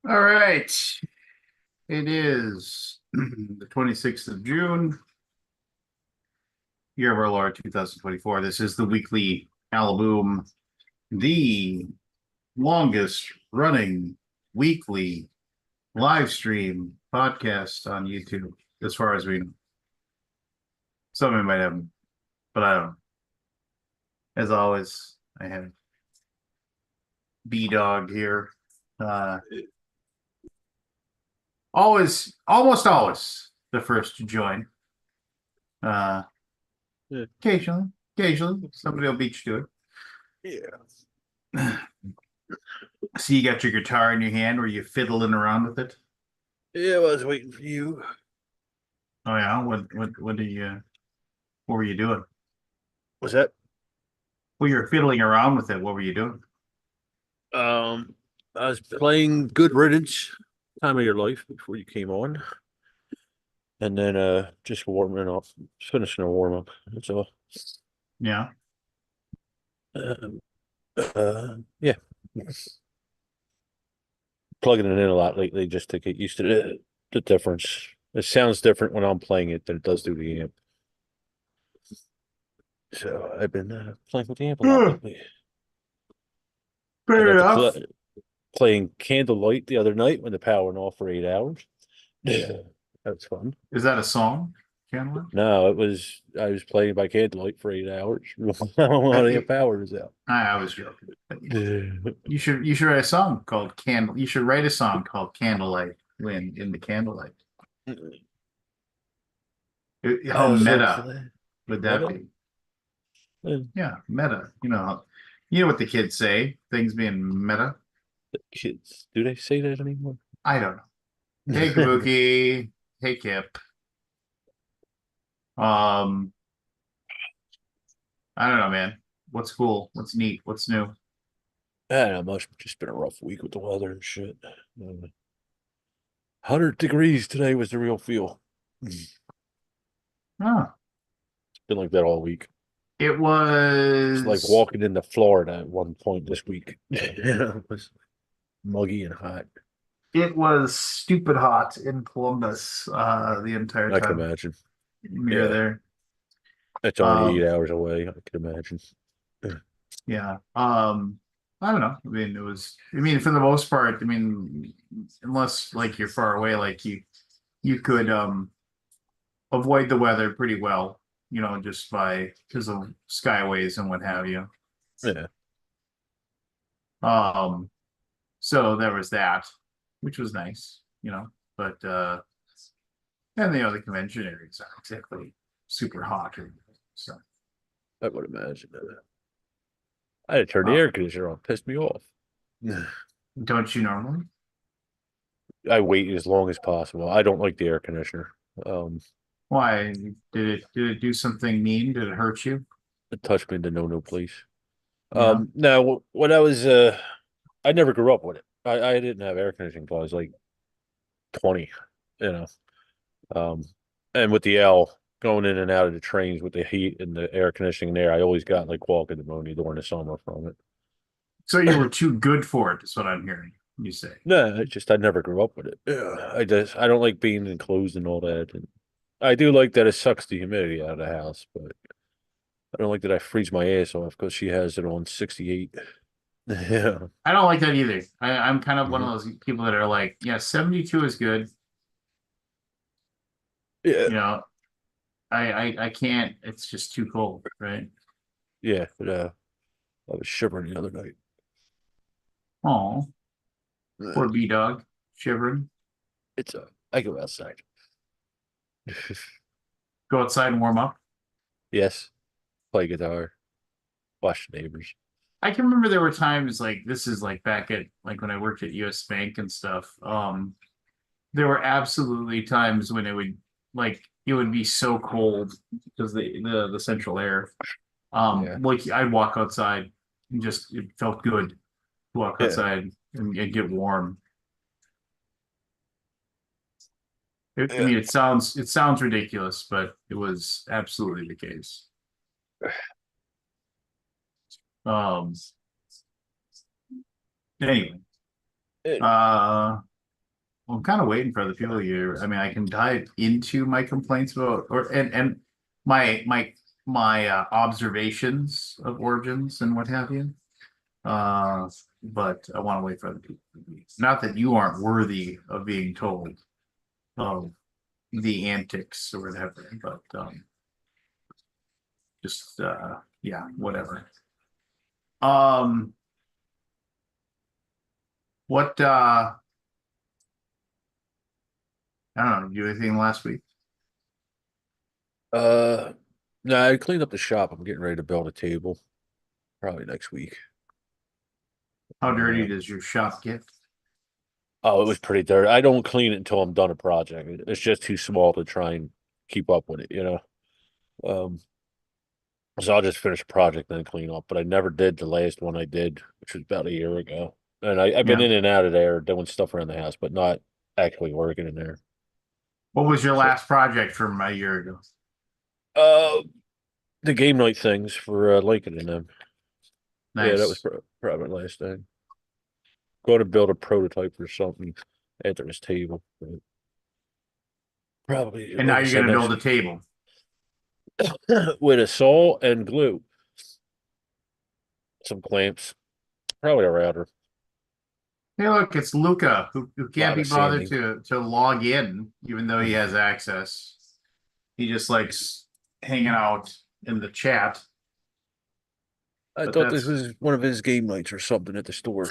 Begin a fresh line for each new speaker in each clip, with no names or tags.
All right. It is the 26th of June, year of our Lord 2024. This is the weekly Alaboom, the longest running weekly live stream podcast on YouTube, as far as we know. Some might have, but I don't. As always, I have B Dog here. Uh, almost always the first to join. Uh,
Yeah.
occasionally, somebody will beat you
Yeah.
to it. So you got your guitar in your hand, were you fiddling around with it?
Yeah, I was waiting for you.
Oh yeah, what do you what were you doing?
Was that?
Well, you're fiddling around with it. What were you doing?
Um, I was playing Good Riddance, Time of Your Life before you came on, and then just warming up, finishing a warm up. That's all.
Yeah.
Um, yeah, plugging it in a lot lately just to get used to the difference. It sounds different when I'm playing it than it does through the amp. So I've been playing with the amp a lot lately. I
Fair
got to
enough.
playing Candlelight the other night when the power went off for 8 hours. Yeah, that was fun.
Is that a song? Candler?
No, I was playing by candlelight for 8 hours. How many power is out?
I was joking. You should write a song called Candle. You should write a song called Candlelight when in the candlelight. How
How's
meta would that
meta?
be? Yeah, meta. You know what the kids say, things being meta.
Kids, do they say that anymore?
I don't know. Hey Kabuki. Hey Kip. Um, I don't know, man. What's cool? What's neat? What's new?
I don't know much. Just been a rough week with the weather and shit. 100 degrees today was the real feel. It's
Oh,
been like that all week.
it
It's like
was
walking into Florida at one point this week. It was muggy and hot.
it was stupid hot in Columbus the entire
I can
time
imagine.
we were
Yeah,
there.
it's only
Um,
8 hours away. I can imagine.
yeah. I don't know. I mean, for the most part, unless like you're far away, like you could avoid the weather pretty well, just by because of skyways and what have you.
Yeah.
Um, so there was that, which was nice, but and the convention areas aren't exactly super hot or anything. So
I would imagine that. I had to turn the
uh,
air conditioner on. Pissed me off.
don't you normally?
I wait as long as possible. I don't like the air conditioner. Um,
Why did it do something mean? Did it hurt you?
it touched me in the no place.
Yeah.
Now when I was I never grew up with it. I didn't have air conditioning until I was like 20, you know. Um, and with the L going in and out of the trains with the heat and the air conditioning there, I always got like walking pneumonia during the summer from
So you
it.
were too good for it, is what I'm hearing you say.
No, I never grew up with it. Yeah, I don't like being enclosed and all that. And I do like that it sucks the humidity out of the house, but I don't like that I freeze my ass off because she has it on 68. Yeah.
I don't like that either. I'm kind of one of
Mhm.
those people that are like, yeah, 72 is good.
Yeah.
You know, I can't. It's just too cold, right?
Yeah. But I was shivering the other night.
Oh,
Uh,
poor B dog, shivering.
It's I go outside.
Go outside and warm up.
Yes. Play guitar. Watch the neighbors.
I can remember there were times like this is like back at like when I worked at US Bank and stuff. There were absolutely times when it would be so cold because the central air.
Yeah.
Like I'd walk outside and just it felt good to walk
Yeah.
outside and get warm. I
Yeah.
mean, it sounds ridiculous, but it was absolutely the case. Um. Anyway,
Anyway,
uh, I'm kind of waiting for the people here. I mean, I can dive into my complaints about and my observations of origins and what have you. But I want to wait for other people. Not that you aren't worthy of being told of the antics or whatever, but just yeah, whatever. Um, what I don't know, do anything last week?
Uh, no, I cleaned up the shop. I'm getting ready to build a table, probably next week.
How dirty
Uh,
does your shop get?
oh, it was pretty dirty. I don't clean it until I'm done a project. It's just too small to try and keep up with it, you know. Um, so I'll just finish a project and then clean up. But I never did the last one I did, which was about a year ago. And I've been
Yeah.
in and out of there doing stuff around the house, but not actually working in there.
What was your
So,
last project from a year ago?
uh, the game night things for Lincoln and them. Yeah, that was
Nice.
probably my last thing. Going to build a prototype or something at this table. But probably,
And now
like I
you're
said,
gonna
next
build a table.
with a saw and glue, some clamps, probably a router,
Hey, look, it's Luca who
a
can't
lot
be
of
bothered
sanding.
to log in, even though he has access. He just likes hanging out in the chat.
I
But
thought this
that's
was one of his game nights or something at the store.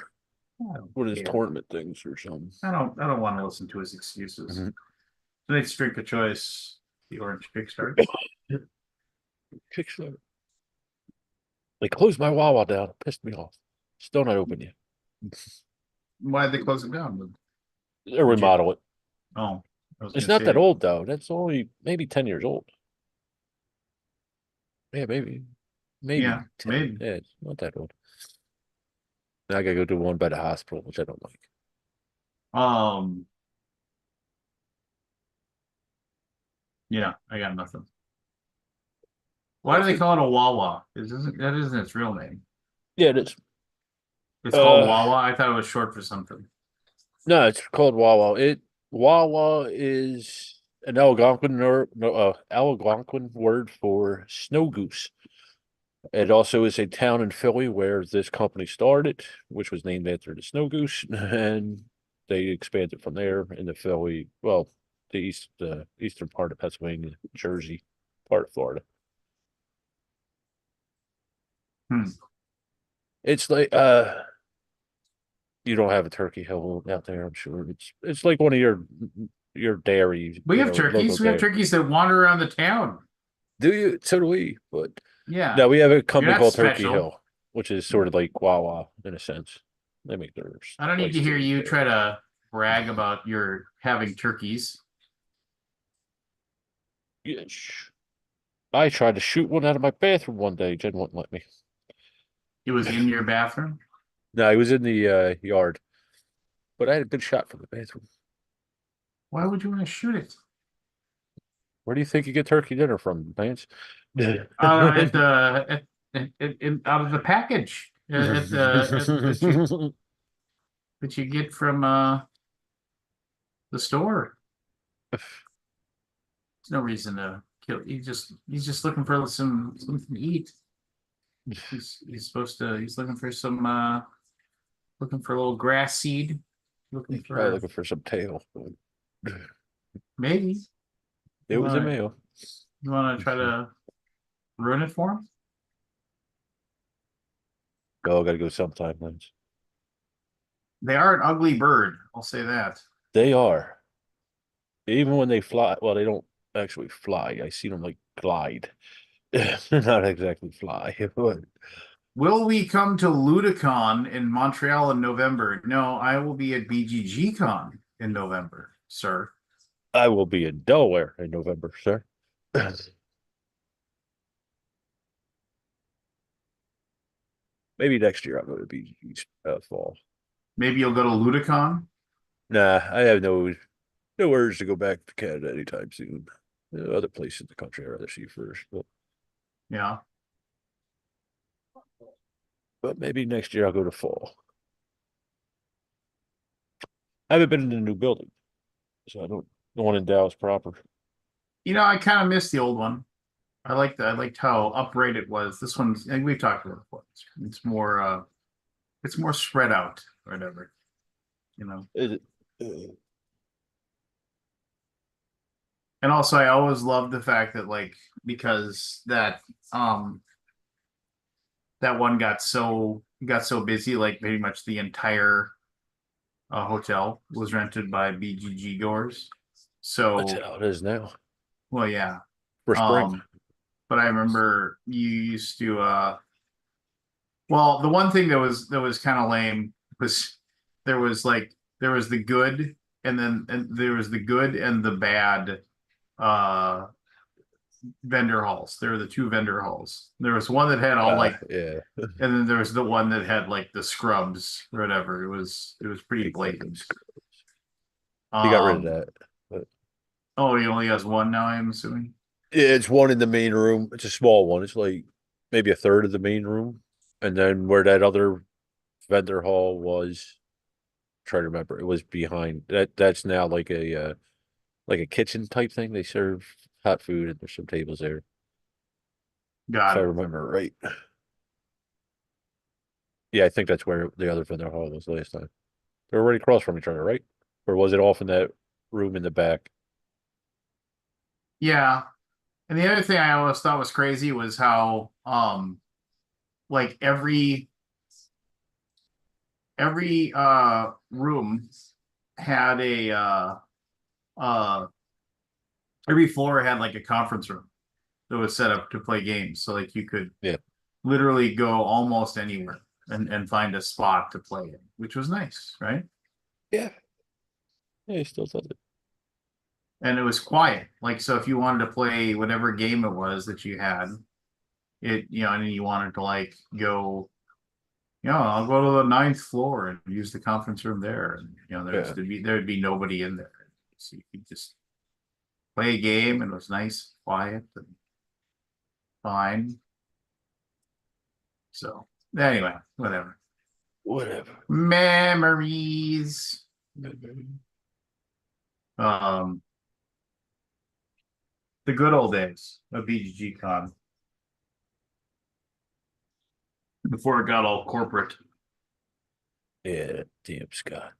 I don't
One of his
care.
tournament things or something.
I don't want to listen to his excuses.
Mhm.
Tonight's drink of choice, the orange kickstart.
Kickstarter. They closed my Wawa down. It pissed me off. Still not open yet.
Why'd they close it down?
They
Did you?
remodel it.
Oh, I was
It's
gonna
not that
say,
old though. That's only maybe 10 years old. Yeah, maybe
yeah,
10.
maybe.
Yeah, it's not that old. Now I gotta go do one by the hospital, which I don't like.
Um, yeah, I got nothing. Why do
That's
they
it.
call it a Wawa? That isn't its real name.
Yeah, it is.
It's called
Uh,
Wawa. I thought it was short for something.
no, it's called Wawa. Wawa is an Algonquin or no, Algonquin word for snow goose. It also is a town in Philly where this company started, which was named after the snow goose, and they expanded from there into Philly. Well, the eastern part of Pennsylvania, Jersey, part of Florida.
Hmm.
It's like you don't have a Turkey Hill out there, I'm sure. It's like one of your dairy,
We have
local
turkeys. We have
dairy.
turkeys that wander around the town.
Do you? So do we. But
Yeah,
no, we have a
you're
company
not
called Turkey
special.
Hill, which is sort of like Wawa in a sense. They make their
I don't need to
sliced
hear
cheese
you
there.
try to brag about your having turkeys.
Yes. I tried to shoot one out of my bathroom one day. Jen wouldn't let me.
It was in your bathroom.
No, he was in the yard, but I had a good shot from the bathroom.
Why would you want to shoot it?
Where do you think you get turkey dinner from, Lance?
At the out of the package that you get from the store. There's no reason to kill. He's just looking for something to eat. He's supposed to. He's looking for some. Looking for a little grass seed. Looking
He's probably
for
looking for some tail.
maybe
It
you
was a
want to.
male.
You want to try to ruin it for him.
Oh, gotta go sometime, Lance.
They are an ugly bird. I'll say that.
They are. Even when they fly, well, they don't actually fly. I see them like glide. Not exactly fly, but
Will we come to Ludicon in Montreal in November? No, I will be at BGG in November, sir.
I will be in Delaware in November, sir. Maybe next year I'll go to BG's fall.
Maybe you'll go to Ludicon.
Nah, I have no urge to go back to Canada anytime soon. Other places in the country I'd rather see first,
Yeah.
but maybe next year I'll go to fall. I haven't been in the new building. So I don't the one in Dallas proper.
I kind of miss the old one. I liked how upright it was. This one's, and we've talked about it before. It's more spread out or whatever, you know.
Is it? uh,
And also I always loved the fact that like because um that one got so busy, like pretty much the entire hotel was rented by BGG goers.
That's
So,
how it is now
well, yeah.
for spring.
Um, but I remember you used to well, the one thing that was kind of lame was there was like there was the good and there was the good and the bad uh vendor halls. There were the two vendor halls. There was one that had all like
Yeah,
and then there was the one that had like the scrubs or whatever. It was pretty blatant.
he got rid of
Um
that. But
oh, he only has one now, I'm assuming.
yeah, it's one in the main room. It's a small one. It's like maybe a third of the main room, and then where that other vendor hall was, try to remember, it was behind that. That's now like a kitchen type thing. They serve hot food, and there's some tables there, if
Got
I
it.
remember right. Yeah, I think that's where the other vendor hall was last time. They were right across from each other, right? Or was it off in that room in the back?
Yeah. And the other thing I always thought was crazy was how like every room had a uh every floor had like a conference room that was set up to play games. So like you could
Yeah,
literally go almost anywhere and find a spot to play in, which was nice, right?
yeah, yeah. He still does it.
And it was quiet. Like so if you wanted to play whatever game it was that you had, and you wanted to like go, I'll go to the ninth floor and use the conference room there. And
Yeah.
there'd be nobody in there. So you could just play a game and it was nice, quiet and fine. So anyway, whatever.
Whatever.
Memories. Um, the good old days of BGG Con before it got all corporate.
Yeah, damn Scott.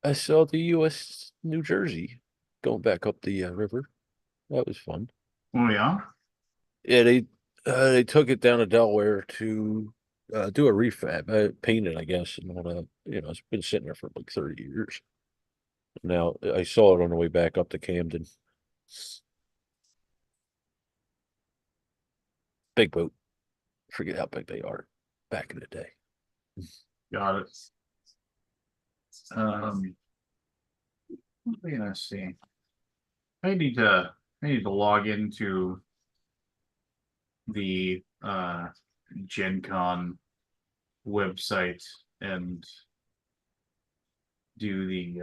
I saw the U.S. New Jersey going back up the river. That was fun.
Oh yeah.
Yeah, they took it down to Delaware to do a refab, paint it, I guess, and all that. It's been sitting there for like 30 years. Now I saw it on the way back up to Camden. Big boat. Forget how big they are back in the day.
Got it. Um, let's see. I need to log into the Gen Con website and do the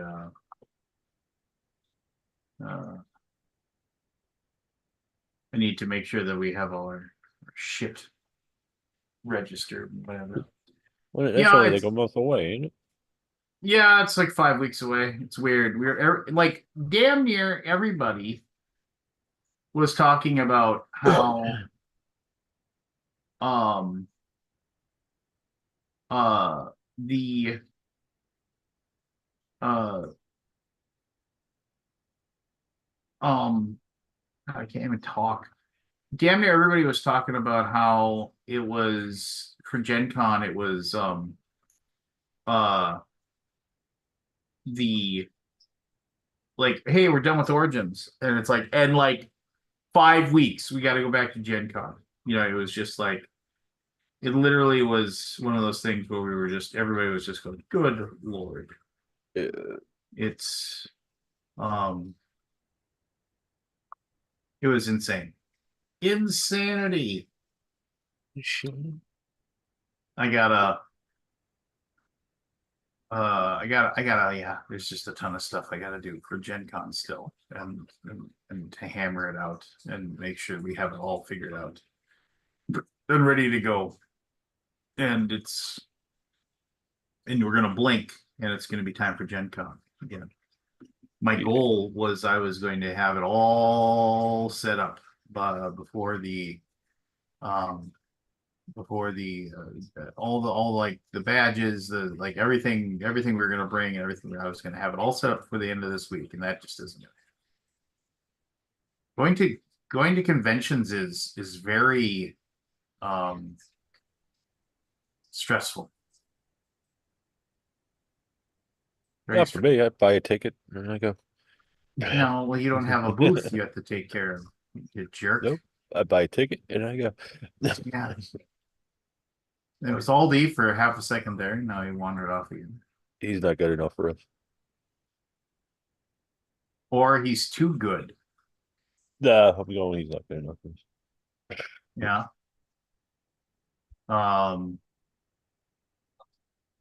I need to make sure that we have all our shit registered and whatever.
Well, that's
Yeah,
only like a month away, ain't it?
it's like 5 weeks away. It's weird. Like damn near everybody was talking about how um uh the uh um I can't even talk. Damn near everybody was talking about how it was for Gen Con, it was uh the like, hey, we're done with Origins. And it's like, and like 5 weeks, we got to go back to Gen Con. It was just like, it literally was one of those things where everybody was just going, good Lord.
Uh,
It's, um, it was insane. Insanity.
shit.
I gotta, yeah, there's just a ton of stuff I gotta do for Gen Con still and to hammer it out and make sure we have it all figured out and ready to go. And we're gonna blink and it's going to be time for Gen Con again. My goal was I was going to have it all set up before the all like the badges, the like everything we were gonna bring, everything. I was gonna have it all set up for the end of this week, and that just isn't it. Going to conventions is very stressful. Very
Not for me. I buy a ticket and I go.
No, well, you don't have a booth you have to take care of. You jerk.
Nope. I buy a ticket and I go.
Yeah. It was all D for half a second there. Now he wandered off again.
He's not good enough for us.
Or he's too good.
Nah, I'm going. He's not good enough for us.
Yeah.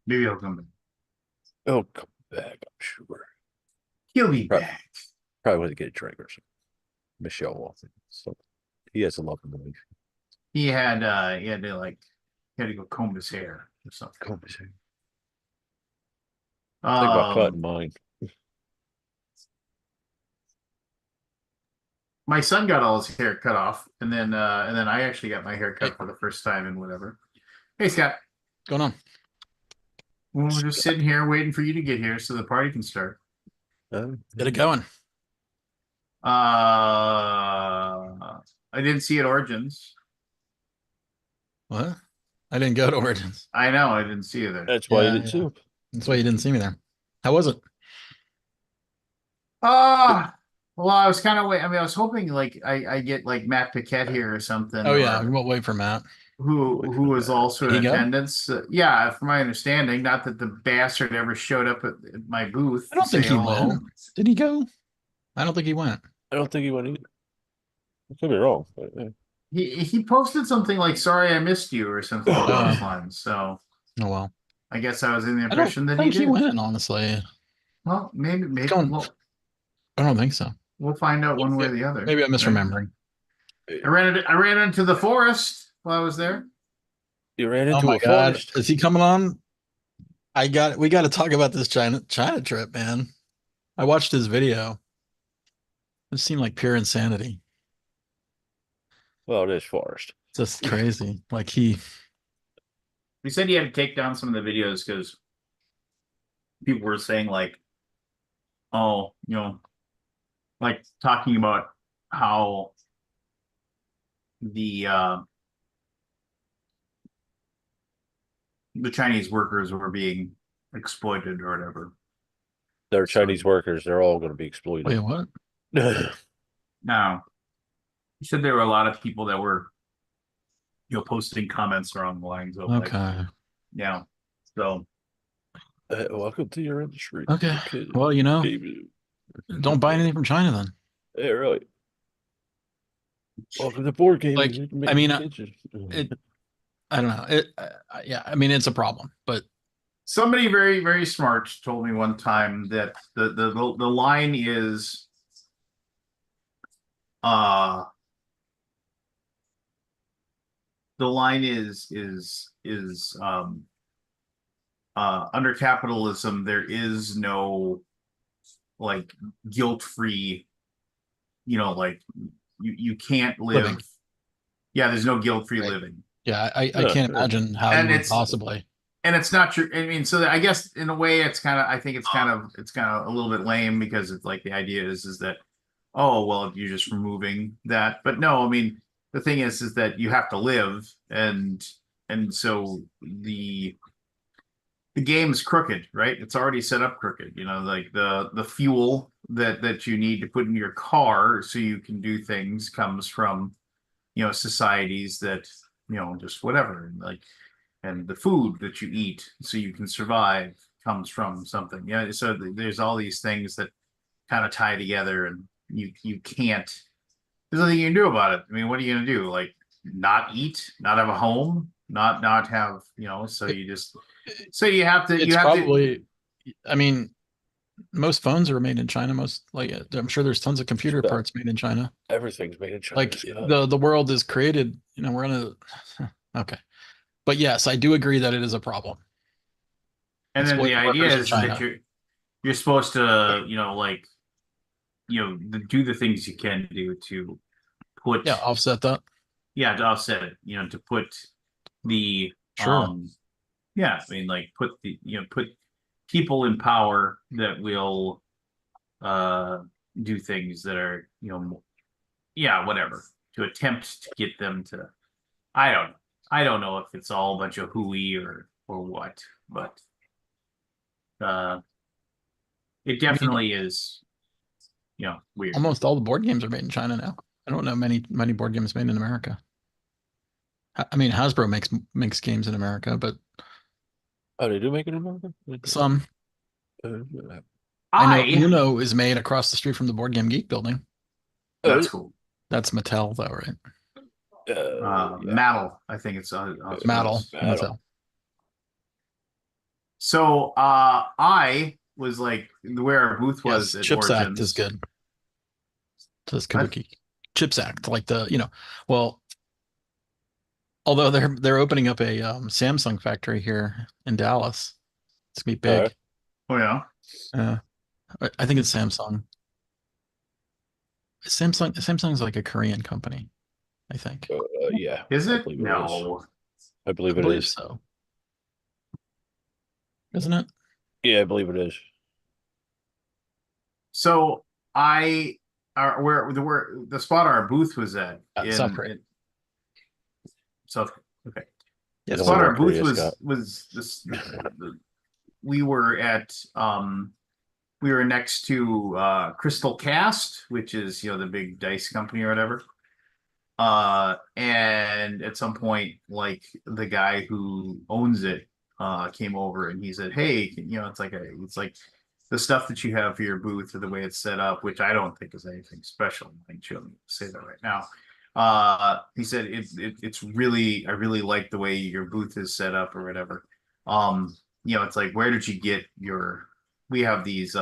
Maybe he'll come back.
Oh, come back. I'm sure.
He'll be
Right.
back.
Probably want to get a drink or something. Michelle Walton. So he has a love in the life.
He had to go comb his hair or something.
Come Think about cutting
Um,
mine.
my son got all his hair cut off, and then I actually got my hair cut for the first time in whatever. Hey Scott,
What's going on?
we're just sitting here waiting for you to get here so the party can start.
Get it going.
I didn't see it Origins.
What? I didn't go to Origins.
I know I didn't see you there.
That's why
Yeah,
you didn't see him.
That's why you didn't see me there. How was it?
Well, I was kind of wait. I mean, I was hoping like I get like Matt Paquette here or something.
Oh yeah,
or
we'll wait for Matt.
who was also
Did
in
he go?
attendance. Yeah, from my understanding, not that the bastard ever showed up at my booth.
I don't
to
think
say
he
hello.
went. Did he go? I don't think he went.
I don't think he went either. I could be wrong. But,
He posted something like "Sorry I missed you" or something along those lines. So
Oh well.
I guess I was in the
I don't
impression that he
think he
did.
went. Honestly,
Well, maybe
Don't- I don't think so.
we'll find out one way or the other.
Maybe I'm misremembering.
I ran into the forest while I was there.
You ran
Oh
into
my
a
God,
forest.
is he coming on? We got to talk about this China trip, man. I watched his video. It seemed like pure insanity.
Well, it is forest.
Just crazy. Like
He said he had to take down some of the videos because people were saying like, oh, like talking about how the Chinese workers were being exploited or whatever.
They're Chinese workers. They're all going to be exploited.
wait, what?
Now, he said there were a lot of people that were, posting comments along the lines of like,
Okay.
yeah. So
Welcome to your industry.
Okay. Well, don't buy anything from China then.
Yeah, really. Welcome to board games.
Like, I mean, I don't know. Yeah, I mean, it's a problem, but
somebody very, very smart told me one time that the line is under capitalism there is no like guilt-free, like you can't live
Living.
Yeah, there's no guilt-free
Right.
living.
yeah, I can't imagine how
And
you would
it's-
possibly.
And it's not true. I mean, so I guess in a way I think it's kind of a little bit lame because it's like the idea is that, oh, well, you're just removing that. But no, I mean, the thing is that you have to live, and so the game's crooked, right? It's already set up crooked. Like the fuel that you need to put in your car so you can do things comes from, societies that, just whatever, like, and the food that you eat so you can survive comes from something. Yeah. So there's all these things that kind of tie together, and you can't, there's nothing you can do about it. I mean, what are you going to do? Like not eat, not have a home, not have, so you just, so you have to,
It's probably, I mean, most phones are made in China. I'm sure there's tons of computer
Yeah.
parts made in China.
Everything's made in China.
Like
yeah.
the world is created, we're gonna okay. But yes, I do agree that it is a problem.
And then the
Exploiting
idea
workers in
is that
China.
you're supposed to, do the things you can do to put,
Yeah, offset that.
yeah, to offset it, to put the,
Sure.
yeah, I mean, like put people in power that will, do things that are, yeah, whatever, to attempt to get them to, I don't know. I don't know if it's all a bunch of hooey or what, but uh it
I mean,
definitely is, weird.
almost all the board games are made in China now. I don't know many board games made in America. I mean, Hasbro makes games in America, but
Oh, they do make it in America?
some.
Uh,
I know
I
Uno is made across the street from the Board Game Geek building.
That's cool.
That's Mattel, though, right?
yeah.
Metal, I think it's
Mattel,
Mattel.
Mattel.
So I was like where our booth was
Yes,
at
Chips Act is
Origins.
good. Says
What?
Kabuki. Chips Act, like well, although they're opening up a Samsung factory here in Dallas. It's gonna be
All right.
big.
Oh yeah.
Uh, I think it's Samsung. Samsung's like a Korean company, I think.
Yeah.
Is
I
it?
believe it is.
No.
I believe
I
it
believe
is.
so. Isn't it?
Yeah, I believe it is.
So I where the spot our booth was at
South Korea.
in South. Okay. The
It's
Yes.
only
spot our
one
booth
Korea, Scott.
was this. We were at we were next to Crystal Cast, which is the big dice company or whatever. And at some point, like the guy who owns it came over and he said, "Hey, it's like the stuff that you have for your booth or the way it's set up, which I don't think is anything special. I shouldn't say that right now." He said it's really, I really like the way your booth is set up or whatever. It's like, where did you get your? We have these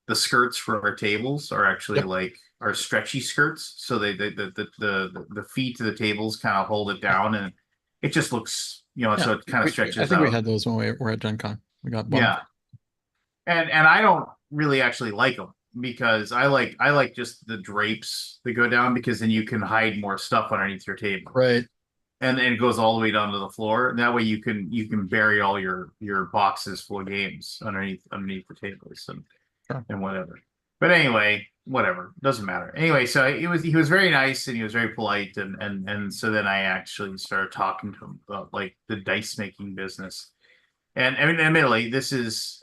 the skirts for our tables are actually
Yep.
like are stretchy skirts, so the feet of the tables kind of hold it down, and it just looks, so it kind of
I
stretches
think we
out.
had those when we were at Gen Con. We got one.
Yeah, and I don't really actually like them because I like just the drapes that go down, because then you can hide more stuff underneath your table,
Right.
and it goes all the way down to the floor. And that way you can bury all your boxes full of games underneath the tables and whatever. But anyway, whatever, doesn't matter. Anyway, so he was very nice and he was very polite, and so then I actually started talking to him about like the dice making business. And I mean, admittedly, this is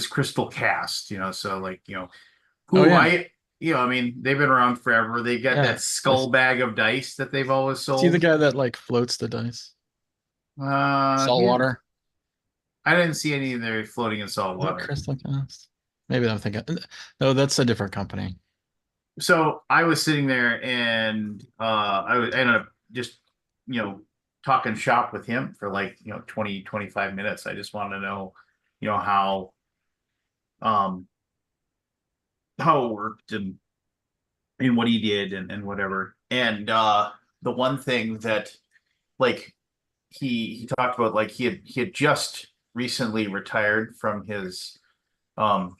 Crystal Cast, so like, who
Oh, yeah.
I mean, they've been around forever. They've got
Yeah.
that skull bag of dice that they've always
See
sold.
the guy that like floats the dice? Salt
Yeah,
water.
I didn't see any of their floating in salt
Is that
water.
Crystal Cast? Maybe I'm thinking. No, that's a different company.
So I was sitting there and I ended up just, talking shop with him for like, 20, 25 minutes. I just wanted to know, how um how it worked and what he did and whatever. And the one thing that like he talked about, like he had just recently retired from his um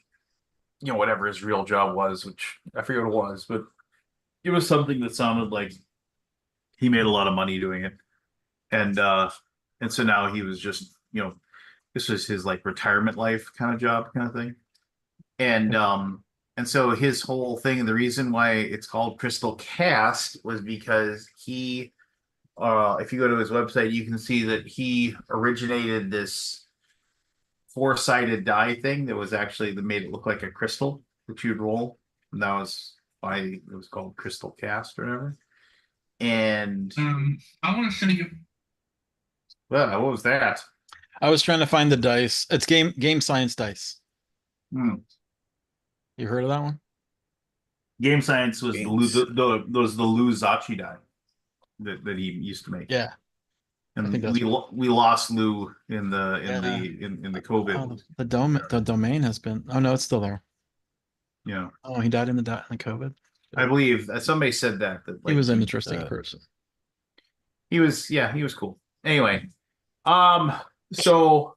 whatever his real job was, which I forget what it was, but it was something that sounded like he made a lot of money doing it. And so now he was just, this was his like retirement life kind of job kind of thing. And so his whole thing, the reason why it's called Crystal Cast was because he if you go to his website, you can see that he originated this four-sided die thing that was actually that made it look like a crystal that you'd roll. And that was why it was called Crystal Cast or whatever. And
I want to send you.
well, what was that?
I was trying to find the dice. It's game science dice.
Hmm.
You heard of that one?
Game Science was
Games.
the Lou Zachi die that he used to make.
Yeah.
And
think that's
we lost Lou in the
Yeah.
in the COVID.
Oh, the domain has been. Oh no, it's still there.
Yeah,
Oh, he died in the COVID.
I believe somebody said that
He
like
was an interesting person.
he was cool. Anyway, so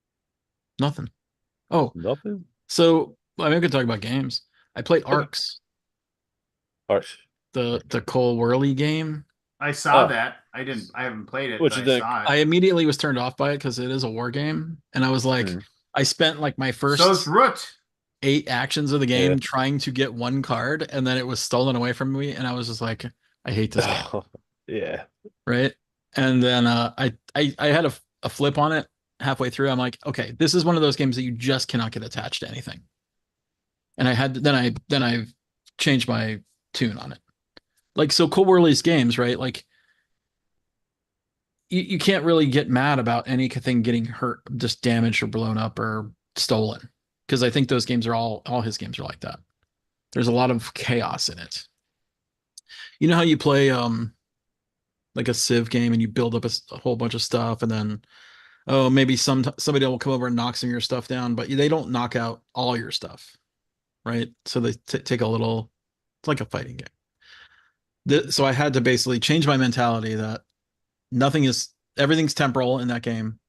Nothing. Oh,
Nothing.
so I mean, I could talk about games. I played
Okay.
Arcs,
Arch.
the Cole Worley game.
I saw
Oh.
that. I haven't played it,
What'd
but
you
I
think?
saw it.
I immediately was turned off by it because it is a war game, and I was like,
Mhm.
I spent like my first
So's Root.
8 actions of the
Yeah.
game trying to get one card, and then it was stolen away from me, and I was just like, I hate this game,
Yeah.
right? And then I had a flip on it halfway through. I'm like, okay, this is one of those games that you just cannot get attached to anything. And I had then I changed my tune on it. Like so, Cool Worley's games, right? Like you can't really get mad about anything getting hurt, just damaged or blown up or stolen, because I think those games are all his games are like that. There's a lot of chaos in it. You know how you play like a Civ game and you build up a whole bunch of stuff, and then oh maybe somebody will come over and knock some of your stuff down, but they don't knock out all your stuff, right? So they take a little. It's like a fighting game. So I had to basically change my mentality that everything's temporal in that game.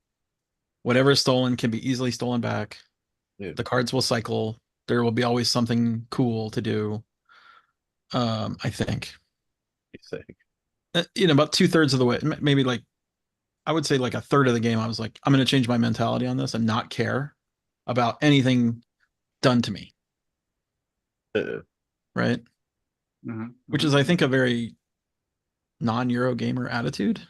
Whatever is stolen can be easily stolen back.
Yeah.
The cards will cycle. There will be always something cool to do. I think.
You think?
About 2/3 of the way, maybe like I would say like a third of the game, I was like, I'm going to change my mentality on this and not care about anything done to me, right?
Mhm,
Which
mhm.
is, I think, a very non-Euro gamer attitude.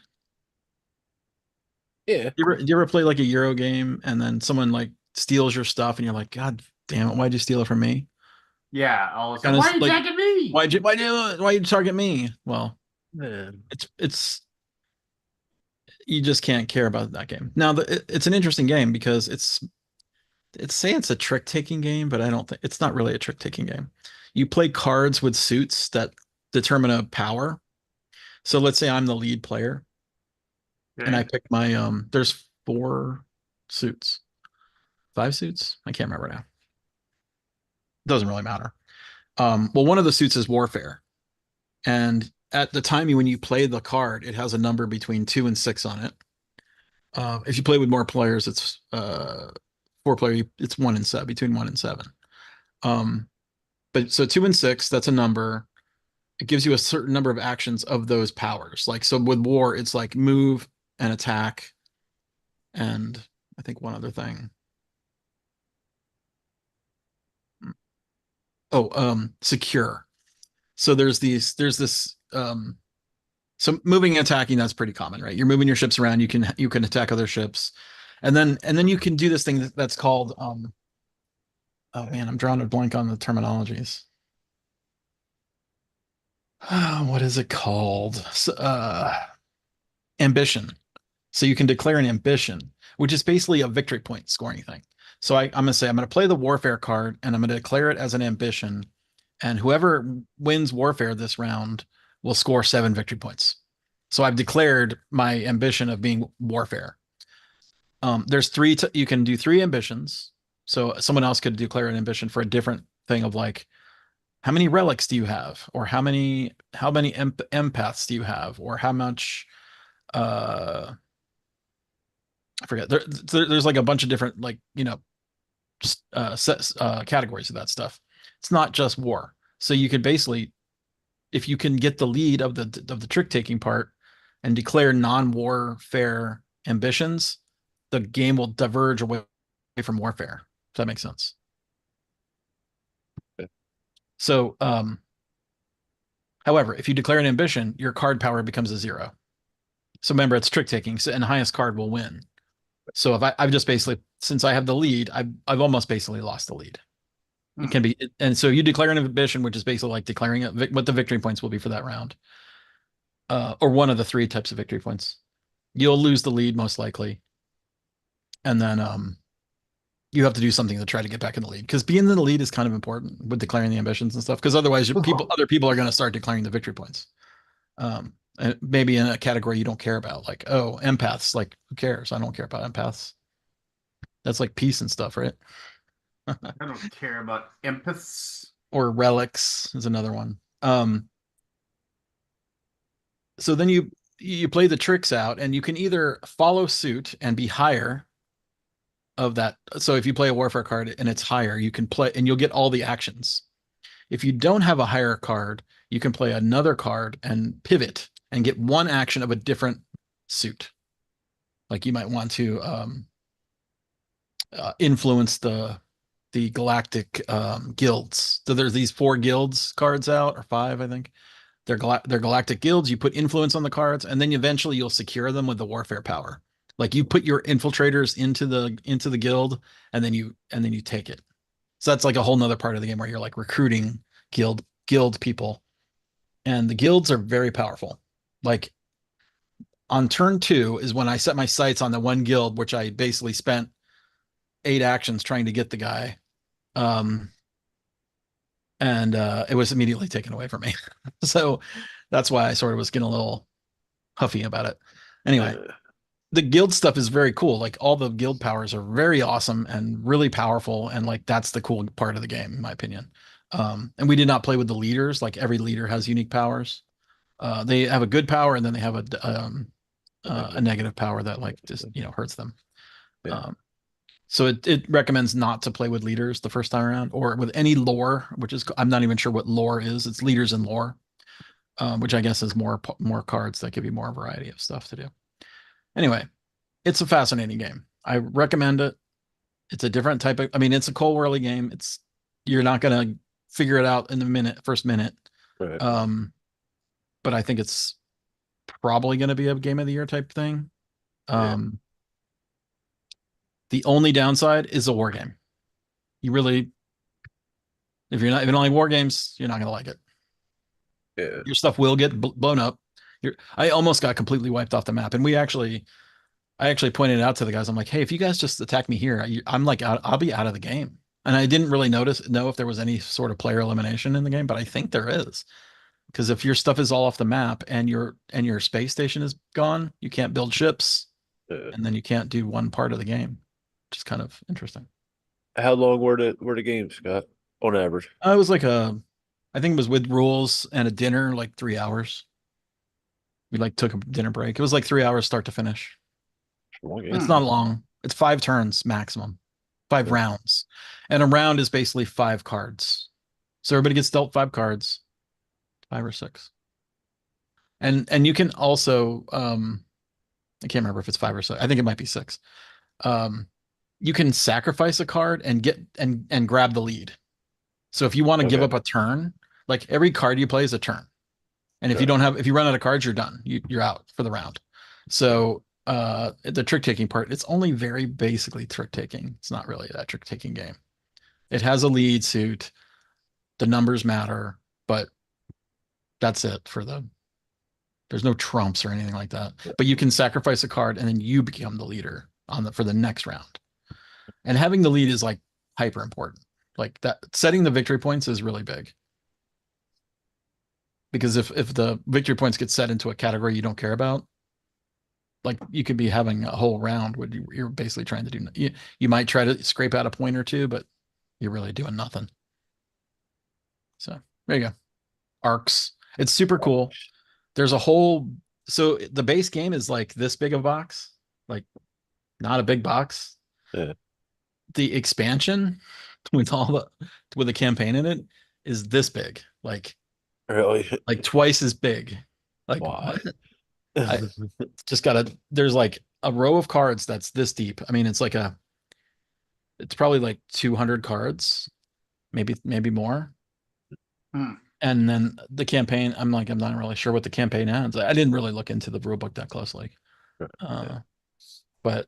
Yeah.
Do you ever play like a Euro game and then someone like steals your stuff and you're like, God damn it, why'd you steal it from me?
Yeah, all of a
Kind
sudden.
of
Why are you
like,
attacking me?
why you target me? Well,
Man.
it's you just can't care about that game. Now, it's an interesting game because it's saying it's a trick taking game, but I don't think it's not really a trick taking game. You play cards with suits that determine a power. So let's say I'm the lead player and I
Okay.
pick my there's 4 suits, 5 suits. I can't remember now. Doesn't really matter. Well, one of the suits is warfare, and at the time when you play the card, it has a number between 2 and 6 on it. If you play with more players, it's 4 player. It's 1 and 7, between 1 and 7. Um, but so 2 and 6, that's a number. It gives you a certain number of actions of those powers. Like so with war, it's like move and attack, and I think one other thing. Oh, secure. So there's this so moving and attacking, that's pretty common, right? You're moving your ships around, you can attack other ships. And then you can do this thing that's called oh man, I'm drawing a blank on the terminologies. What is it called? Ambition. So you can declare an ambition, which is basically a victory point scoring thing. So I'm going to say I'm going to play the warfare card and I'm going to declare it as an ambition. And whoever wins warfare this round will score 7 victory points. So I've declared my ambition of being warfare. There's you can do 3 ambitions. So someone else could declare an ambition for a different thing of like, how many relics do you have? Or how many empaths do you have? Or how much I forget. There's like a bunch of different like categories of that stuff. It's not just war. So you could basically, if you can get the lead of the trick taking part and declare non-warfare ambitions, the game will diverge away from warfare. Does that make sense?
Okay.
So, however, if you declare an ambition, your card power becomes a 0. So remember, it's trick taking, and the highest card will win. So if I've just basically, since I have the lead, I've almost basically lost the lead. It can be, and so you declare an ambition, which is basically like declaring what the victory points will be for that round, or one of the 3 types of victory points. You'll lose the lead most likely, and then you have to do something to try to get back in the lead, because being in the lead is kind of important with declaring the ambitions and stuff. Because otherwise, other people are going to start declaring the victory points. And maybe in a category you don't care about, like empaths. Like who cares? I don't care about empaths. That's like peace and stuff, right?
I don't care about empaths.
Or relics is another one. So then you play the tricks out, and you can either follow suit and be higher, of that. So if you play a warfare card and it's higher, you can play and you'll get all the actions. If you don't have a higher card, you can play another card and pivot and get one action of a different suit. Like you might want to influence the galactic guilds. So there's these 4 guilds cards out, or 5, I think. They're galactic guilds. You put influence on the cards, and then eventually you'll secure them with the warfare power. Like you put your infiltrators into the guild, and then you take it. So that's like a whole nother part of the game where you're like recruiting guild people. And the guilds are very powerful. Like on turn 2 is when I set my sights on the one guild, which I basically spent 8 actions trying to get the guy. And it was immediately taken away from me. So that's why I sort of was getting a little huffy about it. Anyway, the guild stuff is very cool. Like all the guild powers are very awesome and really powerful. And like that's the cool part of the game, in my opinion. And we did not play with the leaders. Like every leader has unique powers. They have a good power, and then they have a negative power that like just hurts them.
Yeah.
So it recommends not to play with leaders the first time around, or with any lore, which is I'm not even sure what lore is. It's leaders and lore, which I guess is more cards that give you more variety of stuff to do. Anyway, it's a fascinating game. I recommend it. It's a different type of. I mean, it's a cold whirly game. You're not gonna figure it out in the first minute.
Right.
But I think it's probably going to be a game of the year type thing. The only downside is a war game. If you don't like war games, you're not going to like it.
Yeah.
Your stuff will get blown up. I almost got completely wiped off the map, and I actually pointed it out to the guys. I'm like, hey, if you guys just attack me here, I'm like, I'll be out of the game. And I didn't really know if there was any sort of player elimination in the game, but I think there is. Because if your stuff is all off the map and your space station is gone, you can't build ships, and then you can't do one part of the game, which is kind of interesting.
How long were the games, Scott, on average?
It was like I think it was with rules and a dinner, like 3 hours. We like took a dinner break. It was like 3 hours start to finish. It's not long. It's 5 turns maximum, 5 rounds, and a round is basically 5 cards. So everybody gets dealt 5 cards. 5 or 6, and you can also I can't remember if it's 5 or 6. I think it might be 6. You can sacrifice a card and get and grab the lead. So if you want to give up a turn, like every card you play is a turn, and if you run out of cards, you're done. You're out for the round. So the trick taking part, it's only very basically trick taking. It's not really that trick taking game. It has a lead suit. The numbers matter, but that's it there's no trumps or anything like that. But you can sacrifice a card and then you become the leader for the next round. And having the lead is like hyper important. Like that, setting the victory points is really big. Because if the victory points get set into a category you don't care about, like you could be having a whole round where you're basically trying to do, you might try to scrape out a point or two, but you're really doing nothing. So there you go. Arcs. It's super cool. There's so the base game is like this big of a box, like not a big box.
Yeah.
The expansion with the campaign in it is this big, like
Really?
like twice as big. Like
Why?
I just there's like a row of cards that's this deep. I mean, it's probably like 200 cards, maybe more. And then the campaign, I'm not really sure what the campaign adds. I didn't really look into the rule book that closely. But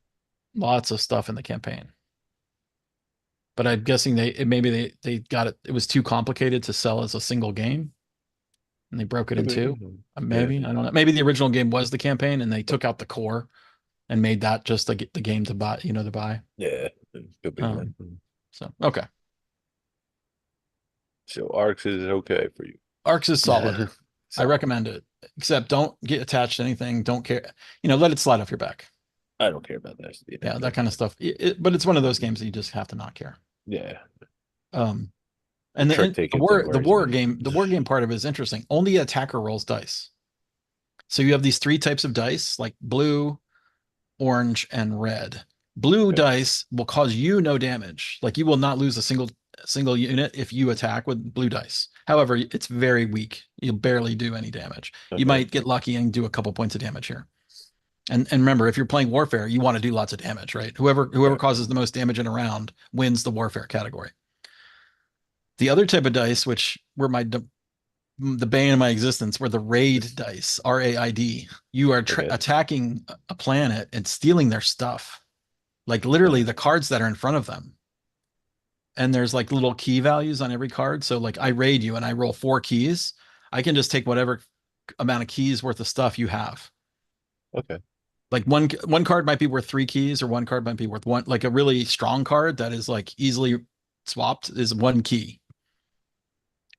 lots of stuff in the campaign. But I'm guessing maybe they got it. It was too complicated to sell as a single game, and they broke it in 2. Maybe I don't know. Maybe the original game was the campaign, and they took out the core and made that just the game to buy. To buy.
Yeah. Could be
So okay.
So Arcs is okay for you.
Arcs is solid. I recommend it. Except don't get attached to anything. Don't care. Let it slide off your back.
I don't care about that.
Yeah, that kind of stuff. But it's one of those games that you just have to not care.
Yeah.
And the war game part of it is interesting. Only attacker rolls dice. So you have these 3 types of dice, like blue, orange, and red. Blue
Okay.
dice will cause you no damage. Like you will not lose a single unit if you attack with blue dice. However, it's very weak. You'll barely do any damage. You
Okay.
might get lucky and do a couple points of damage here. And remember, if you're playing warfare, you want to do lots of damage, right? Whoever
Yeah.
causes the most damage in a round wins the warfare category. The other type of dice, which were the bane of my existence, were the raid dice, RAID. You are
Okay.
attacking a planet and stealing their stuff, like literally the cards that are in front of them. And there's like little key values on every card. So like I raid you and I roll 4 keys. I can just take whatever amount of keys worth of stuff you have.
Okay.
Like one card might be worth 3 keys, or one card might be worth 1. Like a really strong card that is like easily swapped is 1 key,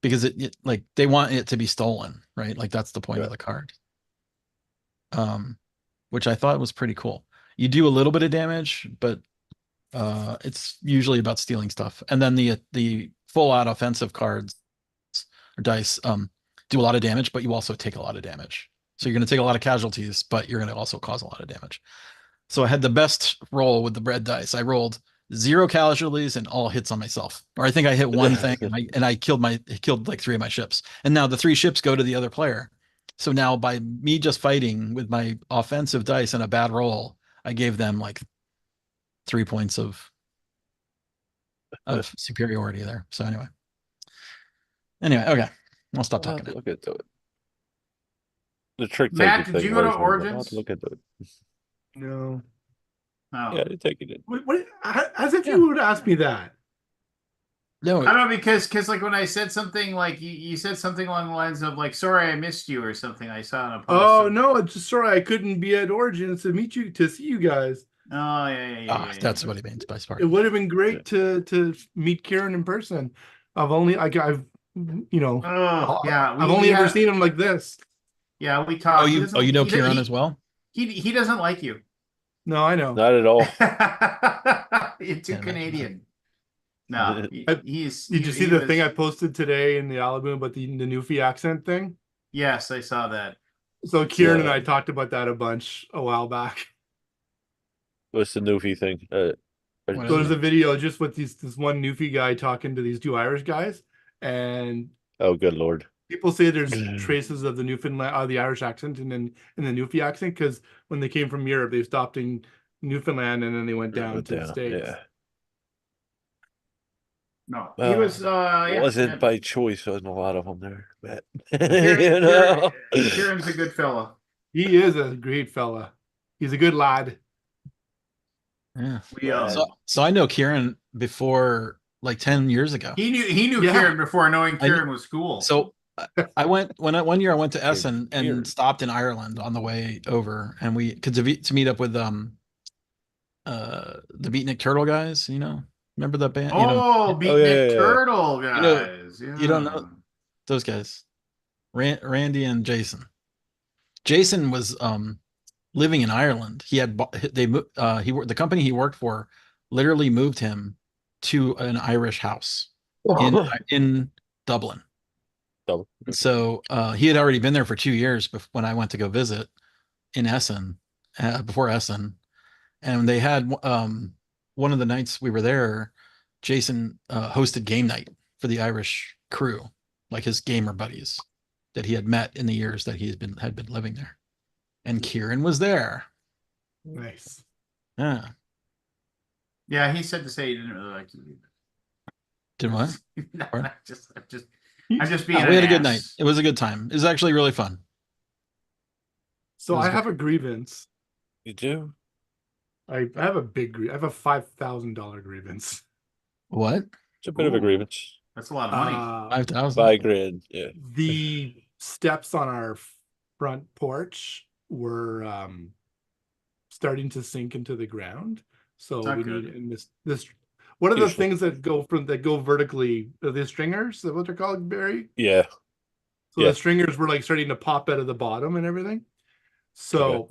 because like they want it to be stolen, right? Like that's the point of the card. Which I thought was pretty cool. You do a little bit of damage, but it's usually about stealing stuff. And then the full out offensive cards or dice do a lot of damage, but you also take a lot of damage. So you're going to take a lot of casualties, but you're going to also cause a lot of damage. So I had the best roll with the red dice. I rolled 0 casualties and all hits on myself. Or I think I hit one thing and I killed like 3 of my ships. And now the 3 ships go to the other player. So now by me just fighting with my offensive dice and a bad roll, I gave them like 3 points of superiority there. So anyway, okay, I'll stop
I'll have
talking.
to look into it. The trick
Matt,
taking
did
thing
you go to
worries me, but I'll have
Origins?
to look into it.
No.
Oh.
Yeah, I take it.
What, as if you would ask me that.
No,
I don't know, because like when I said something like you said something along the lines of like, sorry I missed you or something, I saw in a post.
Oh no, it's just sorry I couldn't be at Origins to see you guys.
Oh yeah.
that's what he means by smart.
It would have been great to meet Kieran in person. I've you know,
Oh yeah,
I've only ever seen him like this.
Yeah, we talked.
Oh, you know Kieran as well?
He doesn't like you.
No, I know.
Not at all.
You're too Canadian. No, he's.
Did you see the thing I posted today in the Alaboom about the Newfie accent thing?
Yes, I saw that.
So Kieran and I talked about that a bunch a while back.
What's the Newfie thing?
So there's a video just with this one Newfie guy talking to these 2 Irish guys, and
oh, good Lord.
people say there's traces of the Newfoundland, the Irish accent, and then in the Newfie accent, because when they came from Europe, they stopped in Newfoundland and then they went down to the States.
Yeah.
No, he was.
It wasn't by choice. There wasn't a lot of them there, but
Kieran's a good fella.
He is a great fella. He's a good lad.
Yeah. So I know Kieran before like 10 years ago.
He knew Kieran before knowing Kieran was cool.
So I went one year I went to Essen and stopped in Ireland on the way over, and we could to meet up with the Beatnik Turtle guys, remember that band?
Beatnik Turtle guys.
You don't know those guys. Randy and Jason. Jason was living in Ireland. He had the company he worked for literally moved him to an Irish house in Dublin. So he had already been there for 2 years when I went to go visit in Essen, before Essen, and they had one of the nights we were there, Jason hosted game night for the Irish crew, like his gamer buddies that he had met in the years that he had been living there, and Kieran was there.
Nice.
Yeah, he said to say he didn't really like you either.
Did what?
No, I'm just being.
We had a good night. It was a good time. It was actually really fun.
So I have a grievance.
You do?
I have a big I have a $5,000 grievance.
What?
It's a bit of a grievance.
That's a lot of money.
5,000.
$5,000. Yeah.
The steps on our front porch were starting to sink into the ground. So we need this. What are the things that go vertically? Are they stringers? Is that what they're called, Barry?
Yeah.
So the stringers were like starting to pop out of the bottom and everything. So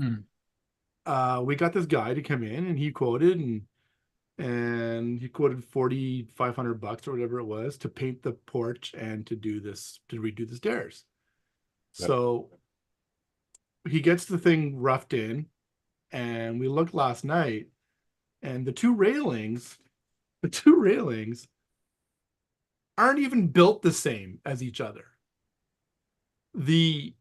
we got this guy to come in, and he quoted and he quoted $4,500 or whatever it was to paint the porch and to redo the stairs. Yep. So he gets the thing roughed in, and we looked last night, and the two railings aren't even built the same as each other. The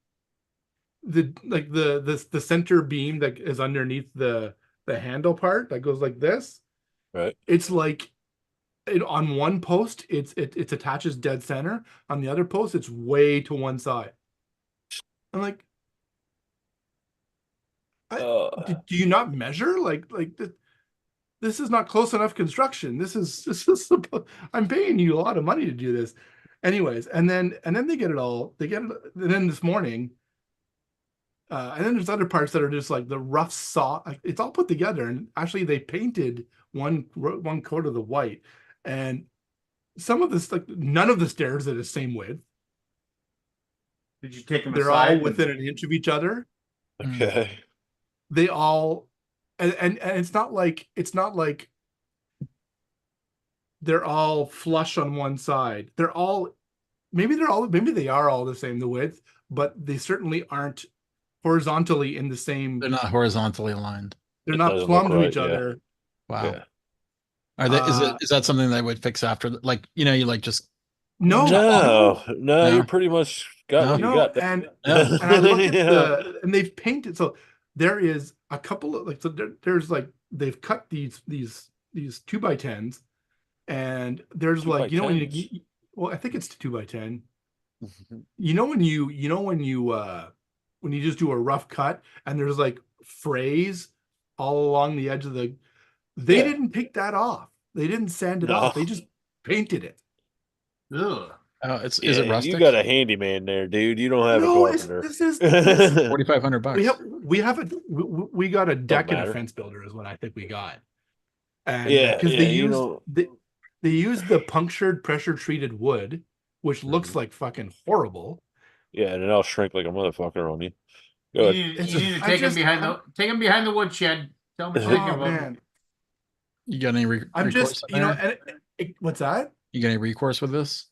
center beam that is underneath the handle part that goes like this,
Right.
it's like on one post it attaches dead center, on the other post it's way to one side. I'm like, do you not measure like this is not close enough construction. This is I'm paying you a lot of money to do this. Anyways, and then they get it, and then this morning, and then there's other parts that are just like the rough saw. It's all put together, and actually they painted one coat of the white, and some of this, like, none of the stairs are the same width.
Did you take them
They're
aside?
all within an inch of each other.
Okay.
They all, and it's not like they're all flush on one side. Maybe they are all the same, the width, but they certainly aren't horizontally in the same.
They're not horizontally aligned.
They're
It
not
doesn't
plumbed
look
to
right,
each
yeah.
other.
Wow.
Yeah.
Are they, is that something they would fix after, like, you like just
No, you
No.
pretty much got what you
No,
got.
and
Yeah.
and I look at
Yeah.
and they've painted, so there is a couple of there's like they've cut these 2x10s, and there's
2
like,
by
when
10s?
well, I think it's 2x10. When you just do a rough cut and there's like frays all along the edge of they
Yeah.
didn't pick that off. They didn't sand it
No.
off. They just painted it.
Ugh.
Oh, is
Yeah,
it rustic?
you got a handyman there, dude. You don't have
No,
a
it's
carpenter.
this is
$4,500.
we got a deck and a
matter.
fence builder is what I think we got. And
Yeah,
because
yeah,
they used the punctured pressure treated wood, which looks
Mhm.
like fucking horrible.
Yeah, and then I'll shrink like a motherfucker on you.
You
Go ahead.
need,
It's
you
just-
need to
I
take
just-
him behind the woodshed. Tell him what you think
Oh
of him.
man,
You got any
I'm
recourse
just
in there?
and what's that?
You got any recourse with this?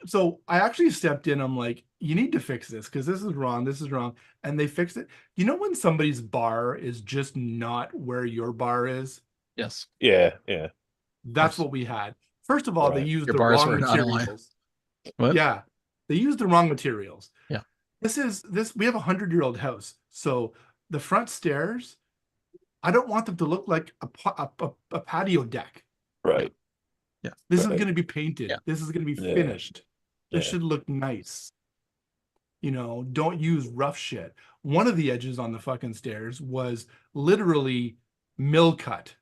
So I actually stepped in. I'm like, you need to fix this because this is wrong, and they fixed it. When somebody's bar is just not where your bar is,
Yes.
Yeah.
that's
Yes.
what we had. First of all, they
Right.
used
Your
the
bars
wrong
were not aligned.
materials.
What?
Yeah, they used the wrong materials.
Yeah.
We have a 100-year-old house, so the front stairs, I don't want them to look like a patio deck.
Right.
Yeah.
This is
Right.
going to be painted.
Yeah.
This is going to be
Yeah.
finished. This
Yeah.
should look nice. Don't use rough shit. One of the edges on the fucking stairs was literally mill cut,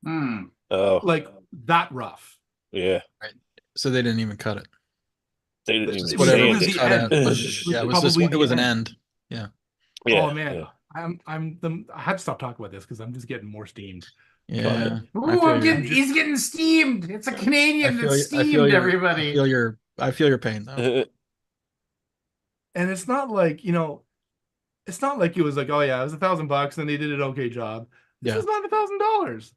Hmm.
Oh,
like that rough.
yeah.
So they didn't even cut it.
They didn't
It's
even
just
whatever
sand
was
it.
the
cut
end.
out.
Was
Yeah, it was just
probably
it was
the
an
end.
end.
Yeah,
Oh man,
yeah.
I had to stop talking about this because I'm just getting more steamed.
Yeah.
Ooh,
I feel your-
he's getting steamed. It's a
I
Canadian
feel
that's
your- I feel
steamed,
your-
everybody.
I feel your pain though.
And it's not like, it's not like it was like, oh yeah, it was $1,000 and they did an okay job. This
Yeah.
is not $1,000.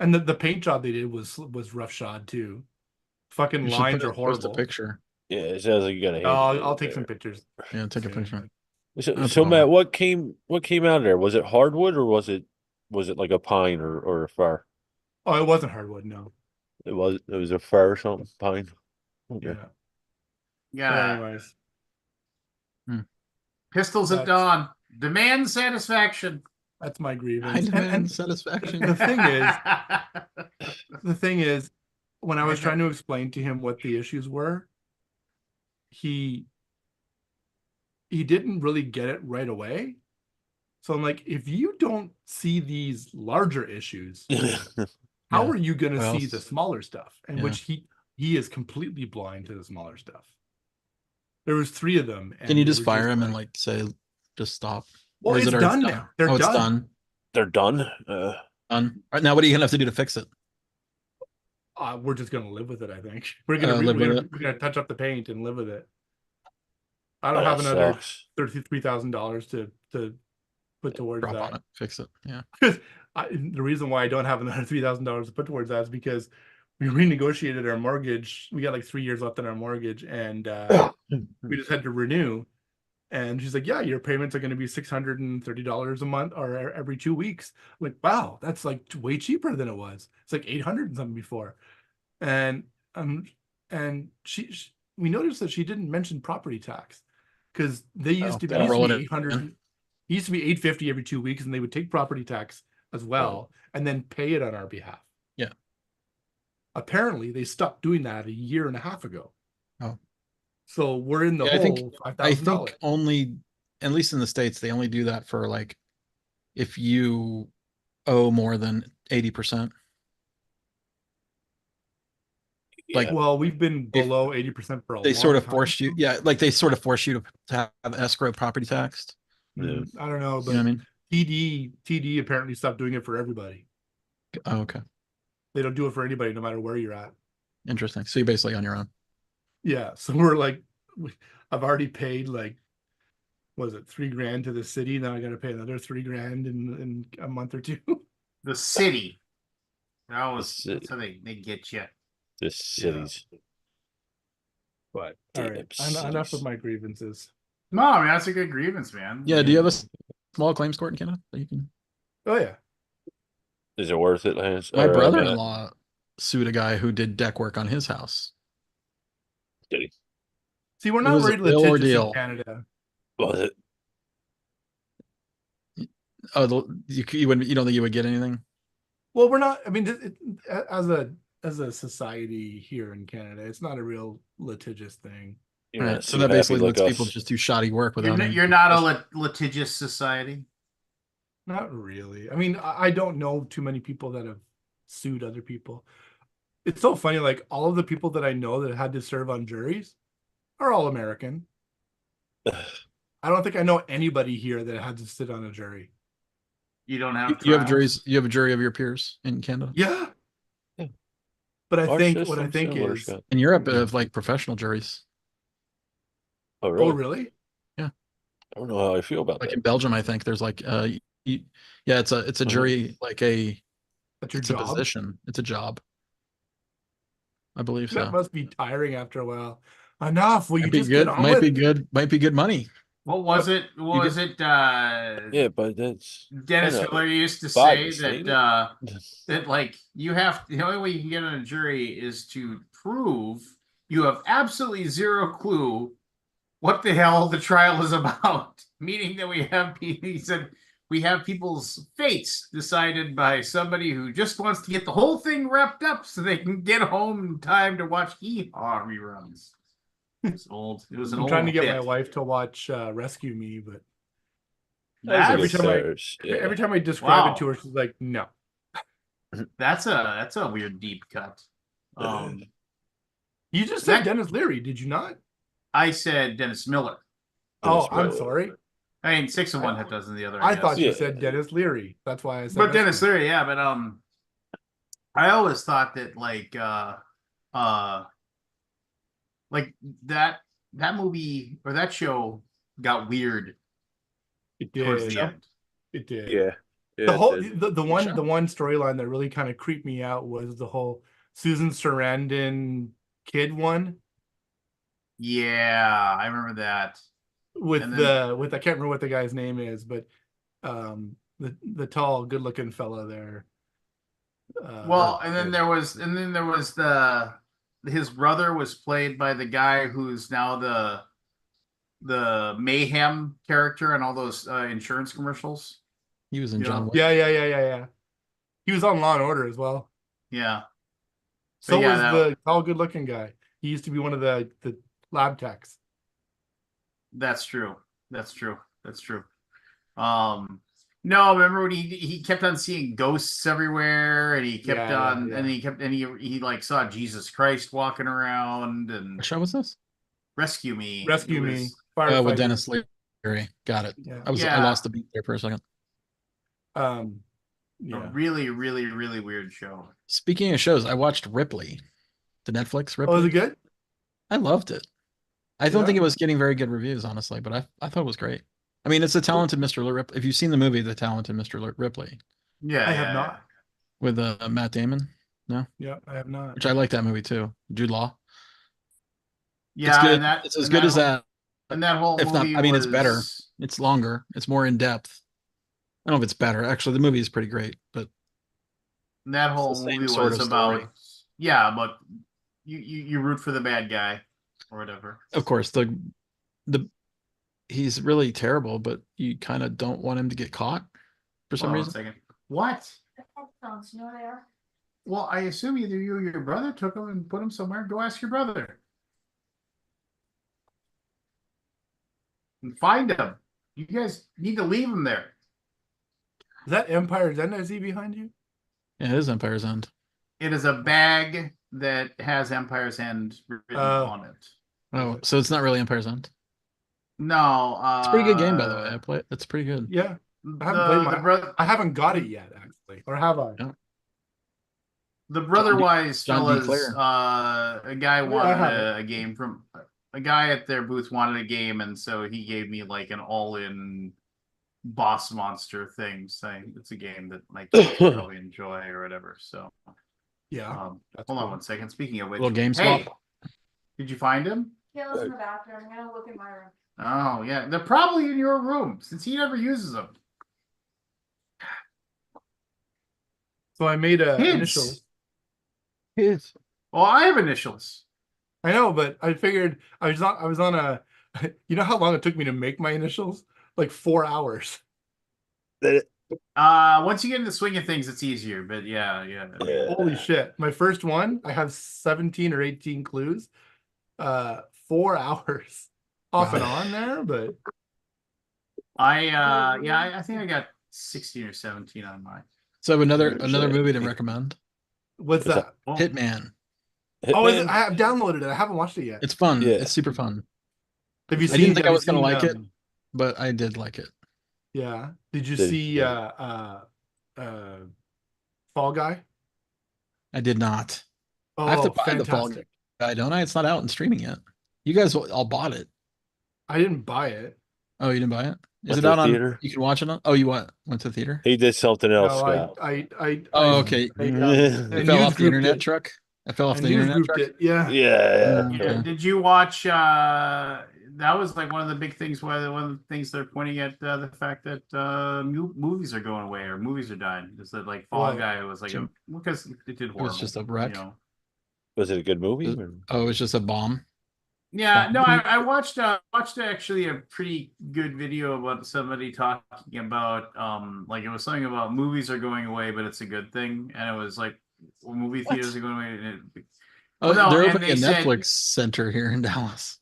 And the paint job they did was roughshod too. Fucking
You should
lines
post
are horrible.
Oh,
a picture.
Yeah, it sounds like you got a hand.
I'll take some pictures.
Yeah, take a picture.
So,
No
so
problem.
Matt, what came out of there? Was it hardwood or was it like a pine or a fir?
Oh, it wasn't hardwood, no.
It was a fir or something, pine. Okay.
Yeah.
Yeah.
Anyways,
Pistols at
That's-
dawn. Demand satisfaction.
that's my
I
grievance.
demand satisfaction.
the thing is, when I was trying to explain to him what the issues were, he didn't really get it right away. So I'm like, if you don't see these larger issues, how
Yeah.
are you going to
What
see
else?
the smaller stuff? And
Yeah.
which he is completely blind to the smaller stuff. There was 3 of them.
Can you
and they
just
were
fire him and like say, just stop?
well,
Or is
it's
it already
done
done?
now. They're
Oh, it's
done.
done.
They're done.
Done. All right, now what are you gonna have to do to fix it?
We're just gonna live with it. I think we're gonna
Live with it.
we're gonna touch up the paint and live with it. I don't
that
have another
sucks.
$33,000 to put towards
Drop
that.
on it, fix it. Yeah.
The reason why I don't have another $3,000 to put towards that is because we renegotiated our mortgage. We got like 3 years left on our mortgage, and we just had to renew. And she's like, yeah, your payments are going to be $630 a month or every 2 weeks. I'm like, wow, that's like way cheaper than it was. It's like 800 and something before. And um and we noticed that she didn't mention property tax because they used to be,
gotta
used to
roll
be
it in.
800. It used to be 850 every 2 weeks, and they would take property tax as well and then pay it on our behalf.
Yeah.
Apparently, they stopped doing that a year and a half ago.
Oh.
So we're in the
Yeah, I
hole. $5,000.
think only, at least in the States, they only do that for like if you owe more than 80%. Like,
Well, we've been
If
below 80% for a
they
long
sort of
time.
forced you, yeah, like they sort of force you to have escrow property taxed.
Yeah.
I don't know,
You
but
know what I mean?
TD apparently stopped doing it for everybody.
Oh, okay.
They don't do it for anybody, no matter where you're at.
Interesting. So you're basically on your own.
Yeah, so we're like, I've already paid like, what is it, $3,000 to the city. Now I got to pay another $3,000 in a month or two.
The city. That's
city.
how they get you.
The cities.
But
Damn
all right, enough
cities.
of my grievances.
No, I mean that's a good grievance, man.
Yeah. Do you have a small claims court in Canada that you can?
Oh yeah,
Is it worth it, Lance?
My
Or,
brother-in-law sued a guy who did deck work on his house.
did he?
see, we're
It
not
was a
very
real
litigious in
ordeal.
Canada.
Was it?
Oh, you wouldn't, you don't think you would get anything?
Well, we're not. I mean, as a society here in Canada, it's not a real litigious thing.
You're
Right.
not
So
too
that basically
happy
lets
like
people
us.
just do shoddy work without any.
You're not a litigious society.
Not really. I mean, I don't know too many people that have sued other people. It's so funny. Like all of the people that I know that had to serve on juries are all American. I don't think I know anybody here that had to sit on a jury.
You don't have
You have
trials?
juries. You have a jury of your peers in Canada.
Yeah.
Yeah.
But I
Our
think what I
system's
think
similar,
is,
Scott.
In Europe, they have like professional juries.
Oh,
oh
really?
really?
I don't know how I feel about
Like
that.
in Belgium, I think there's like yeah, it's a
Mhm.
jury, like
That's your
it's a
job.
position. It's a job. I believe
That
so.
must be tiring after a while. Enough. Will you
Might be
just get
good.
on
Might
with
be
it?
good. Might be good money.
What was it? What was it?
Yeah, but that's
Dennis
kinda
Miller used to
by
say
mistake.
that like you have the only way you can get on a jury is to prove you have absolutely zero clue what the hell the trial is about. Meaning that he said we have people's fates decided by somebody who just wants to get the whole thing wrapped up so they can get home in time to watch Hee-Haw reruns. It's old. It was an
I'm
old
trying to get
bit.
my wife to watch Rescue Me, but
That's
every
like
time I-
thirst, yeah.
every time I describe
Wow.
it to her, she's like, "No."
That's a weird deep cut.
You just said
That-
Dennis Leary, did you not?
I said Dennis Miller.
Dennis
Oh, I'm
Miller.
sorry.
I mean, 6 of one, half dozen of the other.
I thought you
Yeah.
said Dennis Leary. That's why I said.
But Dennis
Rescue Me.
Leary, yeah, but I always thought that like that movie or that show got weird
It
towards
did.
the end.
It did.
Yeah. Yeah,
The
it
whole
did.
the one
show.
the one storyline that really kind of creeped me out was the whole Susan Sarandon kid one
Yeah, I remember that.
with
And then-
with I can't remember what the guy's name is, but the tall, good looking fella there.
Well, and then there was his brother was played by the guy who's now the mayhem character in all those insurance commercials.
He was in
Yeah.
John Wick.
yeah. He was on Law and Order as well.
Yeah.
So
yeah,
was
that-
the tall, good looking guy. He used to be one of the lab techs.
That's true. That's true. No, remember when he kept on seeing ghosts everywhere, and he kept
Yeah,
on,
yeah.
and he like saw Jesus Christ walking around and
What show was this?
Rescue Me.
Rescue
It
Me.
was-
With
Firefighter.
Dennis Leary. Got it.
Yeah.
I
Yeah.
lost the beat there for a second.
A
Yeah.
really, really, really weird show.
Speaking of shows, I watched Ripley, the Netflix Ripley.
Oh, is it good?
I loved it. I don't
Yeah.
think it was getting very good reviews, honestly, but I thought it was great. I mean, it's the talented Mr. Ripley. If you've seen the movie, The Talented Mr. Ripley
Yeah,
I have not.
with Matt Damon,
Yeah, I have not.
which I like that movie too. Jude Law.
Yeah,
It's good.
and that
It's as
and
good
that
as
whole-
that,
And that whole
If not,
movie
I mean, it's better.
was-
It's longer. It's more in depth. I don't know if it's better. Actually, the movie is pretty great, but
That
It's the
whole
same
movie
sort
was
of story.
about, yeah, but you root for the bad guy or whatever.
of course the he's really terrible, but you kind of don't want him to get caught for some
Hold on one
reason.
second. What?
The headphones, you know where they are?
Well, I assume either you or your brother took them and put them somewhere. Go ask your brother. And find them. You guys need to leave them there.
Is that Empire's End I see behind you?
Yeah, it is Empire's End.
It is a bag that has Empire's End written on it.
Oh, so it's not really Empire's End.
No,
It's a pretty good game, by the way. I play it. It's pretty good.
Yeah. I haven't played
the, brother,
I haven't got it yet, actually. Or have I?
Yeah.
the brother-wise
John D.
fellas,
Clare.
a guy
I
wanted
have
a game from a guy at their booth wanted a game, and so he gave me like an all-in boss monster thing, saying it's a game that my kids would probably enjoy or whatever. So,
Yeah.
hold
That's
on
cool.
one second. Speaking of which,
Little game
hey,
swap.
did you find him?
Yeah, those in the bathroom. I'm gonna look in my room.
Oh yeah, they're probably in your room since he never uses them.
So I made a
Kids.
initial.
Kids.
Well, I have initials.
I know, but I figured I was on a. You know how long it took me to make my initials? Like 4 hours.
Once you get in the swing of things, it's easier. But yeah.
Holy shit! My first one, I have 17 or 18 clues. 4 hours off and on there, but
I think I got 16 or 17 on mine.
So I have another
Shit.
movie to recommend.
what's
What's
that?
Well,
Hitman.
Oh, is it,
Hitman?
I have downloaded it. I haven't watched it yet.
It's fun.
Yeah.
It's super fun.
Have you
I
seen?
didn't think I
have you
was gonna
seen,
like it. But I did like it.
Yeah. Did you
Did-
see
yeah.
Fall Guy?
I did not.
Oh,
I have to buy the Fall
fantastic.
Guy, don't I? It's not out and streaming yet. You guys all bought it.
I didn't buy it.
Oh, you didn't buy it? Is
Went
it
to
out
the
on?
theater.
You can watch it on. Oh, you went to the theater?
He did something else,
No,
Scott.
Oh, okay.
I,
Yeah.
I
I
fell
news
off the
grouped
internet
it.
truck. I fell off
I
the
news
internet
grouped
truck.
it. Yeah.
Yeah.
Okay.
Did you watch? That was like one of the big things. One of the things they're pointing at the fact that movies are going away or movies are dying. Is that like Fall
What?
Guy was like
Jim-
because it did horrible.
was just a wreck.
You know?
Was it a good movie?
It Oh, it was just a bomb.
Yeah, no, I watched actually a pretty good video about somebody talking about like it was something about movies are going away, but it's a good thing, and it was like well, movie
What?
theaters are going away. And
Oh,
Well, no,
they're
and
opening
they
a
said-
Netflix center here in Dallas.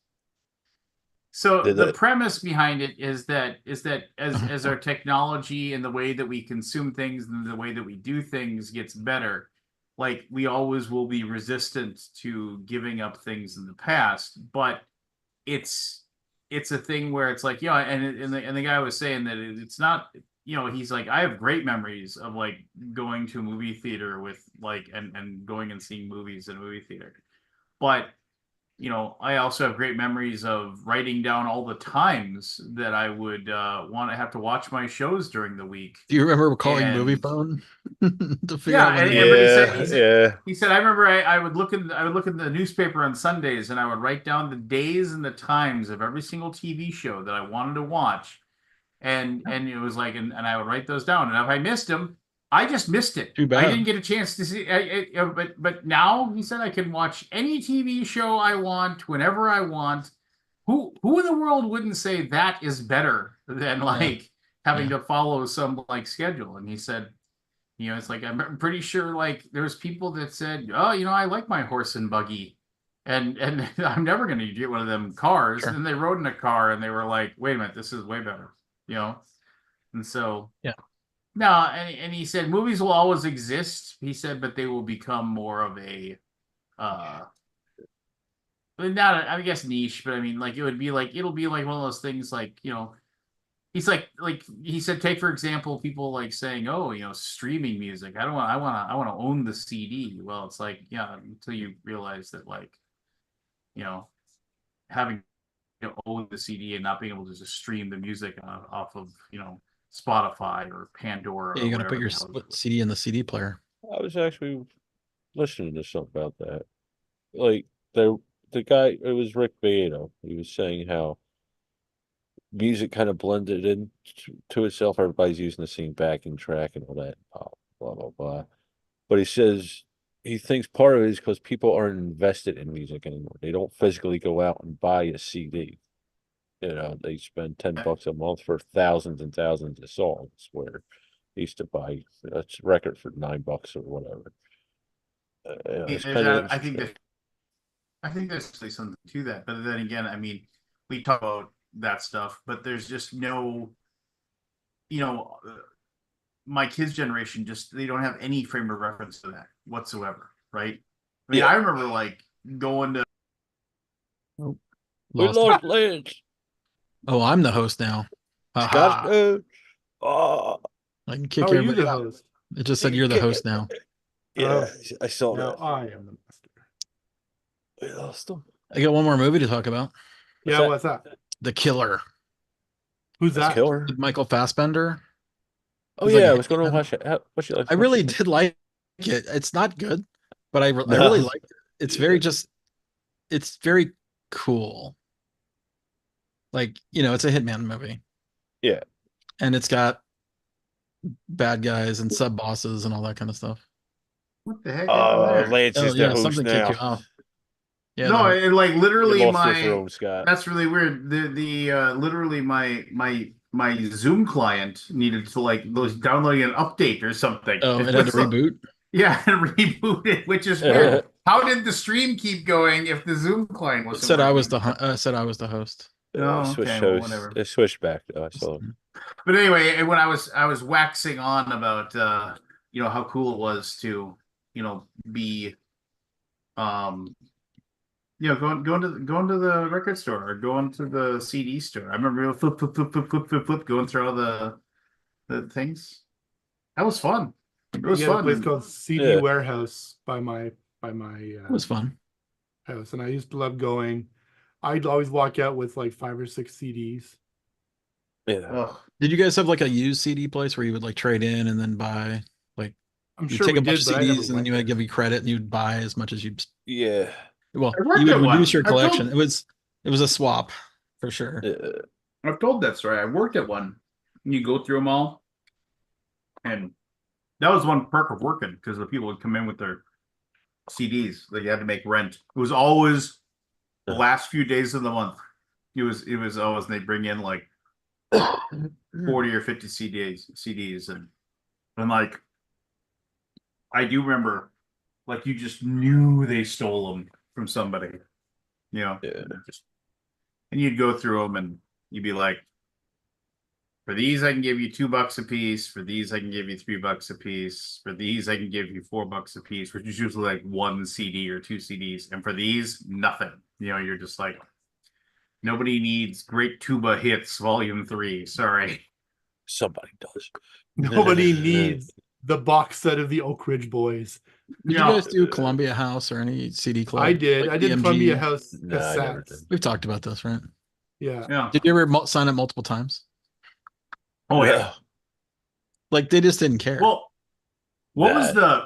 So
Did
the
it?
premise behind it is that as our technology and the way that we consume things and the way that we do things gets better, like we always will be resistant to giving up things in the past, but it's a thing where it's like and the guy was saying that it's not he's like I have great memories of like going to a movie theater with like and going and seeing movies in a movie theater, but I also have great memories of writing down all the times that I would want to have to watch my shows during the week.
Do you remember calling
And-
movie phone to figure
Yeah,
out when
and-
it
and- but he
Yeah,
said-
yeah.
He said, I remember I would look in the newspaper on Sundays and I would write down the days and the times of every single TV show that I wanted to watch. And it was like, and I would write those down. And if I missed them, I just missed it.
Too bad.
I didn't get a chance to see. But now he said I can watch any TV show I want whenever I want. Who in the world wouldn't say that is better than like having to follow some like schedule? And he said, it's like I'm pretty sure like there's people that said, oh, I like my horse and buggy, and I'm never going to get one of them cars.
Sure.
And they rode in a car and they were like, wait a minute, this is way better, And so no, and he said movies will always exist. He said, but they will become more of a not I guess niche, but I mean like it'll be like one of those things like he's like he said, take for example, people like saying, oh, streaming music. I want to own the CD. Well, it's like, until you realize that like, having to own the CD and not being able to just stream the music off of, Spotify or Pandora.
Yeah, you
or
got to put your
whatever the hell.
CD in the CD player.
I was actually listening to something about that. Like the guy, it was Rick Beato. He was saying how music kind of blended in to itself. Everybody's using the same backing track and all that, blah blah blah. But he says he thinks part of it is because people aren't invested in music anymore. They don't physically go out and buy a CD. They spend $10 a month for thousands and thousands of songs. Where they used to buy a record for $9 or whatever. It's kind of
I think there's actually something to that. But then again, I mean, we talk about that stuff, but there's just no, my kids' generation they don't have any frame of reference to that whatsoever, right? I mean,
Yeah.
I remember like going to.
Oh,
we
lost.
lost Lance.
Oh, I'm the host now.
Scott,
Aha.
oh,
I can kick
How are you
everybody
the
out.
host?
It just said you're the host now.
yeah, I saw
Now
that.
I am the master.
We lost him.
I got one more movie to talk about.
Yeah,
that?
what's that?
The Killer
Who's
That's
that?
killer.
with Michael Fassbender.
Oh
He's like
yeah,
a
I was going to
hitman.
watch it. What's you like?
I really did like it. It's not good, but I
No.
really liked it. It's very
Yeah.
it's very cool. Like, it's a hitman movie.
Yeah.
And it's got bad guys and sub bosses and all that kind of stuff.
What the heck happened there?
Lance
Oh
is the
yeah,
host
something
now.
kicked you off. Yeah,
No,
the-
it like
You
literally
lost your
my.
throne, Scott.
That's really weird. The literally my Zoom client needed to was downloading an update or something.
oh, it had to
was like-
reboot.
Yeah, and reboot it, which is weird. How did the stream keep going if the Zoom client
It
wasn't
said I was
working?
said I was the host.
Oh,
Switch
okay, well,
hosts.
whatever.
It switched back though. I saw.
But anyway, when I was waxing on about how cool it was to be going to the record store or going to the CD store. I remember flip going through all the things. That was fun. It was
You had a
fun.
place called CD
Yeah.
Warehouse by my
It was fun.
house, and I used to love going. I'd always walk out with like 5 or 6 CDs.
Yeah.
Ugh.
Did you guys have like a used CD place where you would like trade in and then buy like
I'm
you
sure
take
we
a bunch
did,
of
but I never
CDs and then
went
you would
there.
give you credit and you'd buy as much as you
Yeah.
well,
I worked
you would
at one.
reduce your
I told-
collection. It was a swap for sure.
Yeah.
I've told that story. I worked at one. And you go through them all, and that was one perk of working because the people would come in with their CDs that you had to make rent. It was always the last few days of the month. It was always they bring in like 40 or 50 CDs and like I do remember like you just knew they stole them from somebody,
Yeah.
and you'd go through them and you'd be like, for these I can give you $2 a piece. For these I can give you $3 a piece. For these I can give you $4 a piece, which is usually like one CD or 2 CDs. And for these, nothing. You're just like, nobody needs Great Tuba Hits Volume 3. Sorry.
Somebody does.
Nobody needs the box set of the Oak Ridge Boys.
Did you guys do Columbia House or any CD club?
I did.
Like
I did
BMG?
Columbia House
No, I never
cassettes.
did.
We've talked about this, right?
Yeah.
Yeah.
Did you ever sign up multiple times?
Oh yeah.
Like they just didn't care.
Well, what was
Nah.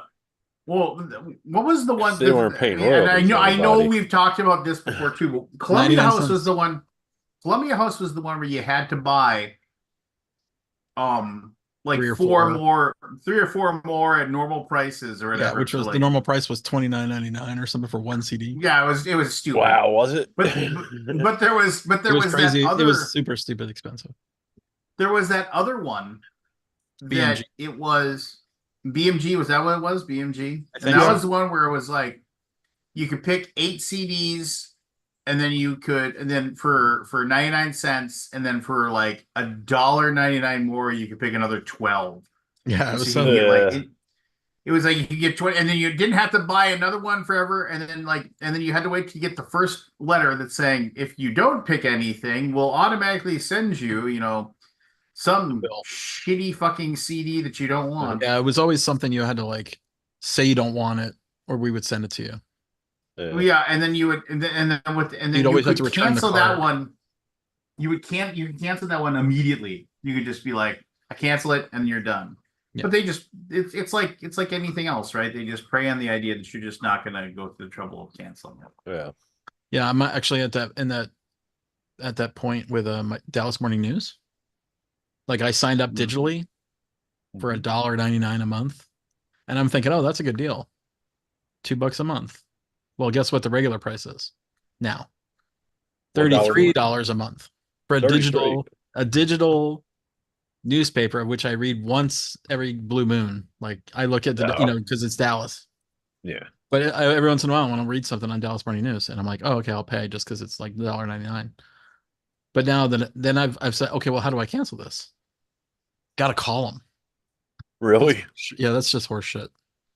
what was the one?
They weren't paying
and I
royalties to
know
anybody.
we've talked about this before too. But Columbia
99
House was
cents.
the one. Columbia House was the one where you had to buy, like
3 or
3 or 4 more at normal prices or
yeah,
whatever.
which
for,
was
like,
the normal price was $29.99 or something for one CD.
Yeah, it was stupid.
Wow, was it?
But there was
It was crazy.
that other.
It was super stupid expensive.
There was that other one that
BMG.
it was BMG. Was that what it was? BMG.
I
And
think
that
so.
was the one where it was like you could pick 8 CDs, and then for 99 cents, and then for like $1.99 more, you could pick another 12.
Yeah, it was
So
so
you could get,
Yeah.
it was like you could get 20, and then you didn't have to buy another one forever, and then you had to wait to get the first letter that's saying if you don't pick anything, we'll automatically send you, some
Bill.
shitty fucking CD that you don't want.
yeah, it was always something you had to like say you don't want it, or we would send it to you.
Well, yeah, and then you would, and then
You'd
you
always have
could
to return the
cancel that
card.
one. You could cancel that one immediately. You could just be like, I cancel it, and you're done.
Yeah.
But they just it's like anything else, right? They just prey on the idea that you're just not going to go through the trouble of canceling it.
Yeah.
Yeah, I'm actually at that in that at that point with my Dallas Morning News. Like I signed up digitally for $1.99 a month, and I'm thinking, oh, that's a good deal, $2 a month. Well, guess what the regular price is now? $33 a month for a
33.
digital newspaper, which I read once every blue moon. Like I look at the,
Oh.
because it's Dallas.
Yeah.
But every once in a while, I want to read something on Dallas Morning News, and I'm like, oh, okay, I'll pay just because it's like $1.99. But now then I've said, okay, well, how do I cancel this? Got to call them.
Really?
Yeah, that's just horse shit.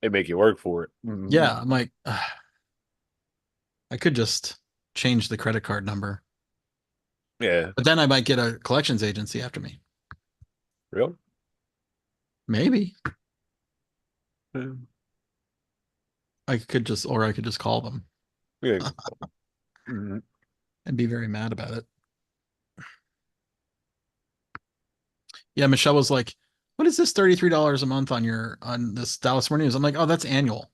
They make you work for it. Mhm.
Yeah, I'm like, I could just change the credit card number,
Yeah.
but then I might get a collections agency after me.
Real?
Maybe
Yeah.
I could just call them
Yeah. Mhm.
and be very mad about it. Yeah, Michelle was like, "What is this $33 a month on this Dallas Morning News?" I'm like, "Oh, that's annual."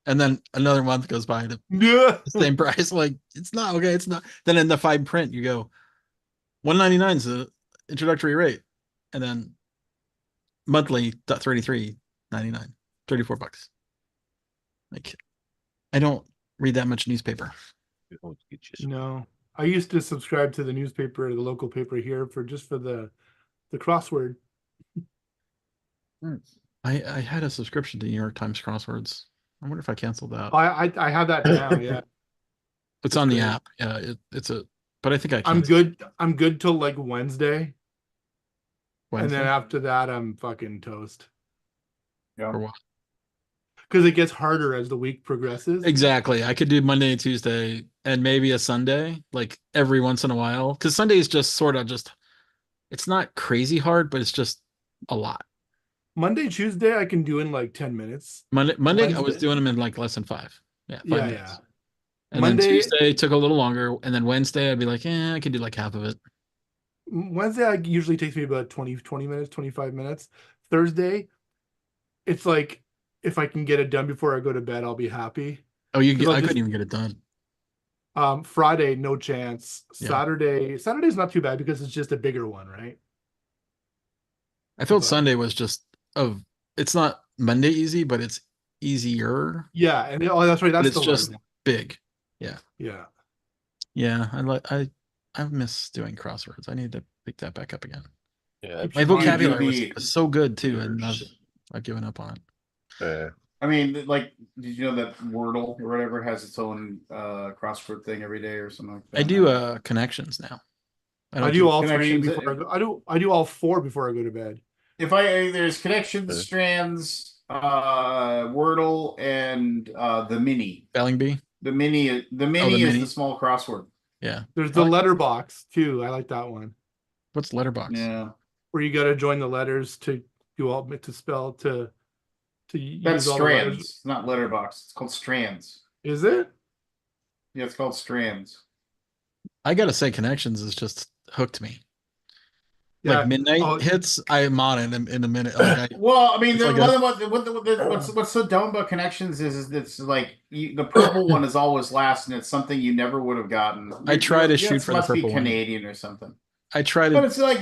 And then another month goes by to
Yeah.
the same price. Like, it's not okay. It's not. Then in the fine print, you go, $199 is the introductory rate, and then monthly $33.99, $34. Like, I don't read that much newspaper.
No, I used to subscribe to the newspaper, the local paper here, for the crossword.
I had a subscription to New York Times crosswords. I wonder if I canceled that.
I have that now. Yeah,
It's on the
great.
app. Yeah, but I think I
I'm
canceled
good. I'm good till like Wednesday, and
Wednesday.
then after that, I'm fucking toast.
Or what?
Because it gets harder as the week progresses.
Exactly. I could do Monday, Tuesday, and maybe a Sunday, like every once in a while. Because Sunday is just sort of it's not crazy hard, but it's just a lot.
Monday, Tuesday, I can do in like 10 minutes.
Monday, I was
Wednesday-
doing them in like less than 5. Yeah, 5
Yeah,
minutes.
yeah.
And
Monday-
then Tuesday took a little longer, and then Wednesday I'd be like, I could do like half of it.
Wednesday usually takes me about 20 minutes, 25 minutes. Thursday, it's like if I can get it done before I go to bed, I'll be happy.
Oh,
I'll
I
just-
couldn't even get it done.
Friday, no chance.
Yeah.
Saturday's not too bad because it's just a bigger one, right?
I felt
But-
Sunday was just it's not Monday easy, but it's easier.
Yeah, and that's right.
But
That's
it's
the
just
hard one.
big.
Yeah.
Yeah, I miss doing crosswords. I need to pick that back up again.
Yeah.
My vocabulary
the-
was so good too, and
yours.
I've given up on it.
Yeah.
I mean, like, did you know that Wordle or whatever has its own crossword thing every day or something like that?
I do connections now.
I do all 3
connections-
before I do all 4 before I go to bed.
If there's connections, strands, Wordle, and the mini.
spelling bee.
The mini is
mini.
the small crossword.
Yeah.
There's the letterbox too. I like that one.
What's letterbox?
Yeah,
Where you got to join the letters to do all to spell to use
that's
all the letters.
strands, not letterbox. It's called strands.
Is it?
Yeah, it's called strands.
I gotta say, connections is just hooked me.
Yeah.
Like midnight
Oh,
hits, I'm on it in a minute. Like
Well, I mean,
It's
the,
like
what's so dumb about connections is it's like the purple one is always last, and it's something you never would have gotten.
I try to
You
shoot for the
must be
purple one.
Canadian or something.
I try
But
to
it's like,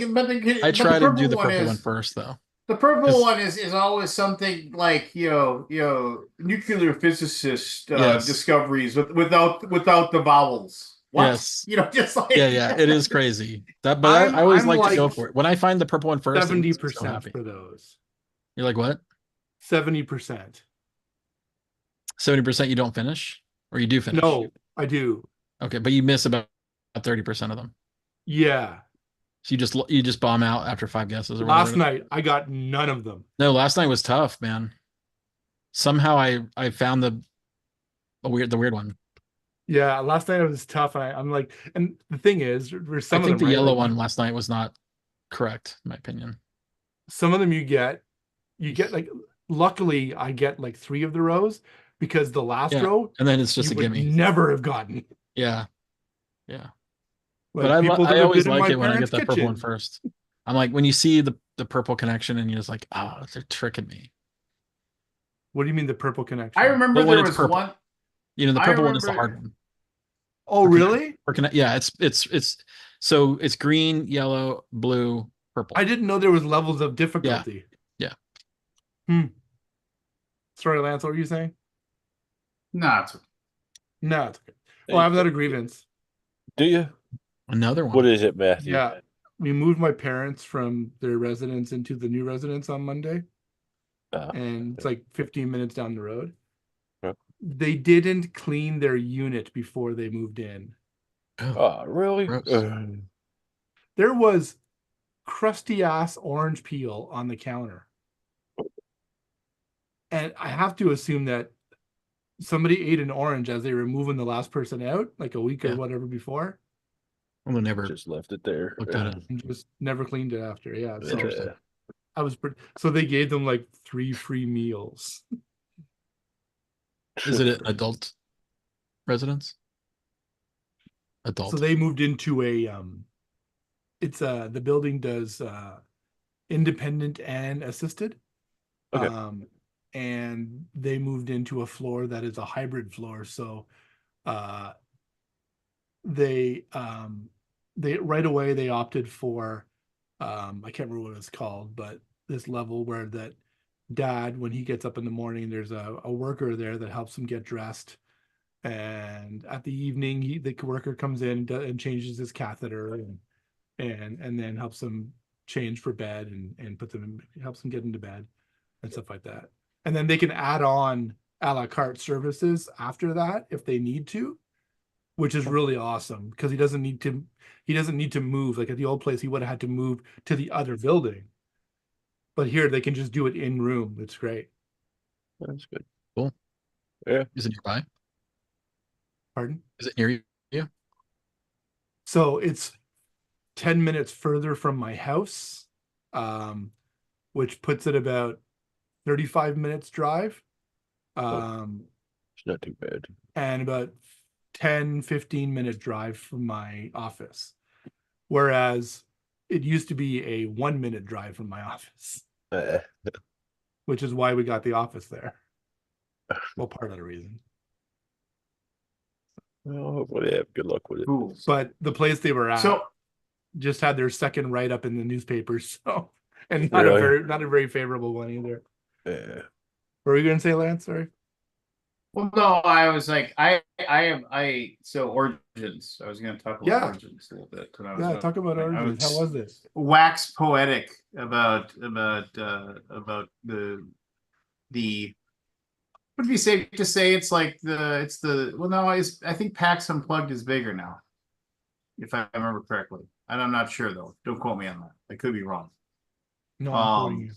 I try to do the
one
purple one
is
first though.
the purple
'Cause-
one is always something like nuclear physicist
Yes.
discoveries without the vowels. What?
Yes.
Just like
Yeah, it is crazy. But I always
I'm
like to go
like
for it. When I find the purple one first, it makes me so
70%
happy.
for those.
You're like, what?
70%.
70% you don't finish? Or you do finish?
No, I do.
Okay, but you miss about 30% of them.
Yeah.
So you just bomb out after 5 guesses or
Last
whatever.
night I got none of them.
No, last night was tough, man. Somehow I found the weird one.
Yeah, last night it was tough, and I'm like, and the thing is, there's some
I think
of them,
the
right,
yellow
like,
one last night was not correct, in my opinion.
some of them you get like, luckily I get like 3 of the rows because the last
Yeah,
row
and then it's just
you
a
would
gimme.
never have gotten.
Yeah.
Like,
But
people that
I
have
always
been in
like
my
it when I get
parents'
that purple one
kitchen.
first. I'm like, when you see the purple connection and you're just like, oh, they're tricking me.
What do you mean the purple connection?
I remember
But when
there
it's
was
purple.
one.
You know, the
I
purple one is the
remember-
hard one.
Oh, really?
Yeah, it's So it's green, yellow, blue, purple.
I didn't know there was levels of difficulty.
Yeah.
Sorry, Lance, what were you saying?
No, it's
No, it's okay. Oh, I have another grievance.
Do you?
Another one.
What is it, Matthew?
Yeah. We moved my parents from their residence into the new residence on Monday, and it's like 15 minutes down the road.
Huh.
They didn't clean their unit before they moved in.
Oh, really?
Gross.
There was crusty ass orange peel on the counter. And I have to assume that somebody ate an orange as they were moving the last person out, like a week or
Yeah.
whatever before,
We'll never
Just left it there.
looked at it.
and just never cleaned it after. Yeah. So
Interesting.
I was pretty, so they gave them like 3 free meals.
Is it an adult residence? Adult.
So they moved into a it's the building does independent and assisted.
Okay.
And they moved into a floor that is a hybrid floor. So they right away they opted for I can't remember what it's called, but this level where that dad, when he gets up in the morning, there's a worker there that helps him get dressed. And at the evening, the worker comes in and changes his catheter and then helps him change for bed and puts him in, helps him get into bed and stuff like that. And then they can add on a la carte services after that if they need to, which is really awesome because he doesn't need to move. Like at the old place, he would have had to move to the other building. But here they can just do it in room. It's great.
That's good.
Cool.
Yeah.
Is it nearby?
Pardon?
Is it near you?
So it's 10 minutes further from my house, which puts it about 35 minutes drive.
It's not too bad.
And about 10-15 minute drive from my office. Whereas it used to be a 1 minute drive from my office, which is why we got the office there. Well, part of the reason.
Well, hopefully they have good luck with it.
cool.
But the place they were at
So
just had their second write up in the newspapers. So, and
Really?
not a very favorable one either.
Yeah.
What were you gonna say, Lance? Sorry.
well, no, I was like, so origins. I was going to talk about
Yeah.
origins a little bit. And I was,
Yeah, talk about
I
origins. How was this?
wax poetic about the would it be safe to say it's like I think PAX Unplugged is bigger now, if I remember correctly. And I'm not sure though. Don't quote me on that. I could be wrong.
No, I'm quoting you.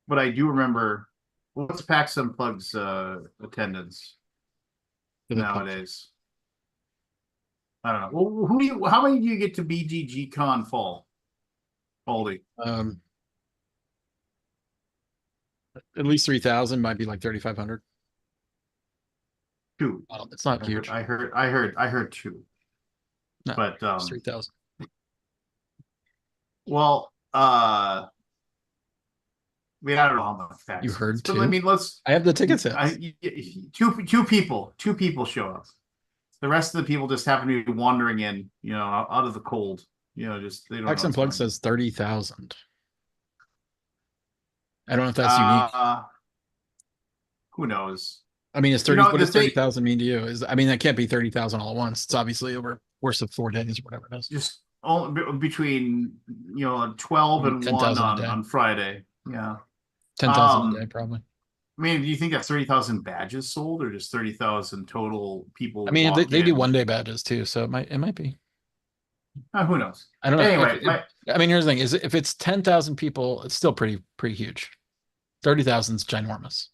But I do remember what's PAX Unplugged's attendance nowadays. I don't know. Well, how many do you get to BGG Con fall? Baldy?
At least 3,000, might be like 3,500.
2.
It's not huge.
I heard 2.
No,
But
it's 3,000.
well, I don't know how much PAX
You heard
is, but
2?
I mean,
I have the ticket sales.
Two people show up. The rest of the people just happen to be wandering in, out of the cold. Just they don't.
PAX
know
Unplugged
what's going
says 30,000. I don't know if
on.
that's unique.
Who knows?
I mean, what
the
does
thing-
30,000 mean to you? I mean, that can't be 30,000 all at once. It's obviously over course of 4 days or whatever it is.
Just all between 12 and 1
10,000 a day.
on Friday. Yeah.
10,000 a day, probably.
I mean, do you think that's 30,000 badges sold, or just 30,000 total people?
I mean,
walk
they do
in?
1-day badges too, so it might be.
Who knows?
I don't know.
Anyway,
I mean, here's the thing: is if it's 10,000 people, it's still pretty huge. 30,000 is ginormous.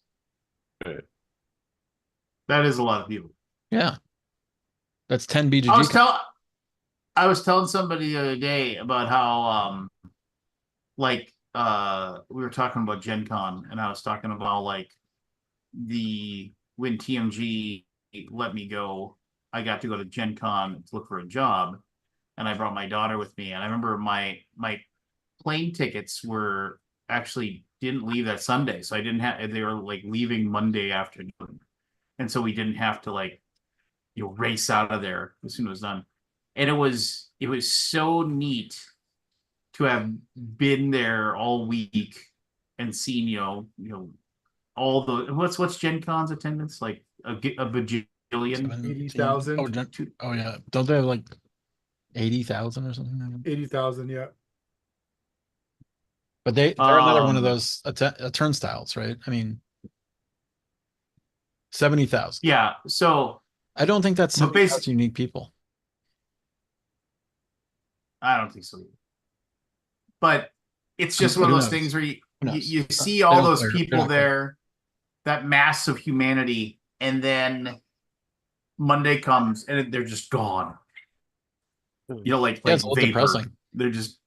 that is a lot of people.
Yeah, that's 10 BGG.
I was telling somebody the other day about how we were talking about Gen Con, and I was talking about like when TMG let me go, I got to go to Gen Con to look for a job, and I brought my daughter with me. And I remember my plane tickets were actually didn't leave that Sunday, so I didn't have. They were like leaving Monday afternoon, and so we didn't have to like race out of there as soon as it was done. And it was so neat to have been there all week and seen, all the what's Gen Con's attendance, like a bajillion.
80,000.
Oh yeah, don't they have like 80,000 or something?
80,000, yeah.
But they're another one of
Um,
those turnstiles, right? I mean, 70,000.
Yeah, so
I don't think that's
But
70,000 unique people.
I don't think so either. But it's
I mean,
just one of
who
those
knows?
things where
Who knows?
you see
They
all
don't
those
clear- they're
people
not clear.
there, that mass of humanity, and then Monday comes and they're just gone. Like
Yeah, it's a little
vapor.
depressing.
They're just,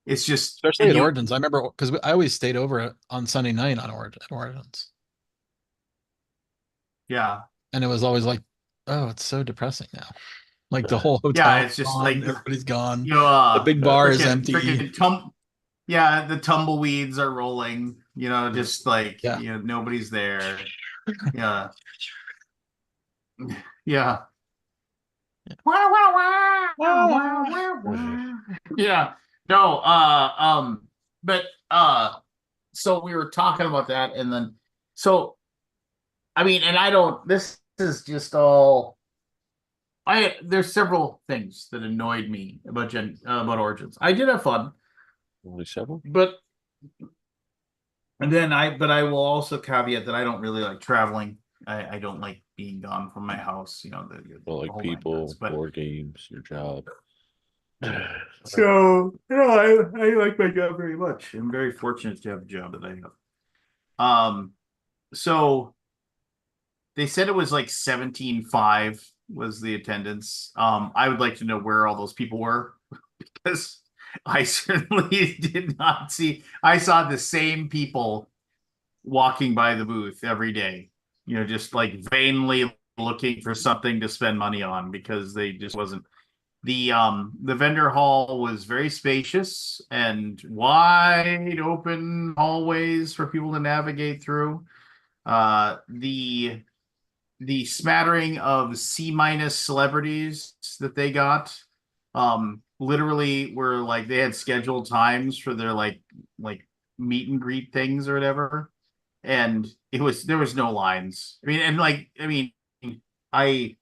it's just,
Especially
and
at Origins. I remember because I always stayed over on Sunday night on Origins.
yeah,
And it was always like, oh, it's so depressing now. Like the whole hotel
yeah, it's just
gone,
like
everybody's gone.
you know,
The big bar is
freaking
empty.
yeah, the tumbleweeds are rolling. Just like
Yeah.
nobody's there. Yeah, yeah. Wah, wah, wah, wah, wah, wah, wah. Yeah. No, but so we were talking about that, and then so I mean, and I don't, this is just all there's several things that annoyed me about Origins. I did have fun,
Only several.
but I will also caveat that I don't really like traveling. I don't like being gone from my house,
Well, like
whole nine
people,
yards, but
board games, your job.
so I like my job very much. I'm very fortunate to have a job that I have. So they said it was like 17.5 was the attendance. I would like to know where all those people were because I certainly did not see. I saw the same people walking by the booth every day, just like vainly looking for something to spend money on because they just wasn't. The vendor hall was very spacious and wide open hallways for people to navigate through. The smattering of C- celebrities that they got, literally were like they had scheduled times for their like meet and greet things or whatever, and there was no lines. I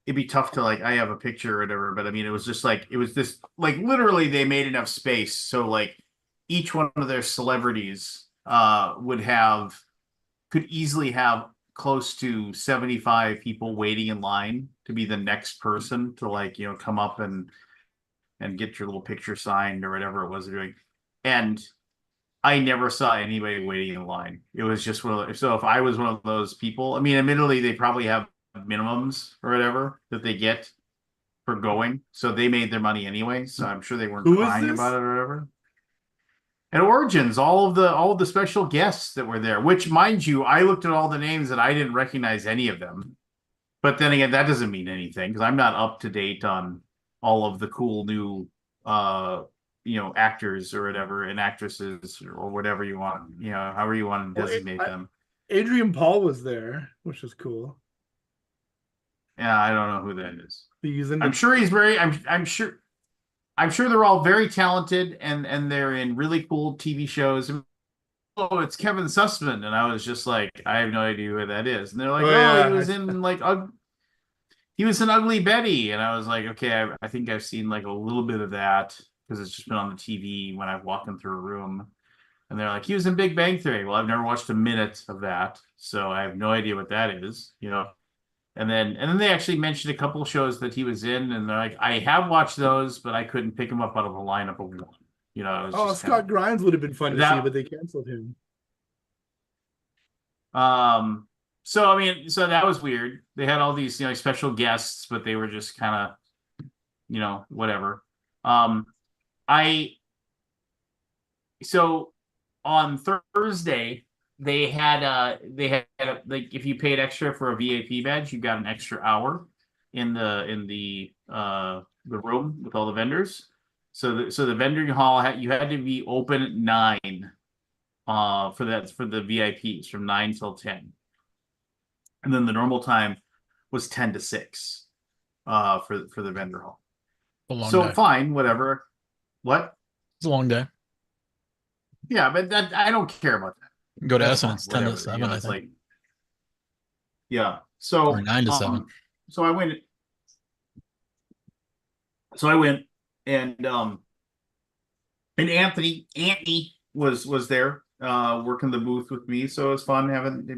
it'd be tough to I have a picture or whatever, but I mean it was just like it was this like literally they made enough space so like each one of their celebrities could easily have close to 75 people waiting in line to be the next person to come up and get your little picture signed or whatever it was they're doing. And I never saw anybody waiting in line. It was just so if I was one of those people, I mean, admittedly, they probably have minimums or whatever that they get for going. So they made their money anyway. So I'm sure they weren't
Who is
crying
this?
about it or whatever. At Origins, all of the special guests that were there, which mind you, I looked at all the names and I didn't recognize any of them. But then again, that doesn't mean anything because I'm not up to date on all of the cool new actors or whatever and actresses or whatever you want, however you want to designate them.
Adrian Paul was there, which is cool.
Yeah, I don't know who that is.
I'm
I'm sure he's very I'm sure they're all very talented and they're in really cool TV shows. Oh, it's Kevin Sussman, and I was just like, I have no idea who that is. And they're like,
yeah.
he was in he was in Ugly Betty, and I was like, okay, I think I've seen like a little bit of that because it's just been on the TV when I've walked in through a room. And they're like, he was in Big Bang Theory. Well, I've never watched a minute of that, so I have no idea what that is, And then they actually mentioned a couple of shows that he was in, and they're like, I have watched those, but I couldn't pick him up out of a lineup of one. It was just
Scott Grimes would have been fun to
that-
see, but they canceled him.
So I mean, so that was weird. They had all these, special guests, but they were just kind of, whatever. So on Thursday they had like if you paid extra for a VIP badge, you got an extra hour in the room with all the vendors. So the vending hall you had to be open at 9 for the VIPs from 9 till 10. And then the normal time was 10 to 6 for the vendor hall.
A long
So
day.
fine, whatever. What?
It's a long day.
Yeah, but that I don't care about that.
Go to
That's
Essen,
fine,
it's 10 to
whatever,
7, I
it's
think.
like, yeah. So
Or 9 to 7.
So I went. So I went, and Anthony was there, working the booth with me. So it was fun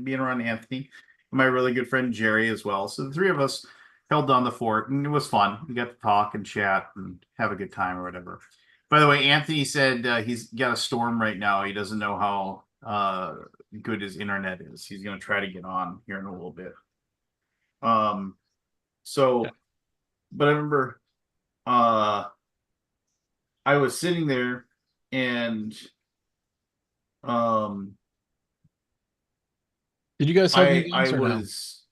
being around Anthony, and my really good friend Jerry as well. So the three of us held down the fort, and it was fun. We got to talk and chat and have a good time or whatever. By the way, Anthony said he's got a storm right now. He doesn't know how good his internet is. He's going to try to get on here in a little bit. So, but I remember I was sitting there, and
Did you guys have new
I
games or no?
was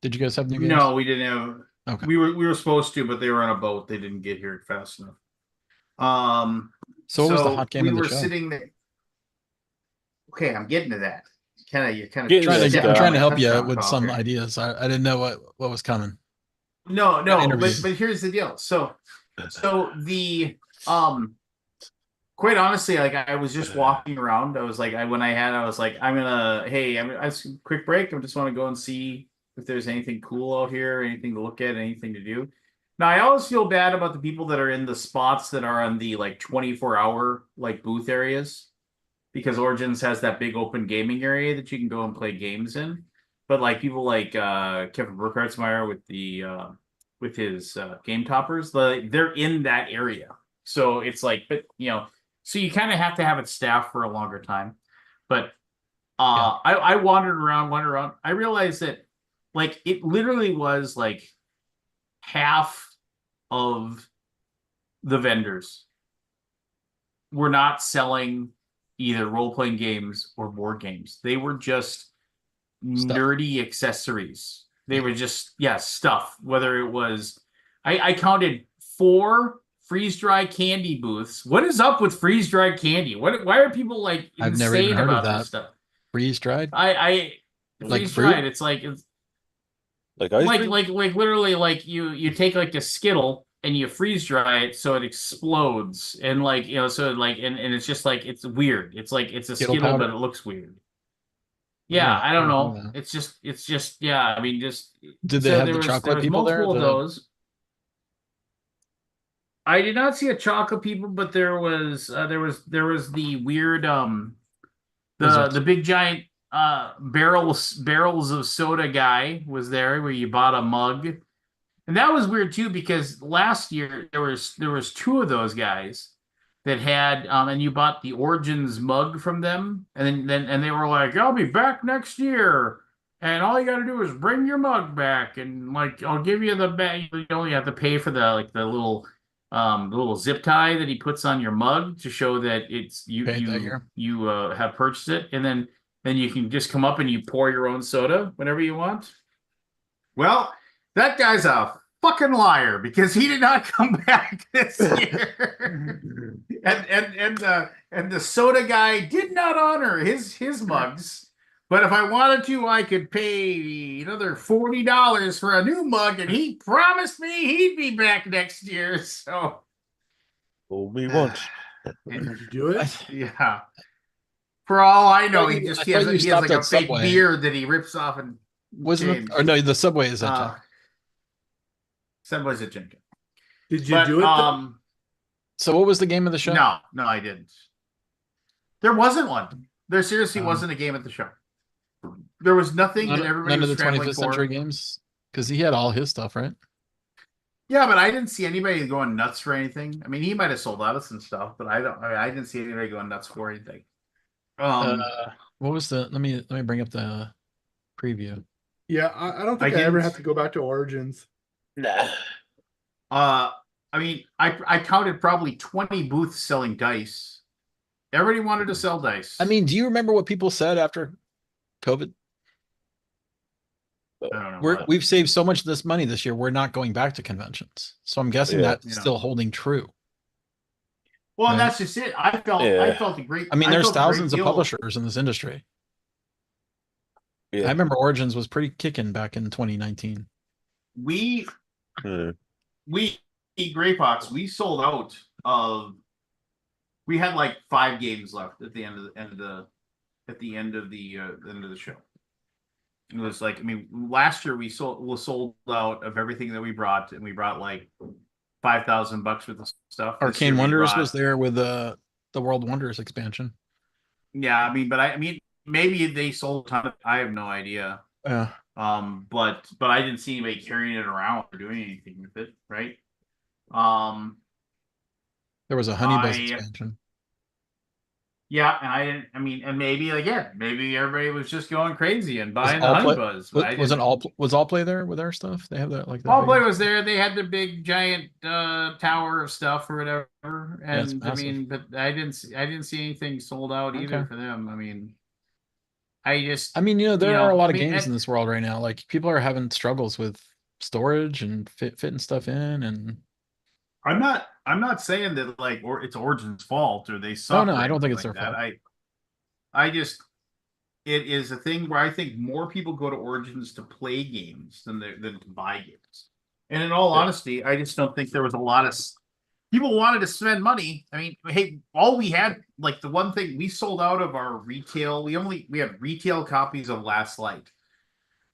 Did you guys have new games?
no, we didn't have.
Okay.
We were supposed to, but they were on a boat. They didn't get here fast enough.
So what was the hot game
we
of the
were
show?
sitting there. Okay, I'm getting to that. You're kind of
Getting
I'm
to that,
trying to help you
touchdown
with
call
some
here.
ideas. I didn't know what was coming.
No,
interview.
but here's the deal. So the quite honestly, like I was just walking around. I was like, I was like, I'm quick break. I just want to go and see if there's anything cool out here, anything to look at, anything to do. Now I always feel bad about the people that are in the spots that are on the like 24-hour like booth areas, because Origins has that big open gaming area that you can go and play games in. But like people like Kevin Burkhartsmeyer with his game toppers, they're in that area. So it's like, but so you kind of have to have it staffed for a longer time. But I wandered around. I realized that like it literally was like half of the vendors were not selling either role-playing games or board games. They were just nerdy accessories. They were just stuff. Whether it was, I counted 4 freeze-dried candy booths. What is up with freeze-dried candy? Why are people like
I've never even
insane
heard of
about
that.
this stuff?
Freeze-dried?
I
Like
freeze-dried.
fruit?
like ice cream?
Like literally like you take like a Skittle and you freeze dry it so it explodes, and like so like and it's just like it's weird. It's like it's a
Skittle
Skittle,
powder?
but it looks weird. Yeah, I don't know. It's just I mean just
Did they
so
have
there
the
was
chocolate
was
people there?
multiple of those. I did not see a chocolate people, but there was the weird
Wizards.
the big giant barrels of soda guy was there, where you bought a mug. And that was weird too, because last year there was 2 of those guys that had and you bought the Origins mug from them, and then they were like, I'll be back next year, and all you got to do is bring your mug back, and like I'll give you the bag. You only have to pay for the little zip tie that he puts on your mug to show that it's you have purchased it, and then you can just come up and you pour your own soda whenever you want. Well, that guy's a fucking liar, because he did not come back this year. and the soda guy did not honor his mugs. But if I wanted to, I could pay another $40 for a new mug, and he promised me he'd be back next year. So
Told me once.
Did you do it?
Yeah. For all I know,
I
he has
thought you stopped
like a
at
fake
Subway.
beard that he rips off and
Wasn't it?
changes.
Or no, the Subway is that.
Subway's a Jenkin.
Did you do it? Though?
So what was the game of the show?
No, I didn't. There wasn't one. There seriously wasn't a game at the show. There was nothing that everybody
none
was
of the
scrambling
25th century
for.
games, because he had all his stuff, right?
Yeah, but I didn't see anybody going nuts for anything. I mean, he might have sold out of some stuff, but I didn't see anybody going nuts for anything.
What was the? Let me bring up the preview.
Yeah, I don't think I ever have to go back to Origins.
Nah.
I mean, I counted probably 20 booths selling dice. Everybody wanted to sell dice.
I mean, do you remember what people said after COVID?
I don't know.
We've saved so much of this money this year. We're not going back to conventions. So I'm guessing that's still holding true.
Well, and that's just it. I felt a great.
I mean, there's
felt a great
thousands of
deal.
publishers in this industry.
Yeah.
I remember Origins was pretty kicking back in 2019.
We
Uh,
Greypox, we sold out of. We had like 5 games left at the end of the end of the show. It was like, I mean, last year we sold out of everything that we brought, and we brought like $5,000 worth of stuff. This
Arcane
year we
Wonders
brought-
was there with the World Wonders expansion.
Yeah, I mean, but I mean, maybe they sold a ton of, I have no idea.
Yeah.
But I didn't see anybody carrying it around or doing anything with it, right?
There was a Honey Buzz
I-
expansion.
Yeah, and I didn't. I mean, and maybe again, maybe everybody was just going crazy and
Was
buying the
All
honey
Play-
buzz. But I
Was it
didn't.
All Play there with our stuff? They have that like that.
All
big-
Play was there. They had the big giant tower of stuff or whatever.
it's
And I
massive.
mean, but I didn't see anything sold out either
Okay.
for them. I mean,
I mean, there
you
are a
know,
lot
I
of
mean,
games in this world right now. Like people are having struggles with storage and fitting stuff in, and
I'm not saying that like or it's Origin's fault or they suck.
Oh, no,
or
I don't think
anything
it's
like
their
that. I just it is a thing where I think more people go to Origins to play games than to buy games. And in all honesty, I just don't think there was a lot of people wanted to spend money. I mean, hey, all we had, like the one thing we sold out of our retail, we had retail copies of Last Light,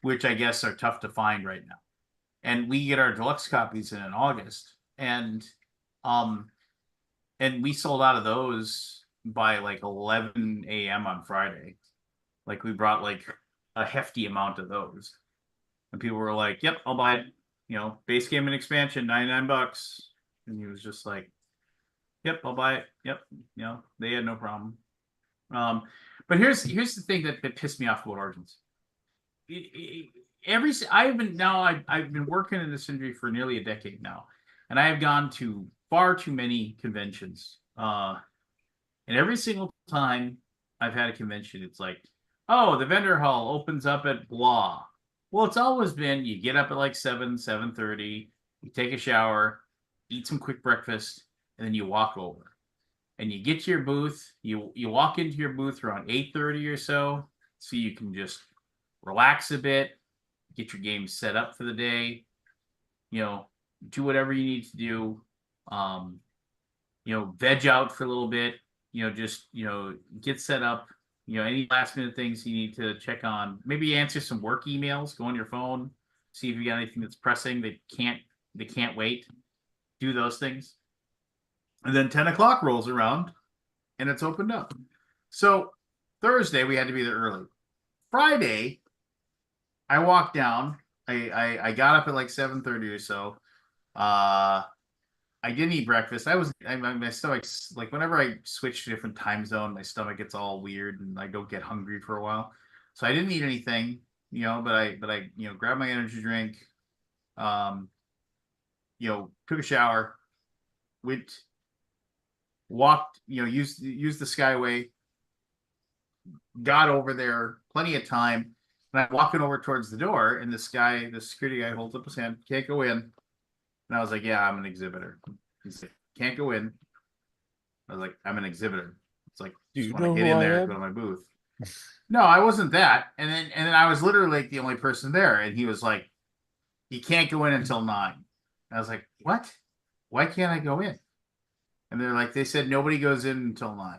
which I guess are tough to find right now. And we get our deluxe copies in August. And we sold out of those by like 11 a.m. on Friday. Like we brought like a hefty amount of those. And people were like, "Yep, I'll buy it. Base game and expansion, $99." And he was just like, "Yep, I'll buy it." Yep, they had no problem. But here's the thing that pissed me off about Origins. I've been working in this industry for nearly a decade now, and I have gone to far too many conventions. And every single time I've had a convention, it's like, oh, the vendor hall opens up at blah. Well, it's always been you get up at like 7:30, you take a shower, eat some quick breakfast, and then you walk over. And you get to your booth, you walk into your booth around 8:30 or so you can just relax a bit, get your game set up for the day, do whatever you need to do, veg out for a little bit, just get set up, any last minute things you need to check on, maybe answer some work emails, go on your phone, see if you got anything that's pressing they can't wait, do those things. And then 10 o'clock rolls around and it's opened up. So Thursday we had to be there early. Friday I walked down, I got up at like 7:30 or so. I didn't eat breakfast. My stomach's like, whenever I switch to a different time zone, my stomach gets all weird and I don't get hungry for a while. So I didn't eat anything, but I grabbed my energy drink, took a shower, walked, used the Skyway, got over there, plenty of time. And I'm walking over towards the door, and the security guy holds up his hand, can't go in. And I was like, yeah, I'm an exhibitor. He said, can't go in. I was like, I'm an exhibitor. It's like,
Do
just
you
want to
know
get
who
in
I
there,
am?
go to my booth. No, I wasn't that. And then I was literally like the only person there. And he was like, you can't go in until 9. I was like, what? Why can't I go in? And they're like, they said nobody goes in until 9.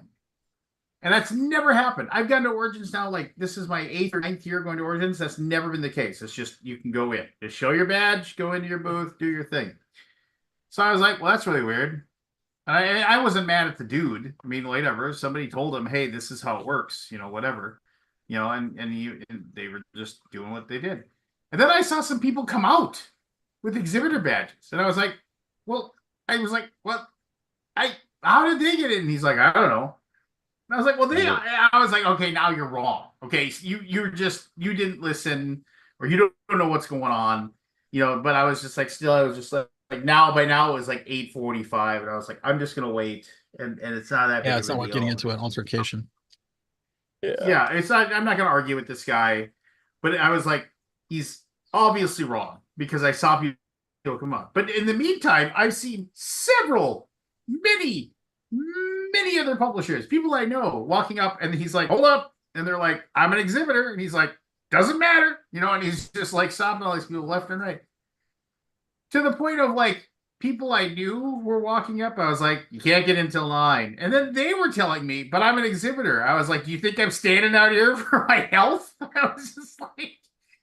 And that's never happened. I've gone to Origins now, like this is my 8th or 9th year going to Origins. That's never been the case. It's just you can go in. Just show your badge, go into your booth, do your thing. So I was like, well, that's really weird. And I wasn't mad at the dude. I mean, whatever. Somebody told him, hey, this is how it works, whatever. And they were just doing what they did. And then I saw some people come out with exhibitor badges. And I was like, what? How did they get in? And he's like, I don't know. And I was like, well, I was like, okay, now you're wrong. Okay, so you didn't listen, or you don't know what's going on, But I was just like, still, I was just like now. By now, it was like 8:45, and I was like, I'm just gonna wait, and it's not that.
Yeah, it's not worth getting into an altercation.
Yeah.
It's not. I'm not gonna argue with this guy, but I was like, he's obviously wrong because I saw people come up. But in the meantime, I've seen many other publishers, people I know, walking up, and he's like, hold up. And they're like, I'm an exhibitor. And he's like, doesn't matter, you know, and he's just like stopping all these people left and right. To the point of like people I knew were walking up. I was like, you can't get until 9. And then they were telling me, but I'm an exhibitor. I was like, do you think I'm standing out here for my health? I was just like,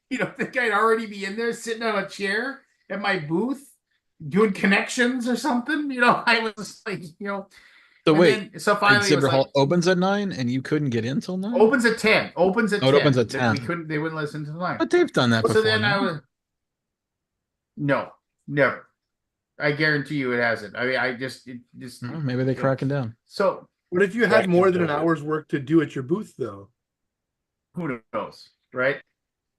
you don't think I'd already be in there sitting on a chair at my booth doing connections or something? You know, I was like, you know.
So
And
wait,
then, so finally it was
exhibit
like,
hall opens at 9 and you couldn't get in till 9?
opens at 10. Opens at
Oh, it
10.
opens at
They
10.
couldn't, they wouldn't listen to the line.
But they've done that
So
before.
then I
no?
was, no, never. I guarantee you it hasn't. I mean,
Maybe they're cracking down.
So
What if you had
Right,
more than an
totally.
hour's work to do at your booth, though?
who knows, right?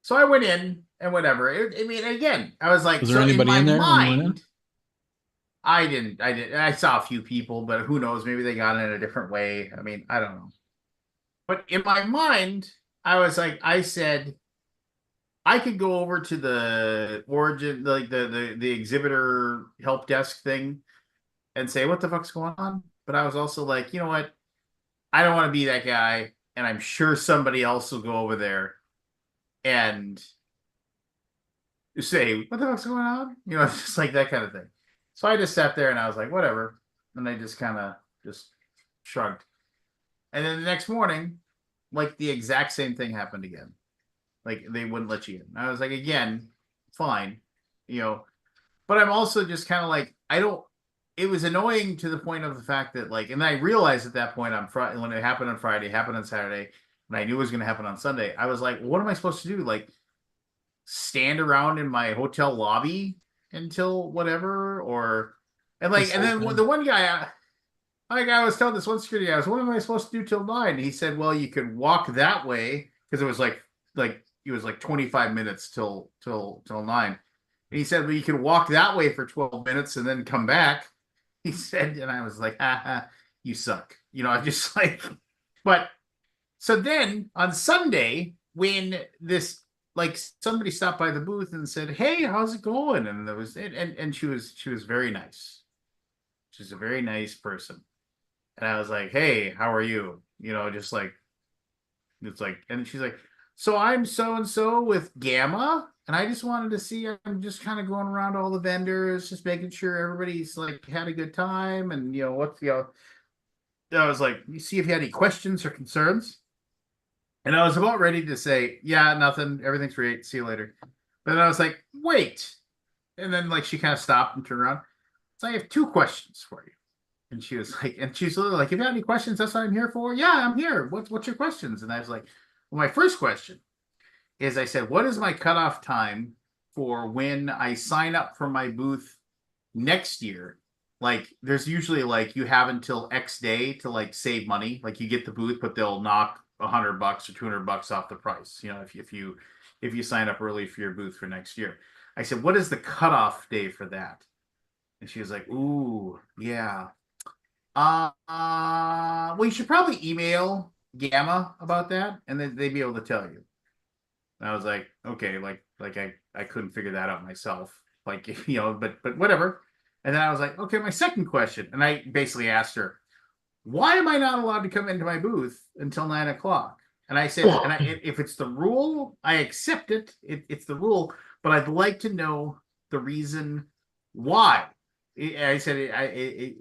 So I went in and whatever. I mean, again, I was like,
Was there
so
anybody
in
in
my
there when you went in?
mind, I didn't. I saw a few people, but who knows? Maybe they got in a different way. I mean, I don't know. But in my mind, I was like, I said, I could go over to the origin, like the exhibitor help desk thing, and say, what the fuck's going on? But I was also like, you know what? I don't want to be that guy, and I'm sure somebody else will go over there and say, what the fuck's going on? You know, it's just like that kind of thing. So I just sat there and I was like, whatever. And I just kind of just shrugged. And then the next morning, like the exact same thing happened again. Like they wouldn't let you in. I was like, again, fine, you know. But I'm also just kind of like, I don't. It was annoying to the point of the fact that like, and I realized at that point on Friday when it happened on Friday, happened on Saturday, and I knew it was going to happen on Sunday. I was like, what am I supposed to do? Like, stand around in my hotel lobby until whatever, or and like, and then the one guy. Like I was telling this one security guy, what am I supposed to do till 9? And he said, well, you could walk that way because it was like it was like 25 minutes till 9. And he said, well, you could walk that way for 12 minutes and then come back. He said, and I was like, you suck. You know, I just like, but so then on Sunday, when this like somebody stopped by the booth and said, hey, how's it going? And there was and she was very nice. She's a very nice person. And I was like, hey, how are you? You know, just like, it's like, and she's like, so I'm so and so with Gamma. And I just wanted to see, I'm just kind of going around all the vendors, just making sure everybody's like had a good time. And, you know, what's, you know, I was like, you see if you had any questions or concerns. And I was about ready to say, yeah, nothing, everything's great. See you later. But then I was like, wait. And then like she kind of stopped and turned around. So I have 2 questions for you. And she was like, and she's literally like, if you have any questions, that's what I'm here for. Yeah, I'm here. What's your questions? And I was like, well, my first question is I said, what is my cutoff time for when I sign up for my booth next year? Like, there's usually like you have until X day to like save money. Like you get the booth, but they'll knock $100 or $200 off the price. You know, if you sign up early for your booth for next year. I said, what is the cutoff day for that? And she was like, ooh, yeah. Well, you should probably email Gamma about that, and then they'd be able to tell you. And I was like, okay, like I couldn't figure that out myself, like you know, but whatever. And then I was like, okay, my second question, and I basically asked her, why am I not allowed to come into my booth until 9 o'clock? And I said, if it's the rule, I accept it. It's the rule, but I'd like to know the reason why. I said,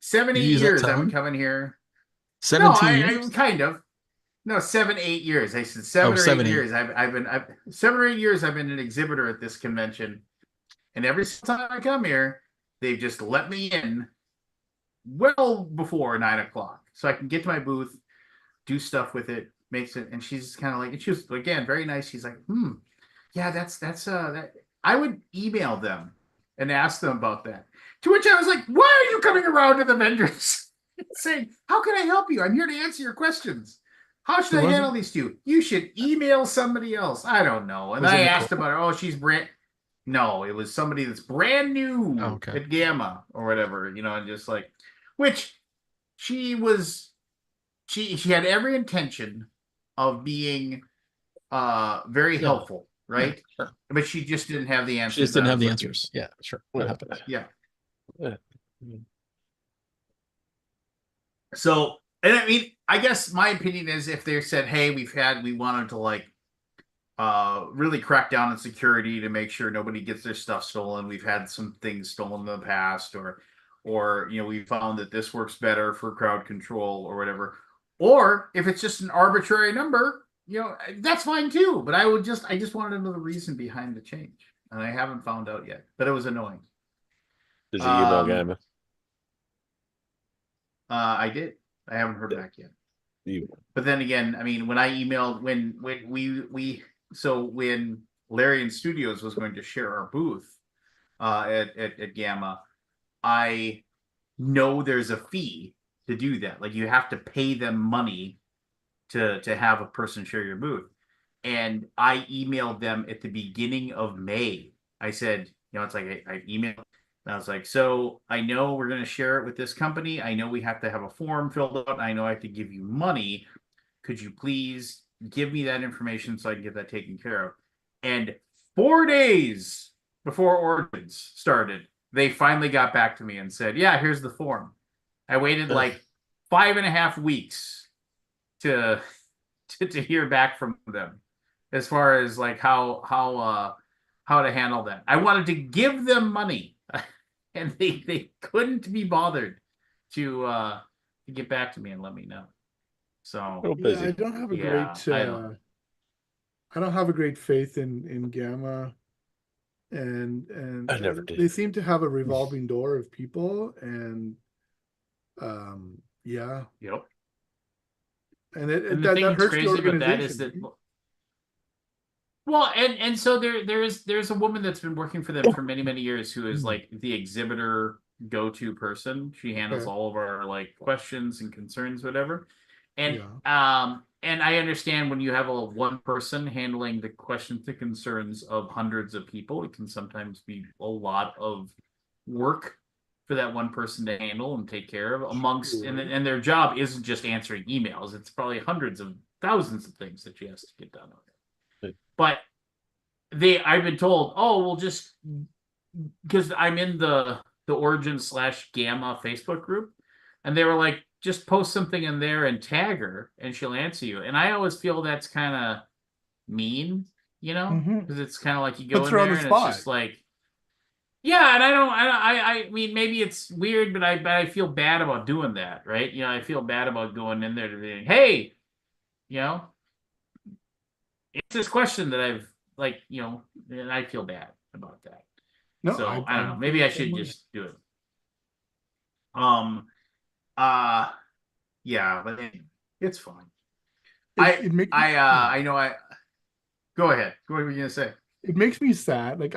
7, 8 years I've been coming here.
17 years?
I kind of. No, 7, 8 years. I said 7 or
7,
8
8.
years. I've been 7 or 8 years. I've been an exhibitor at this convention, and every time I come here, they've just let me in well before 9 o'clock, so I can get to my booth, do stuff with it, makes it. And she's kind of like, and she was again very nice. She's like, yeah, that's that. I would email them and ask them about that. To which I was like, why are you coming around to the vendors saying, how can I help you? I'm here to answer your questions. How should I handle these 2? You should email somebody else. I don't know. And I asked about her. Oh, she's brand. No, it was somebody that's brand new at Gamma or whatever, you know, and just like, which she was, she had every intention of being very helpful, right?
Yeah, sure.
But she just didn't have the answers.
She just didn't have the answers. Yeah, sure. That happens.
Yeah.
Yeah.
So, and I mean, I guess my opinion is if they said, hey, we wanted to like really crack down on security to make sure nobody gets their stuff stolen. We've had some things stolen in the past, or we found that this works better for crowd control or whatever. Or if it's just an arbitrary number, that's fine too. But I just wanted to know the reason behind the change, and I haven't found out yet. But it was annoying.
Did you email Gamma?
I did. I haven't heard back yet.
You
But then again, I mean, when I emailed when Larry and Studios was going to share our booth at Gamma, I know there's a fee to do that. Like you have to pay them money to have a person share your booth. And I emailed them at the beginning of May. I said, it's like I emailed and I was like, so I know we're going to share it with this company. I know we have to have a form filled out. I know I have to give you money. Could you please give me that information so I can get that taken care of? And 4 days before Origins started, they finally got back to me and said, yeah, here's the form. I waited like 5.5 weeks to hear back from them as far as like how to handle that. I wanted to give them money and they couldn't be bothered to get back to me and let me know. So
busy.
I don't have a
Yeah,
great
I
I don't have a great faith in Gamma, and
I never did.
they seem to have a revolving door of people, and yeah,
yep.
and
And the
that
thing that's
hurts the
crazy about that is
organization.
that well, and so there's a woman that's been working for them for many years who is like the exhibitor go-to person. She handles
Okay.
all of our like questions and concerns, whatever. And
Yeah.
and I understand when you have a one person handling the questions and concerns of hundreds of people, it can sometimes be a lot of work for that one person to handle and take care of amongst
Sure.
and their job isn't just answering emails. It's probably hundreds of thousands of things that she has to get done. But I've been told, oh, well, just because I'm in the Origin / Gamma Facebook group, and they were like, just post something in there and tag her, and she'll answer you. And I always feel that's kind of mean,
Mhm.
because it's kind of like you go
Puts
in
her on
there
the
and it's
spot.
just like, yeah, and I mean, maybe it's weird, but I feel bad about doing that, right? I feel bad about going in there to be, hey, it's this question that I've like, and I feel bad about that.
No,
So I don't know.
feel
Maybe
the
I
same
should
way.
just do it. Um. Uh. Yeah, but it's fine.
It makes me,
I know. Go ahead. What were you gonna say?
it makes me sad. Like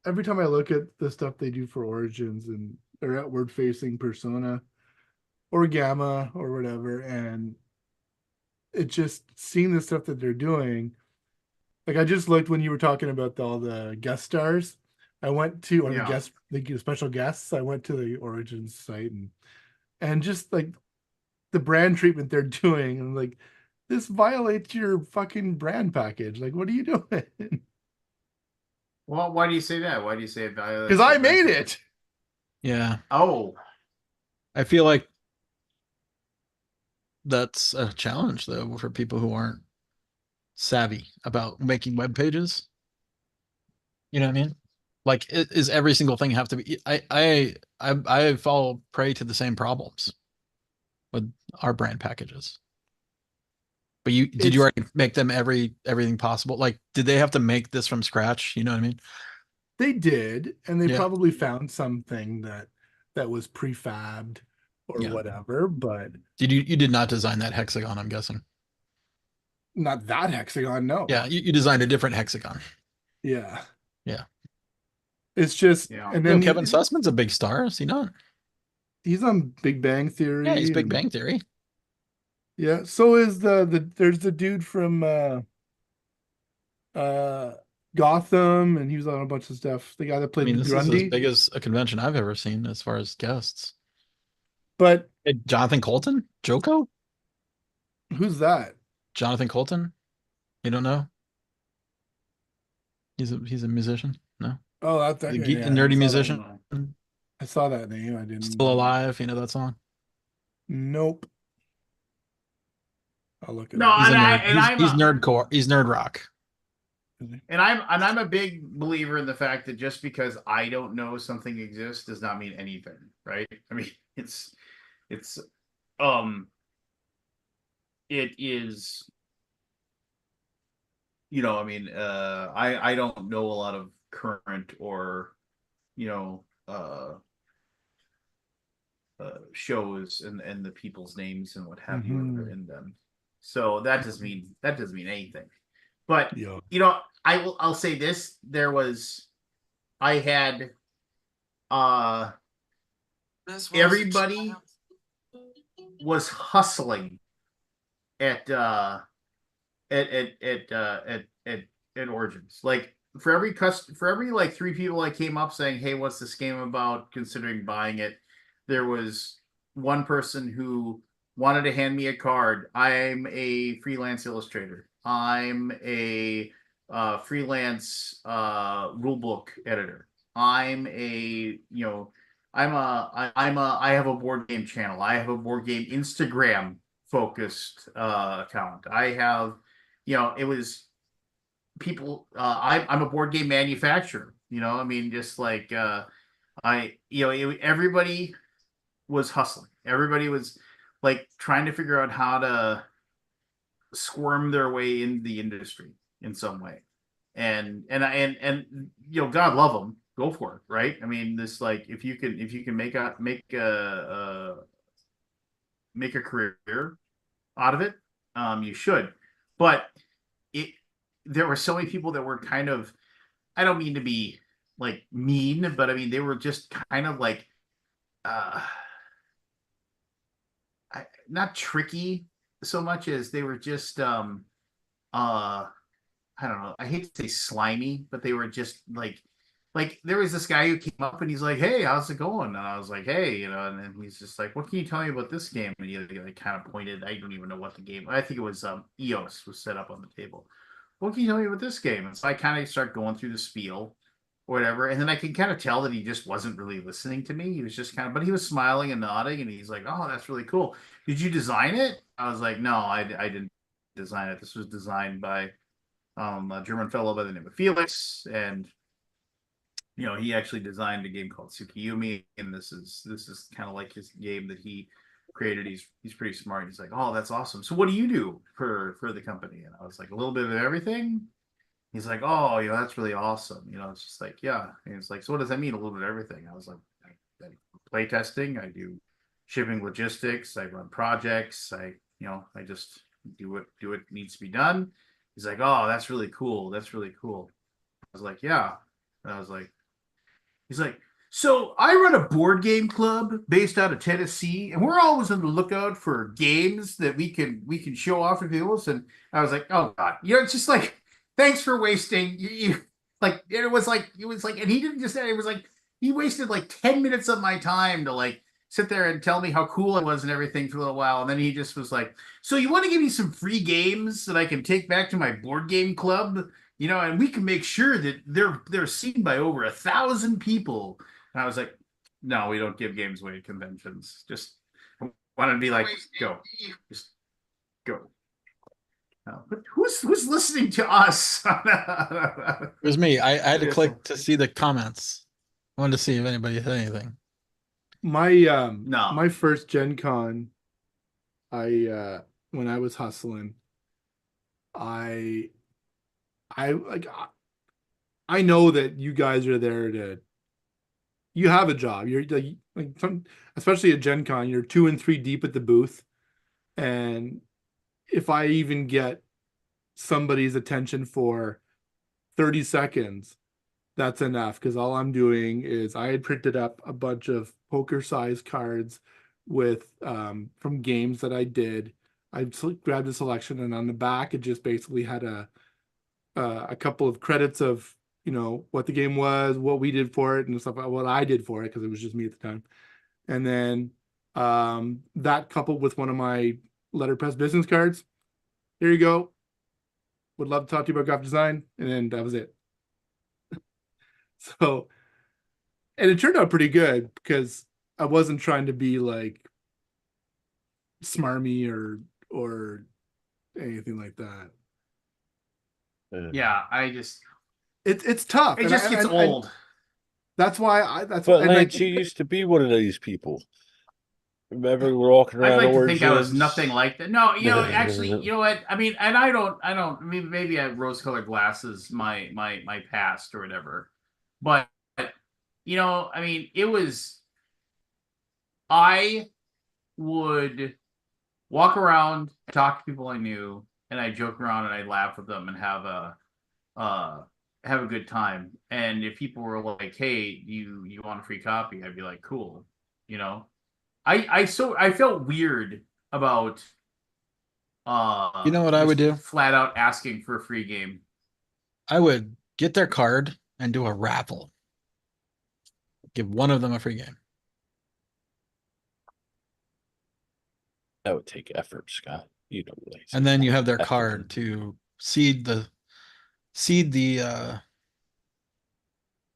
every time I look at the stuff they do for Origins and their outward facing persona or Gamma or whatever, and it just seeing the stuff that they're doing. Like I just looked when you were talking about all the guest stars. I went to or the
Yeah.
special guests. I went to the Origins site and just like the brand treatment they're doing, and like this violates your fucking brand package. Like, what are you doing?
Well, why do you say that? Why do you say it violates?
Because I made it.
Yeah.
Oh.
I feel like that's a challenge though for people who aren't savvy about making web pages. You know what I mean? Like, is every single thing have to be? I fall prey to the same problems with our brand packages. But did you already make them everything possible? Like, did they have to make this from scratch? You know what I mean?
They did, and they
Yeah.
probably found something that was prefabbed or
Yeah.
whatever, but
You did not design that hexagon, I'm guessing.
not that hexagon, no.
Yeah, you designed a different hexagon.
Yeah.
Yeah.
It's just,
Yeah.
and
No,
then
Kevin Sussman's a big star, is he not?
he's on Big Bang Theory.
Yeah, he's Big
and-
Bang Theory.
Yeah, so is there's the dude from Gotham, and he was on a bunch of stuff. The guy that
I
played
mean, this is as
Grundy.
big as a convention I've ever seen as far as guests.
But
Hey, Jonathan Colton? Joko?
who's that?
Jonathan Colton? You don't know? He's a musician? No?
Oh, that's that
The
guy.
geek,
Yeah,
nerdy
I saw
musician?
that. I saw that name. I didn't.
Still alive? You know that song?
Nope. I'll look it
No,
up.
He's a
and
nerd. He's
I'm
nerdcore. He's nerd rock.
And I'm a big believer in the fact that just because I don't know something exists does not mean anything, right? I mean, it's um it is, I mean, I don't know a lot of current or, you know, shows and the people's names and what have you in them. So that doesn't mean anything. But
Yeah.
I'll say this. I had everybody was hustling at at Origins. Like for every like 3 people I came up saying, "Hey, what's this game about?" Considering buying it, there was one person who wanted to hand me a card. I'm a freelance illustrator. I'm a freelance rulebook editor. I'm a you know I have a board game channel. I have a board game Instagram focused account. I have, it was people. I'm a board game manufacturer. I mean, just like everybody was hustling. Everybody was like trying to figure out how to squirm their way into the industry in some way. And God love them. Go for it, right? I mean, this like if you can make a career out of it, you should. But it there were so many people that were kind of, I don't mean to be like mean, but I mean they were just kind of like uh not tricky so much as they were just I don't know. I hate to say slimy, but they were just like there was this guy who came up and he's like, "Hey, how's it going?" And I was like, "Hey," and then he's just like, "What can you tell me about this game?" And he like kind of pointed. I don't even know what the game. I think it was EOS was set up on the table. What can you tell me about this game? And so I kind of start going through the spiel or whatever, and then I can kind of tell that he just wasn't really listening to me. He was just kind of, but he was smiling and nodding, and he's like, "Oh, that's really cool. Did you design it?" I was like, "No, I didn't design it. This was designed by a German fellow by the name of Felix, and he actually designed a game called Tsukiyumi, and this is kind of like his game that he created. He's pretty smart. He's like, oh, that's awesome. So what do you do for the company? And I was like, a little bit of everything. He's like, oh, that's really awesome. It's just like, yeah. And he's like, so what does that mean? A little bit of everything. I was like, I play testing. I do shipping logistics. I run projects. I just do what needs to be done. He's like, oh, that's really cool. That's really cool. I was like, yeah. And I was like, he's like, so I run a board game club based out of Tennessee, and we're always on the lookout for games that we can show off to people. And I was like, oh God, it's just like, thanks for wasting you like it was like, and he didn't just say it was like he wasted like 10 minutes of my time to like sit there and tell me how cool it was and everything for a little while, and then he just was like, so you want to give me some free games that I can take back to my board game club? And we can make sure that they're seen by over 1,000 people. And I was like, no, we don't give games away at conventions. Just wanted to be like, go, just go. But who's listening to us?
It was me. I had to click to see the comments. I wanted to see if anybody had anything.
My first Gen Con, when I was hustling, I like I know that you guys are there you have a job. You're especially at Gen Con, you're 2 and 3 deep at the booth. And if I even get somebody's attention for 30 seconds, that's enough, because all I'm doing is I had printed up a bunch of poker size cards with from games that I did. I grabbed a selection, and on the back it just basically had a couple of credits of what the game was, what we did for it, and stuff, what I did for it, because it was just me at the time. And then that coupled with one of my letterpress business cards. Here you go. Would love to talk to you about graphic design. And then that was it. So, and it turned out pretty good because I wasn't trying to be like smarmy or anything like that.
Yeah, I just
It's tough.
it
and
just
I-
gets
and- and
old.
That's why that's
But
and like,
Lance, you used to be one of these people. Remember walking
I'd
around
like to think I was
Origins?
nothing like that. No, actually, you know what? I mean, and I don't. I mean, maybe I have rose-colored glasses, my past or whatever. But I mean, it was. I would walk around, talk to people I knew, and I joke around and I laugh with them and have a good time. And if people were like, "Hey, you want a free copy?" I'd be like, "Cool," you know. I felt weird about
You know what I would
just
do?
flat out asking for a free game.
I would get their card and do a raffle. Give one of them a free game.
That would take effort, Scott. You know, Lance.
And then you have their
Effort.
card to seed the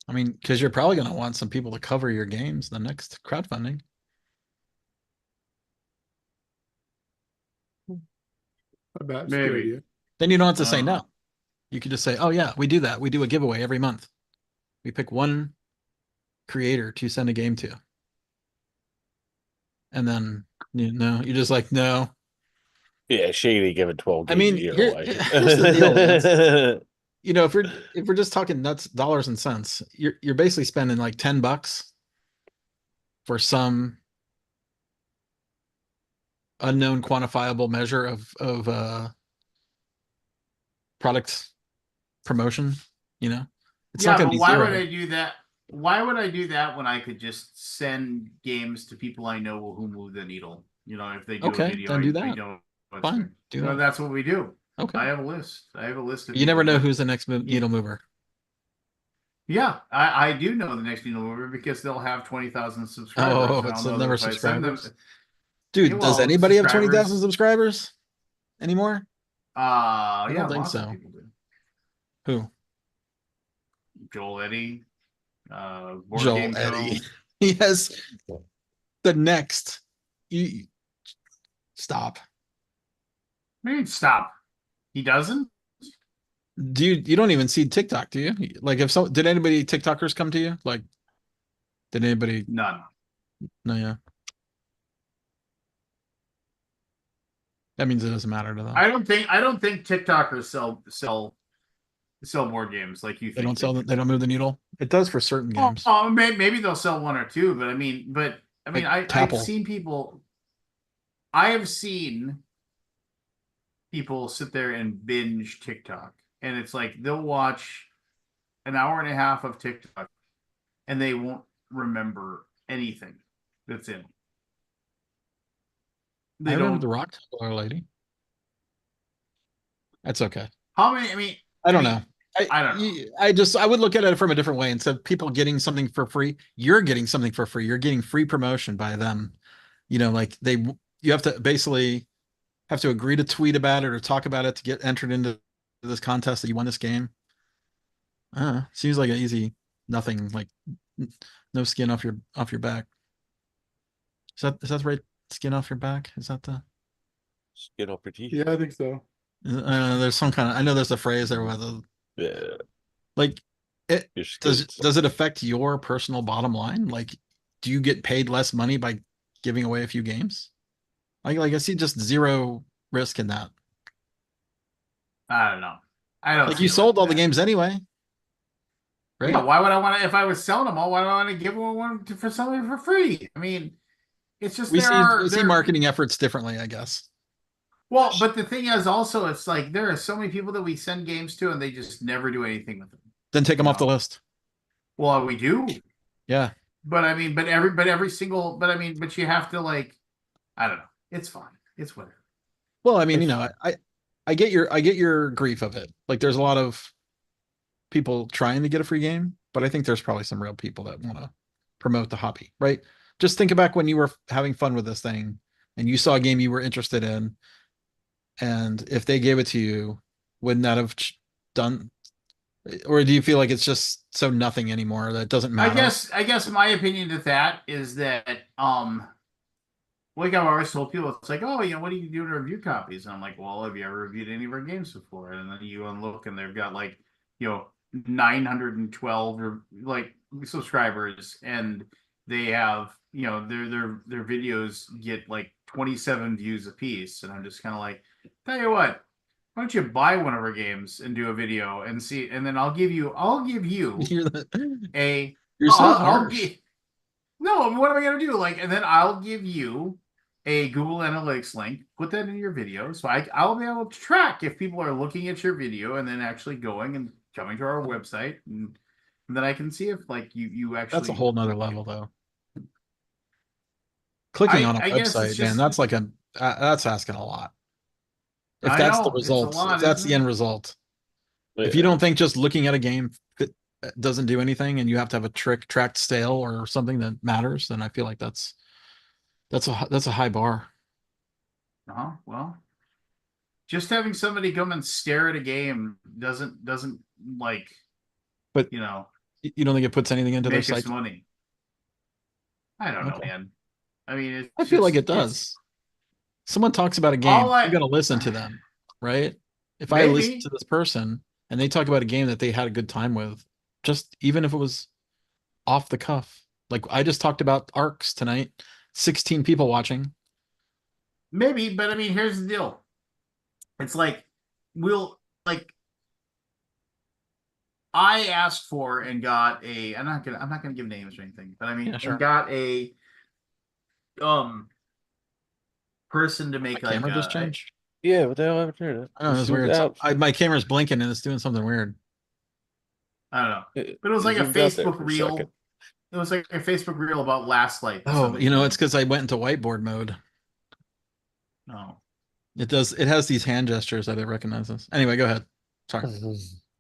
I mean, because you're probably going to want some people to cover your games the next crowdfunding.
not bad. It's a
Maybe.
good idea.
Then you don't have to say
Uh-huh.
no. You could just say, "Oh yeah, we do that. We do a giveaway every month. We pick one creator to send a game to." And then you're just like, "No."
Yeah, Shady giving 12
I
games
mean,
a year
here-
away.
here's the deal, Lance. If we're just talking nuts, dollars and cents, you're basically spending like $10 for some unknown quantifiable measure of product promotion. It's
Yeah,
not going
but
to be
why
zero.
would I do that? Why would I do that when I could just send games to people I know who move the needle? If they do
Okay,
a video,
then do
I
that.
know what's
Fine,
there.
do
So
that.
that's what we do.
Okay.
I have a list. I have a list of
You never
people
know
that-
who's the next needle mover.
Yeah, I do know the next needle mover because they'll have 20,000 subscribers.
Oh,
and I'll
it's
know
the
that
number
if I send them-
subscribers. Dude,
Yeah,
does
well,
anybody have 20,000
subscribers-
subscribers anymore?
Yeah,
don't think
lots
so.
of people do.
Who?
Joel Eddy, Board
Joel
Game
Eddy.
Show.
Yes. The next. You stop.
What do you mean stop? He doesn't?
You don't even see TikTok, do you? Like did anybody TikTokers come to you? Like did anybody
None.
no yeah. That means it doesn't matter to them.
I don't think TikTokers sell board games like you
They
think.
don't sell they don't move the needle. It does for certain games.
Maybe they'll sell one or two, but I mean,
Like
I've
Tapple.
seen people. I have seen people sit there and binge TikTok, and it's like they'll watch an hour and a half of TikTok, and they won't remember anything that's in it.
I
They
remember
don't.
the rock tumbler lady. That's okay.
How many? I mean,
I don't
mean,
know.
I don't know.
I would look at it from a different way. Instead of people getting something for free, you're getting something for free. You're getting free promotion by them. Like you have to basically have to agree to tweet about it or talk about it to get entered into this contest that you won this game. Seems like an easy nothing, like no skin off your back. Is that the right skin off your back? Is that the
Skin off your teeth.
Yeah, I think so.
there's some kind of I know there's a phrase there with
Yeah.
like it
Your skin.
does it affect your personal bottom line? Like, do you get paid less money by giving away a few games? Like I see just zero risk in that.
I don't know. I don't.
Like
see
you
it
sold
like
all the
that.
games anyway, right?
Yeah, why would I want to? If I was selling them all, why would I want to give one for somebody for free? I mean, it's just
We see marketing efforts differently, I guess.
Well, but the thing is, also, it's like there are so many people that we send games to, and they just never do anything with them.
Then take them off the
No.
list.
Well, we do,
Yeah.
but I mean, but every single, but I mean, but you have to like, I don't know. It's fine. It's whatever.
Well, I mean, I get your grief of it. Like there's a lot of people trying to get a free game, but I think there's probably some real people that want to promote the hobby, right? Just think back when you were having fun with this thing and you saw a game you were interested in, and if they gave it to you, wouldn't that have done? Or do you feel like it's just so nothing anymore that it doesn't matter?
I guess my opinion to that is that like I've always told people, it's like, oh, what do you do to review copies? And I'm like, well, have you ever reviewed any of our games before? And then you unlook, and they've got like, 912 like subscribers, and they have, their videos get like 27 views a piece, and I'm just kind of like, tell you what, why don't you buy one of our games and do a video and see, and then I'll give you a
You're so
I'll
harsh.
give no, what am I gonna do? Like, and then I'll give you a Google Analytics link, put that in your video, so I'll be able to track if people are looking at your video and then actually going and coming to our website, and then I can see if like you actually.
That's a whole nother level, though. Clicking on a
I guess it's
website, man,
just.
that's like that's asking a lot. If
I
that's the
know, it's a
result,
lot,
if that's
isn't
the
it?
end result, if you don't think just looking at a game doesn't do anything, and you have to have a tracked sale or something that matters, then I feel like that's a high bar.
Well, just having somebody come and stare at a game doesn't like,
But
you
don't think it puts anything into their
make us
psyche?
money. I don't know,
Okay.
man. I mean, it's
I feel like it
just-
does. Someone talks about a game,
All
I'm gonna listen to them, right? If I listen
Maybe.
to this person and they talk about a game that they had a good time with, just even if it was off the cuff, like I just talked about Arcs tonight, 16 people watching.
Maybe, but I mean, here's the deal. It's like we'll like I asked for and got a. I'm not gonna give names or anything, but I mean,
Yeah, sure.
and got a person to make
My
like
camera just
a.
changed.
Yeah, what the hell happened here?
I don't know, it's weird. My camera's blinking and it's doing something weird.
I don't know, but it was like a
zoomed out there
Facebook
for a
reel.
second.
It was like a Facebook reel about Last Light.
Oh, it's because I went into whiteboard mode.
No.
It does. It has these hand gestures that it recognizes. Anyway, go ahead. Sorry.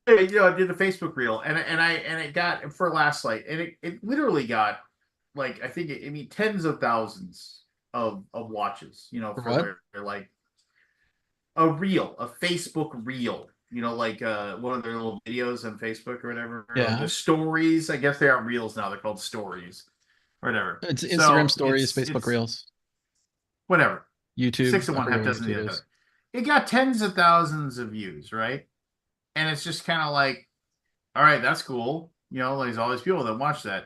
I did a Facebook reel, and it got for Last Light, and it literally got like I think tens of thousands of watches.
For
For
what?
their like a Facebook reel. Like one of their little videos on Facebook or whatever.
Yeah.
The stories. I guess they aren't reels now. They're called stories, or whatever.
It's
So
Instagram stories,
it's
Facebook Reels,
whatever.
YouTube.
6 of
I
one,
forget
half
what
dozen of the
YouTube
other.
is.
It got tens of thousands of views, right? And it's just kind of like, all right, that's cool. There's all these people that watch that.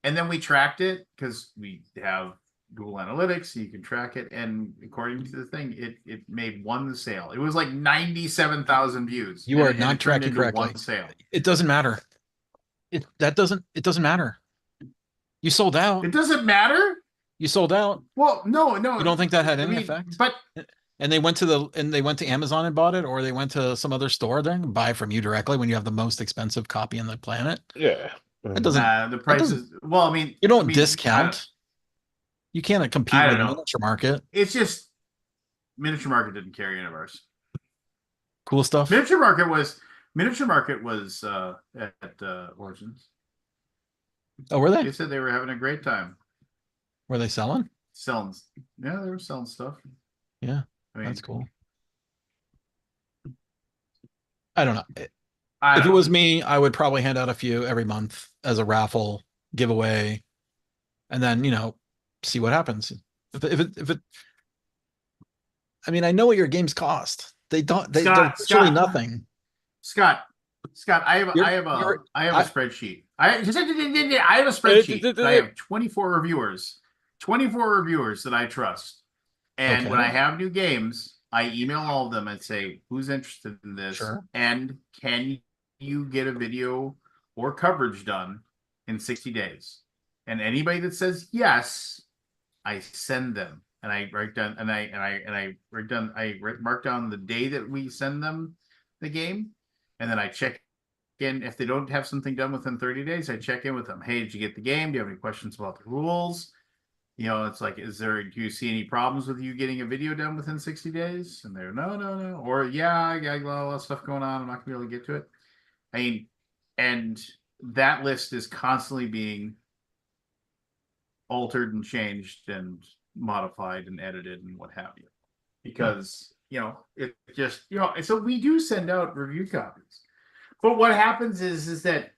And then we tracked it because we have Google Analytics, so you can track it. And according to the thing, it made one sale. It was like 97,000 views.
You are
and
not
it turned
tracking
into
correctly.
one sale.
It doesn't matter. It doesn't matter. You sold out.
It doesn't matter.
You sold out.
Well, no.
You don't think that had any effect?
But
And they went to Amazon and bought it, or they went to some other store then and buy from you directly when you have the most expensive copy on the planet.
Yeah.
It doesn't.
the prices. Well,
You don't discount. You can't compete
I
with
don't
the
know.
miniature market.
It's just Miniature Market didn't carry Universe.
Cool stuff.
Miniature Market was at Origins.
Oh, were
They
they?
said they were having a great time
Were they selling?
selling. Yeah, they were selling stuff.
Yeah,
I mean,
that's cool. I don't know.
I
If
don't
it was
know.
me, I would probably hand out a few every month as a raffle giveaway, and then see what happens. If it, I mean, I know what your games cost. They're virtually nothing.
Scott, I have
You're-
I have a spreadsheet. I have a spreadsheet.
d- d-
I have 24 reviewers, that I trust. And when
Okay.
I have new games, I email all of them and say, who's interested in this?
Sure.
And can you get a video or coverage done in 60 days? And anybody that says yes, I send them. And I write down mark down the day that we send them the game. And then I check in. If they don't have something done within 30 days, I check in with them. Hey, did you get the game? Do you have any questions about the rules? It's like, do you see any problems with you getting a video done within 60 days? And they're no. Or yeah, I got a lot of stuff going on. I'm not gonna be able to get to it. I mean, and that list is constantly being altered and changed and modified and edited and what have you. Because, it just, so we do send out review copies. But what happens is that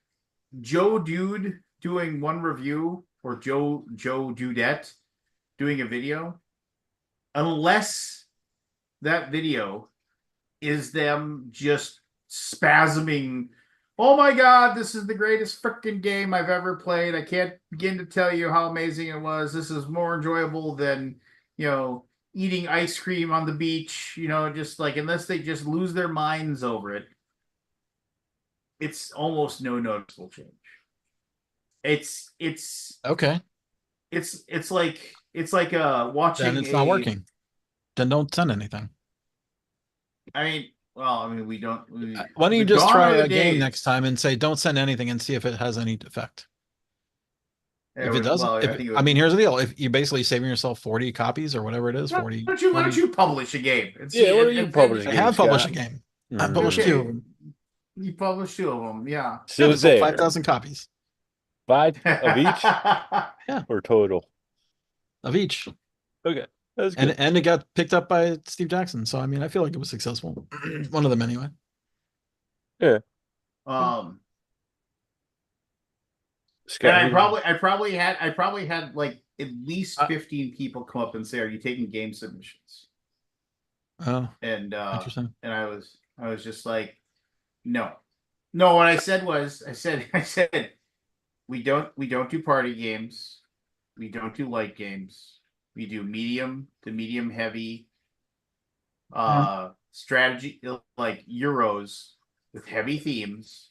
Joe Dude doing one review or Joe Dudette doing a video unless that video is them just spasming. Oh my God, this is the greatest freaking game I've ever played. I can't begin to tell you how amazing it was. This is more enjoyable than, eating ice cream on the beach, just like, unless they just lose their minds over it, it's almost no noticeable change. It's
Okay.
it's like watching.
Then it's not working. Then don't send anything.
We don't.
Why don't you
the
just
gone
try
are the
a game
days.
next time and say don't send anything and see if it has any effect. If it doesn't,
I think it would-
here's the deal. If you're basically saving yourself 40 copies or whatever it is, 40.
Why don't you publish a game? And
Yeah, why don't you publish a
I
game,
have published a
Scott?
game. I published
Okay.
2 of them.
You published 2 of them, yeah.
So
Sold
there.
5,000 copies
5 of each or total?
of each.
Okay. That's good.
And it got picked up by Steve Jackson. So I feel like it was successful. One of them anyway.
Scott,
And I probably had like at least 15 people come up and say, "Are you taking game submissions?"
Oh,
And
interesting.
and I was just like, no. What I said was, I said we don't do party games. We don't do light games. We do medium to medium heavy strategy, like Euros with heavy themes,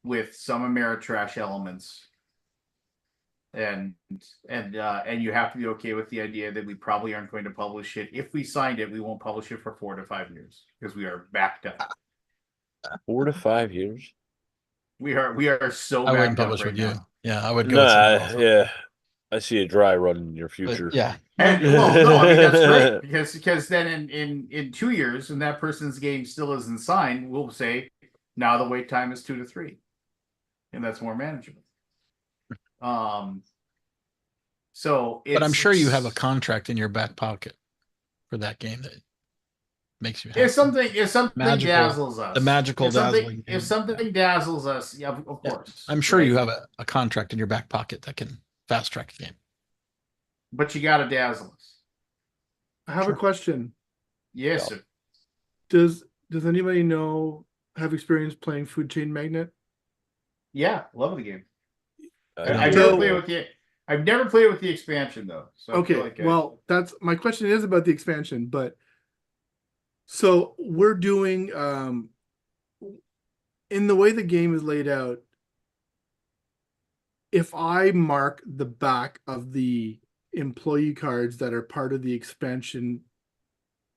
with some Ameritrash elements. And you have to be okay with the idea that we probably aren't going to publish it. If we signed it, we won't publish it for 4 to 5 years because we are backed up.
4 to 5 years.
We are so
I wouldn't
backed up
publish
right
with you.
now.
Yeah, I would go with someone else.
Yeah. I see a dry run in your
But
future.
yeah.
And no, that's great because then in 2 years, and that person's game still isn't signed, we'll say now the wait time is 2 to 3, and that's more manageable. So
But I'm sure you have a contract in your back pocket for that game that makes you happy.
If something
Magical-
dazzles us,
the magical dazzling game.
if something dazzles us, yeah, of
Yeah.
course.
I'm sure
right?
you have a contract in your back pocket that can fast track the game.
But you gotta dazzle us.
I have a question.
Yes, sir.
Does anybody have experience playing Food Chain Magnet?
Yeah, love the game.
I
I've
know.
never played with the. I've never played with the expansion though. So I
Okay,
feel like
well, that's my question is about the expansion, but so we're doing in the way the game is laid out, if I mark the back of the employee cards that are part of the expansion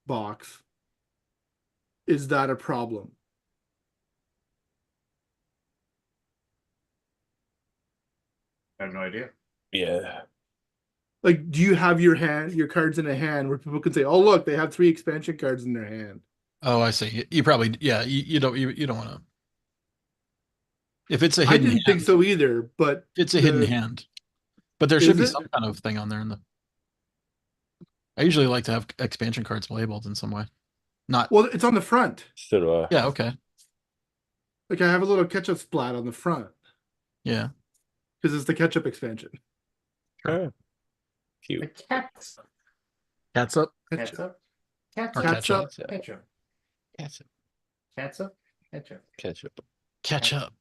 box, is that a problem?
I have no idea.
Yeah.
Like, do you have your cards in a hand where people can say, "Oh, look, they have 3 expansion cards in their hand"?
Oh, I see. You probably, yeah, you don't want to. If it's a
I
hidden
didn't think
hand,
so either, but
it's a hidden hand. But there
Is
should be
it?
some kind of thing on there I usually like to have expansion cards labeled in some way. Not,
well, it's on the front.
So do I.
yeah, okay.
Like, I have a little ketchup splat on the front
Yeah.
because it's the ketchup expansion.
Oh,
The
cute.
cats.
Cats up.
Ketchup.
Or
Ketchup.
ketchup.
Ketchup.
Ketchup.
Ketchup. Ketchup.
Ketchup.
Ketchup.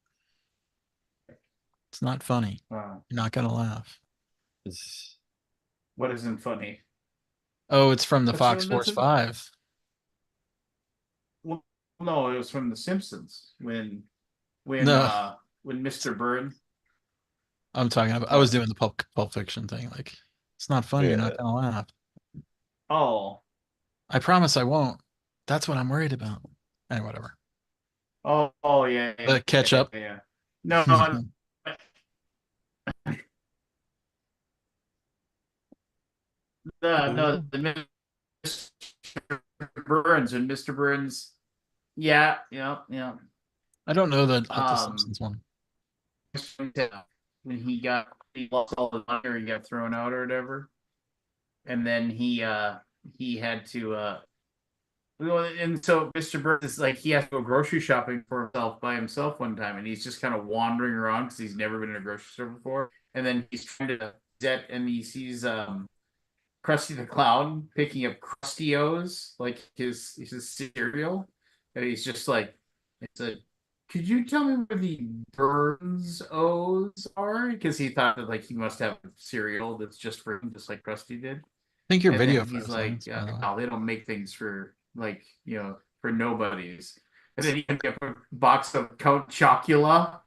It's not funny.
Wow.
You're not going to laugh.
It's-
What isn't funny?
Oh, it's from the
That's
Fox
what-
Force
that's
5.
Well, no, it was from The Simpsons when
No.
when Mr. Byrne.
I'm talking about, I was doing the Pulp Fiction thing. Like, it's not funny. You're not
Yeah.
going to laugh.
Oh,
I promise I won't. That's what I'm worried about. And whatever.
oh yeah.
The ketchup.
Yeah. No, I'm- the Mr. Burns and Mr. Burns. Yeah.
I don't know the
Um,
Simpsons one.
When he lost all the money or he got thrown out or whatever, and then he had to and so Mr. Burns is like he has to go grocery shopping for himself by himself one time, and he's just kind of wandering around because he's never been in a grocery store before, and then he's trying to and he sees Krusty the Clown picking up Krusty O's, like his cereal, and he's just like, it's a. Could you tell me where the Burns O's are? Because he thought that like he must have cereal that's just for him, just like Krusty did.
I think your
And
video
then he's
froze,
like,
Lance, by the way.
oh, they don't make things for like for nobodies. And then he ended up a box of Count Chocula.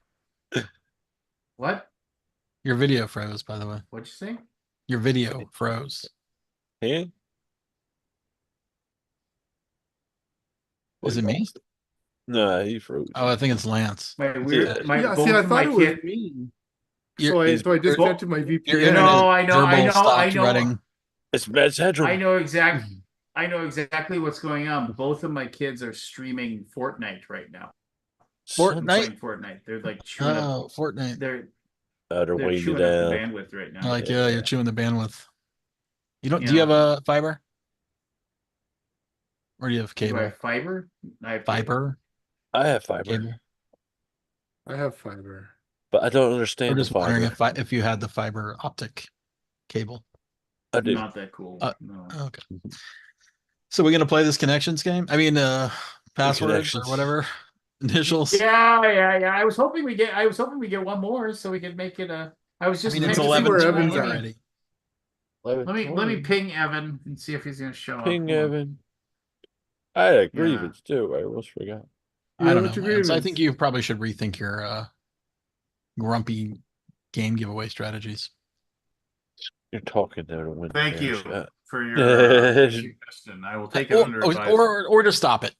What?
Your video froze, by the way.
What'd you say?
Your video froze.
Yeah.
Is it me?
Nah, he froze.
Oh, I think it's Lance.
My weird, my
Yeah,
both
see, I
of my
thought it was
kid.
me.
Your-
So I disconnected my
Your
VPN.
internet
No, I know, I
gerbil
know,
stopped
I know.
running.
It's Matt Hedrum.
I know exactly what's going on. Both of my kids are streaming Fortnite right now.
Fortnite?
Playing Fortnite. They're like chewing up.
Oh, Fortnite.
They're
They're
they're
weighing you
chewing up the
down.
bandwidth right now.
Like, yeah, you're chewing the bandwidth. You don't? Do you
Yeah.
have a fiber? Or do you have
Do I
cable?
have fiber? I have
Fiber?
I have fiber,
Cable?
I have fiber.
but I don't
I'm
understand the
just wondering
fiber.
if you had the fiber optic cable.
I do.
Not that cool. No.
Okay. So we're gonna play this connections game? I mean, passwords or
connections.
whatever initials.
Yeah. I was hoping we get one more so we could make it a. I was
I
just.
mean, it's
I can see
11
where
20
Evan's at.
already.
Let me ping Evan and see if he's gonna show
Ping
up. Hold on.
Evan. I had a
Yeah.
grievance too. I almost forgot.
I don't
what's
know,
your
Lance. I
grievance?
think you probably should rethink your grumpy game giveaway strategies.
You're talking there to win.
Thank
the
you
shot.
for your suggestion. I will take it under advisement.
Or just stop it.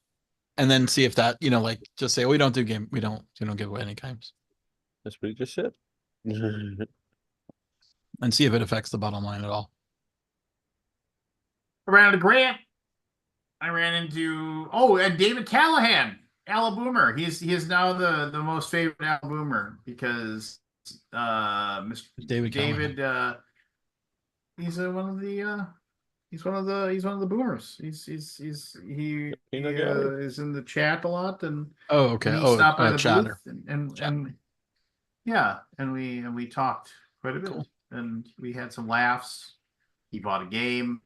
And then see if that, like just say, we don't do game, we don't give away any games.
That's what he just said.
And see if it affects the bottom line at all.
Around a Grant. I ran into and David Callahan, Alaboomer. He is now the most favorite Alaboomer because Mr.
David
David he's one of the boomers. He
Peanut gallery.
is in the chat a lot and
Oh, okay.
he stopped by the
chatter.
booth and
Chatter.
yeah, and we talked quite a bit
Cool.
and we had some laughs. He bought a game.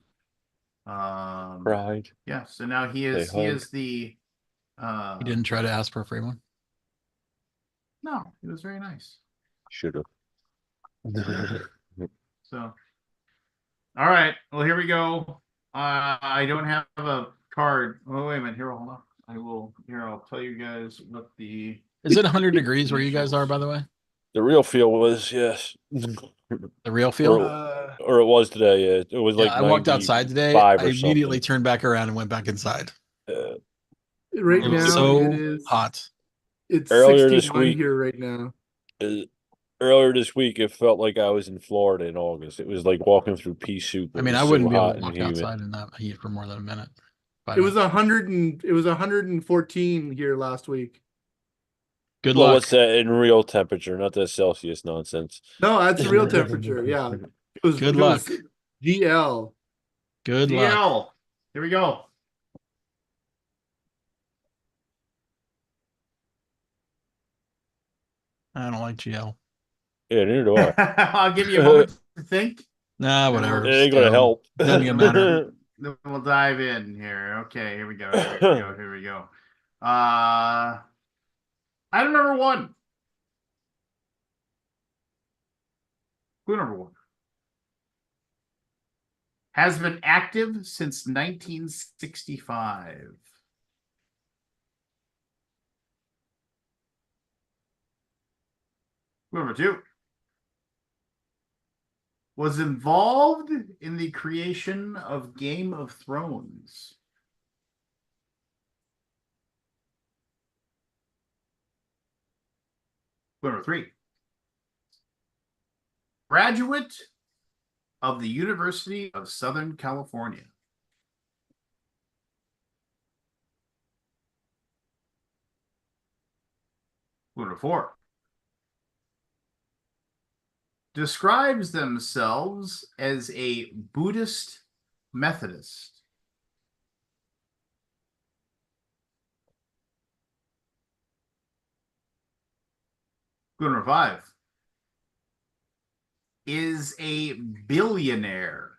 Pride.
Yeah, so now he is the
He didn't try to ask for a free one.
no, he was very nice.
Should have.
So all right, well here we go. I don't have a card. Oh wait a minute, here, hold on. I'll tell you guys what the
Is it 100 degrees where you guys are, by the way?
The real feel was yes.
The real feel?
Or it was today. Yeah. It was like
I walked outside today.
95
I
or
immediately
something.
turned back around and went back inside.
Right
It
now,
was so
it is
hot.
It's
Earlier this
61
week-
here right now.
Earlier this week, it felt like I was in Florida in August. It was like walking through pea soup.
I
It
mean,
was
I wouldn't
so
be able
hot
to
and
walk
humid.
outside in that heat for more than a minute.
It was 114 here last week.
Good
Well,
luck.
what's that in real temperature? Not that Celsius nonsense.
No, that's the real temperature. Yeah, it was
Good
it was
luck.
GL.
Good luck.
DL. Here we go.
I don't like GL.
Yeah, neither do I.
I'll give you a moment to think.
Nah, whatever.
It ain't gonna
Still,
help.
Doesn't even matter.
Then we'll dive in here. Okay, here we go. Here we go. Item number 1. Clue number 1. Has been active since 1965. Clue number 2. Was involved in the creation of Game of Thrones. Clue number 3. Graduate of the University of Southern California. Clue number 4. Describes themselves as a Buddhist Methodist. Clue number 5. Is a billionaire.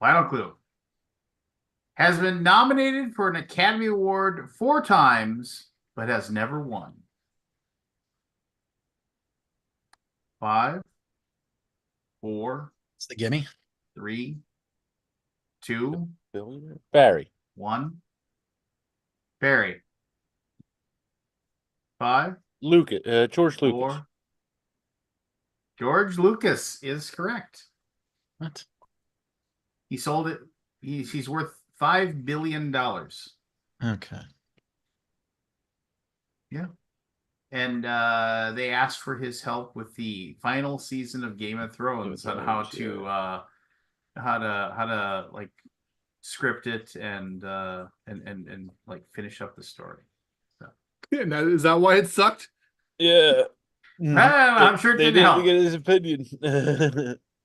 Final clue. Has been nominated for an Academy Award 4 times, but has never won. 5, 4,
It's the gimme.
3, 2,
Billionaire? Barry.
1. Barry. 5,
Lucas. George Lucas.
4. George Lucas is correct.
What?
He sold it. He's worth $5 billion.
Okay.
Yeah. And they asked for his help with the final season of Game of Thrones on how to like script it and like finish up the story. So
Yeah, now, is that why it sucked?
Yeah.
I'm sure it
they
didn't help.
get his opinion.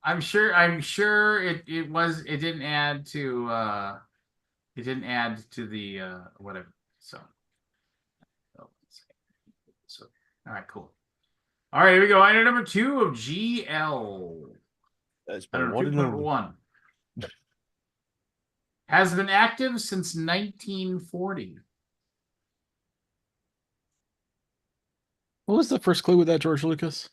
I'm sure it didn't add to the whatever. So all right, cool. All right, here we go. Item number 2 of GL.
That's been
Item
one and
number
only.
1. Has been active since 1940.
What was the first clue with that, George Lucas?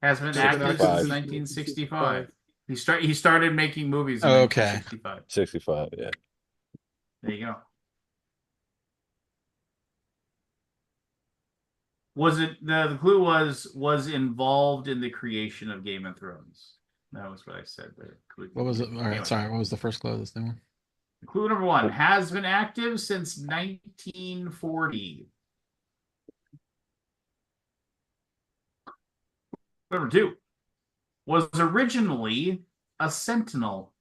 Has been
65.
active since 1965. He started making movies in
Okay.
1965.
65, yeah.
There you go. Was it the clue was involved in the creation of Game of Thrones? That was what I said.
What was it? All right,
Anyway.
sorry. What was the first clue of this new one?
Clue number 1 has been active since 1940. Number 2 was originally a sentinel.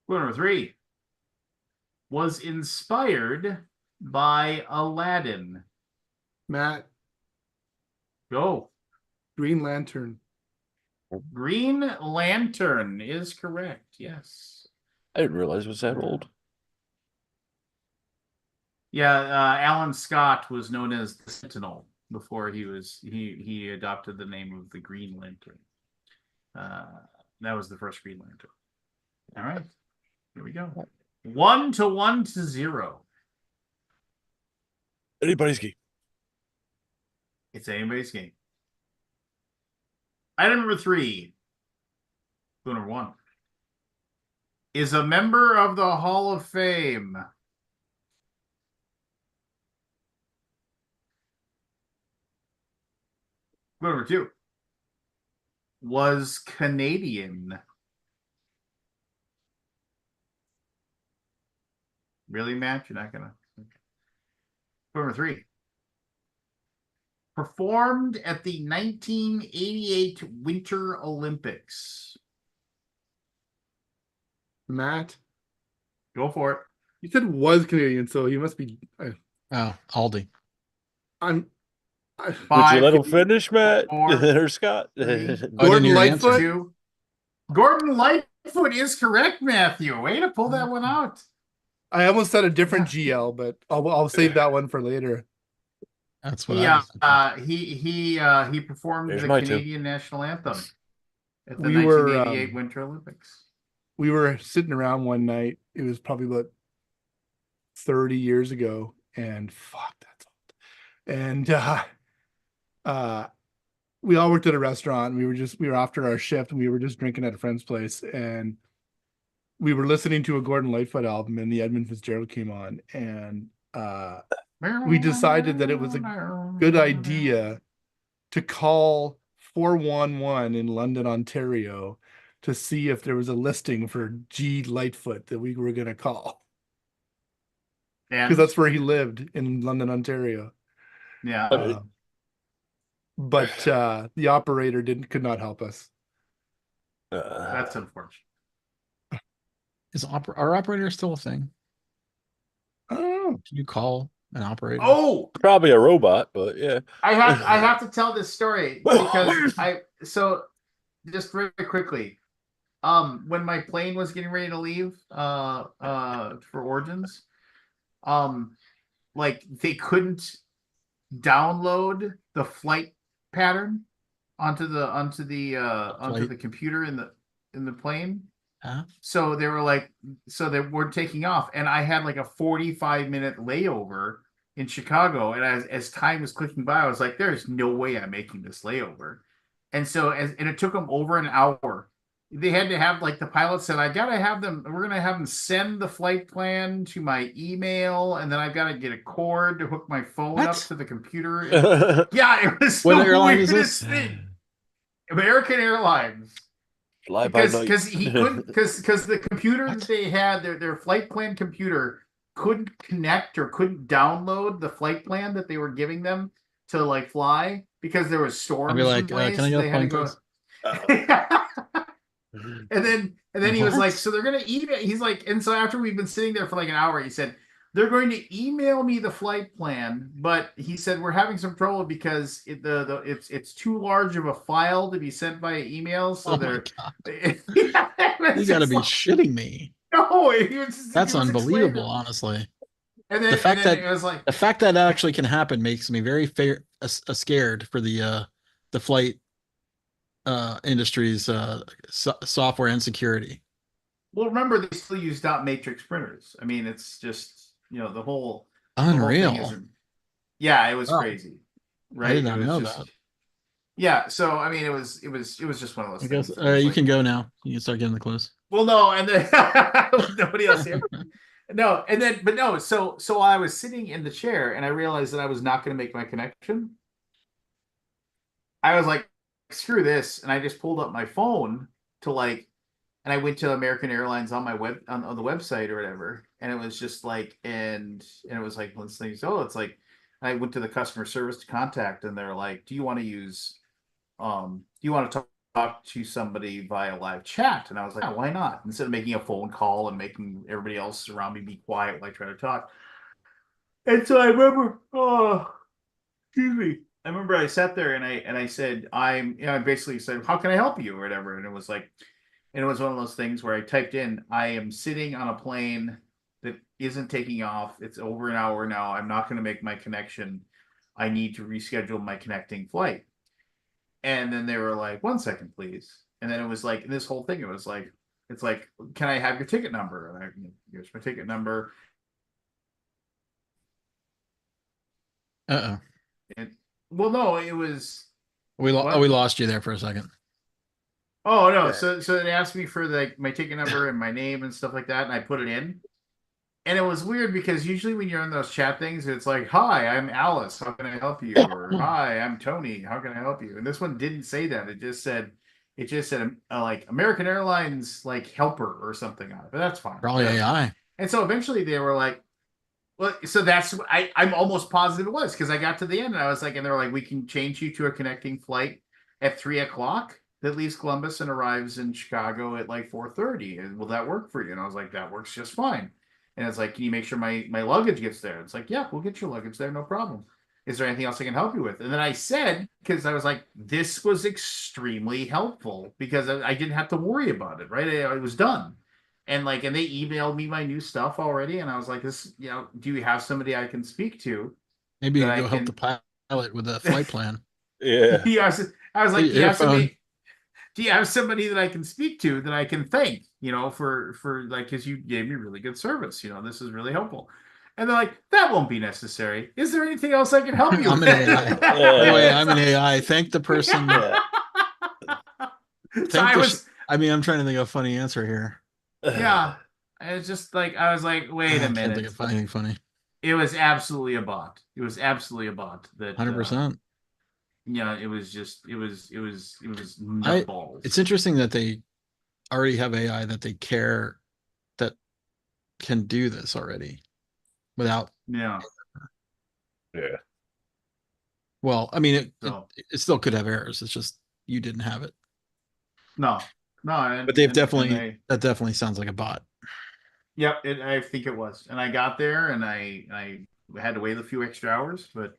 Clue number 3 was inspired by Aladdin.
Matt,
Go.
Green Lantern.
Green Lantern is correct. Yes.
I didn't realize it was that old.
Yeah, Alan Scott was known as the Sentinel before he adopted the name of the Green Lantern. That was the first Green Lantern. All right, here we go. 1-0.
Anybody's game.
It's anybody's game. Item number 3. Clue number 1 is a member of the Hall of Fame. Clue number 2 was Canadian. Really, Matt? You're not gonna. Okay. Clue number 3 performed at the 1988 Winter Olympics.
Matt,
Go for it.
you said was Canadian, so he must be.
Oh, Aldi.
I'm.
Would you
5,
let him finish, Matt?
4,
Or Scott?
3,
Oh, I didn't
Gordon
hear your answer.
Lightfoot?
2. Gordon Lightfoot is correct, Matthew. Way to pull that one out.
I almost said a different GL, but I'll save that one for later.
That's what
He
I was thinking.
he performed
There's
the
my two.
Canadian national anthem at the
We were,
1988 Winter Olympics.
We were sitting around one night. It was probably about 30 years ago, and fuck, that's old. And we all worked at a restaurant. We were after our shift, and we were just drinking at a friend's place, and we were listening to a Gordon Lightfoot album, and the Edmund Fitzgerald came on, and we decided that it was a good idea to call 411 in London, Ontario, to see if there was a listing for G Lightfoot that we were going to call,
And
because that's where he lived, in London, Ontario.
yeah,
But the operator could not help us.
that's unfortunate.
Is our operator still a thing?
Oh,
Can you call an operator?
Oh,
Probably a robot, but yeah.
I have to tell this story because so just very quickly, when my plane was getting ready to leave for Origins, like they couldn't download the flight pattern onto the
Flight.
computer in the plane.
Huh?
So they were like, so they were taking off, and I had like a 45-minute layover in Chicago, and as time was clicking by, I was like, "There's no way I'm making this layover," and so and it took them over an hour. They had to have like the pilot said, "I gotta have them. We're gonna have them send the flight plan to my email, and then I've got to get a cord to hook my phone up
What?
to the computer." And, yeah, it was
What
the
airline is
weirdest
this?
thing. American Airlines.
Fly by night.
Because he couldn't because the computer
What?
that they had their flight plan computer couldn't connect or couldn't download the flight plan that they were giving them to like fly because there was
I'd
storms
be like,
in place.
can I get
They
a
had to
phone,
go.
please?
And then he was like,
What?
so they're gonna email. He's like, and so after we've been sitting there for like an hour, he said they're going to email me the flight plan, but he said we're having some trouble because it's too large of a file to be sent via email. So
Oh my
they're
God. You got to be shitting me.
no, he was just,
That's
he was
unbelievable,
explaining.
honestly.
And then,
The fact that
it was like,
the fact that actually can happen makes me very scared for the flight industry's software and security.
well, remember they still use dot matrix printers. I mean, it's just the whole thing
Unreal.
isn't. Yeah, it was
Wow.
crazy,
I
right?
did not
It was
know
just,
that.
yeah. So I mean, it was just one of those
I guess
things. It was
you
like,
can go now. You can start getting the clues.
well, no, and then nobody else here. No, and then but no. So I was sitting in the chair and I realized that I was not going to make my connection. I was like, screw this, and I just pulled up my phone to like, and I went to American Airlines on my on the website or whatever, and it was just like, and it was like one thing. Oh, it's like, I went to the customer service to contact, and they're like, do you want to use, do you want to talk to somebody via live chat? And I was like, yeah, why not? Instead of making a phone call and making everybody else around me be quiet while I try to talk. And so I remember, oh, excuse me. I remember I sat there and I said, I basically said, how can I help you or whatever? And it was like, and it was one of those things where I typed in, I am sitting on a plane that isn't taking off. It's over an hour now. I'm not going to make my connection. I need to reschedule my connecting flight. And then they were like, 1 second, please. And then it was like, this whole thing, it's like, can I have your ticket number? And here's my ticket number.
Uh-oh.
And well, no, it was,
We
What?
we lost you there for a second.
oh no.
Yeah.
So they asked me for like my ticket number and my name and stuff like that, and I put it in. And it was weird because usually when you're in those chat things, it's like, "Hi, I'm Alice. How can I help you?" Or "Hi, I'm Tony. How can I help you?" And this one didn't say that. It just said like American Airlines like helper or something on it. But that's fine.
Probably
Whatever.
AI.
And so eventually they were like, well, so that's I'm almost positive it was because I got to the end and I was like, and they were like, we can change you to a connecting flight at 3 o'clock that leaves Columbus and arrives in Chicago at like 4:30. And will that work for you? And I was like, that works just fine. And it's like, can you make sure my luggage gets there? It's like, yeah, we'll get your luggage there, no problem. Is there anything else I can help you with? And then I said, because I was like, this was extremely helpful because I didn't have to worry about it, right? It was done. And like, and they emailed me my new stuff already. And I was like, this, do you have somebody I can speak to?
Maybe you
that
could
I
go help the
can,
pilot with a flight plan.
Yeah.
yeah, I was like,
Hey,
do you have
earphone.
somebody? Do you have somebody that I can speak to that I can thank, for like, because you gave me really good service, this is really helpful. And they're like, that won't be necessary. Is there anything else I can help you
I'm
with?
an AI. By the way, I'm an AI. Thank the person.
Yeah.
So
Thank
I
the.
was,
I'm trying to think of a funny answer here.
yeah. It's just like, I was like, wait
I
a
can't think
minute.
of anything funny.
It was absolutely a bot. It was absolutely a bot that
100%.
it was just it was
I-
nutballs.
It's interesting that they already have AI that they care that can do this already without.
Yeah.
Yeah.
Well, I mean,
So
it still could have errors. It's just you didn't have it.
no. And,
But they've
and
definitely that definitely sounds like a bot.
yep, I think it was. And I got there and I had to wait a few extra hours, but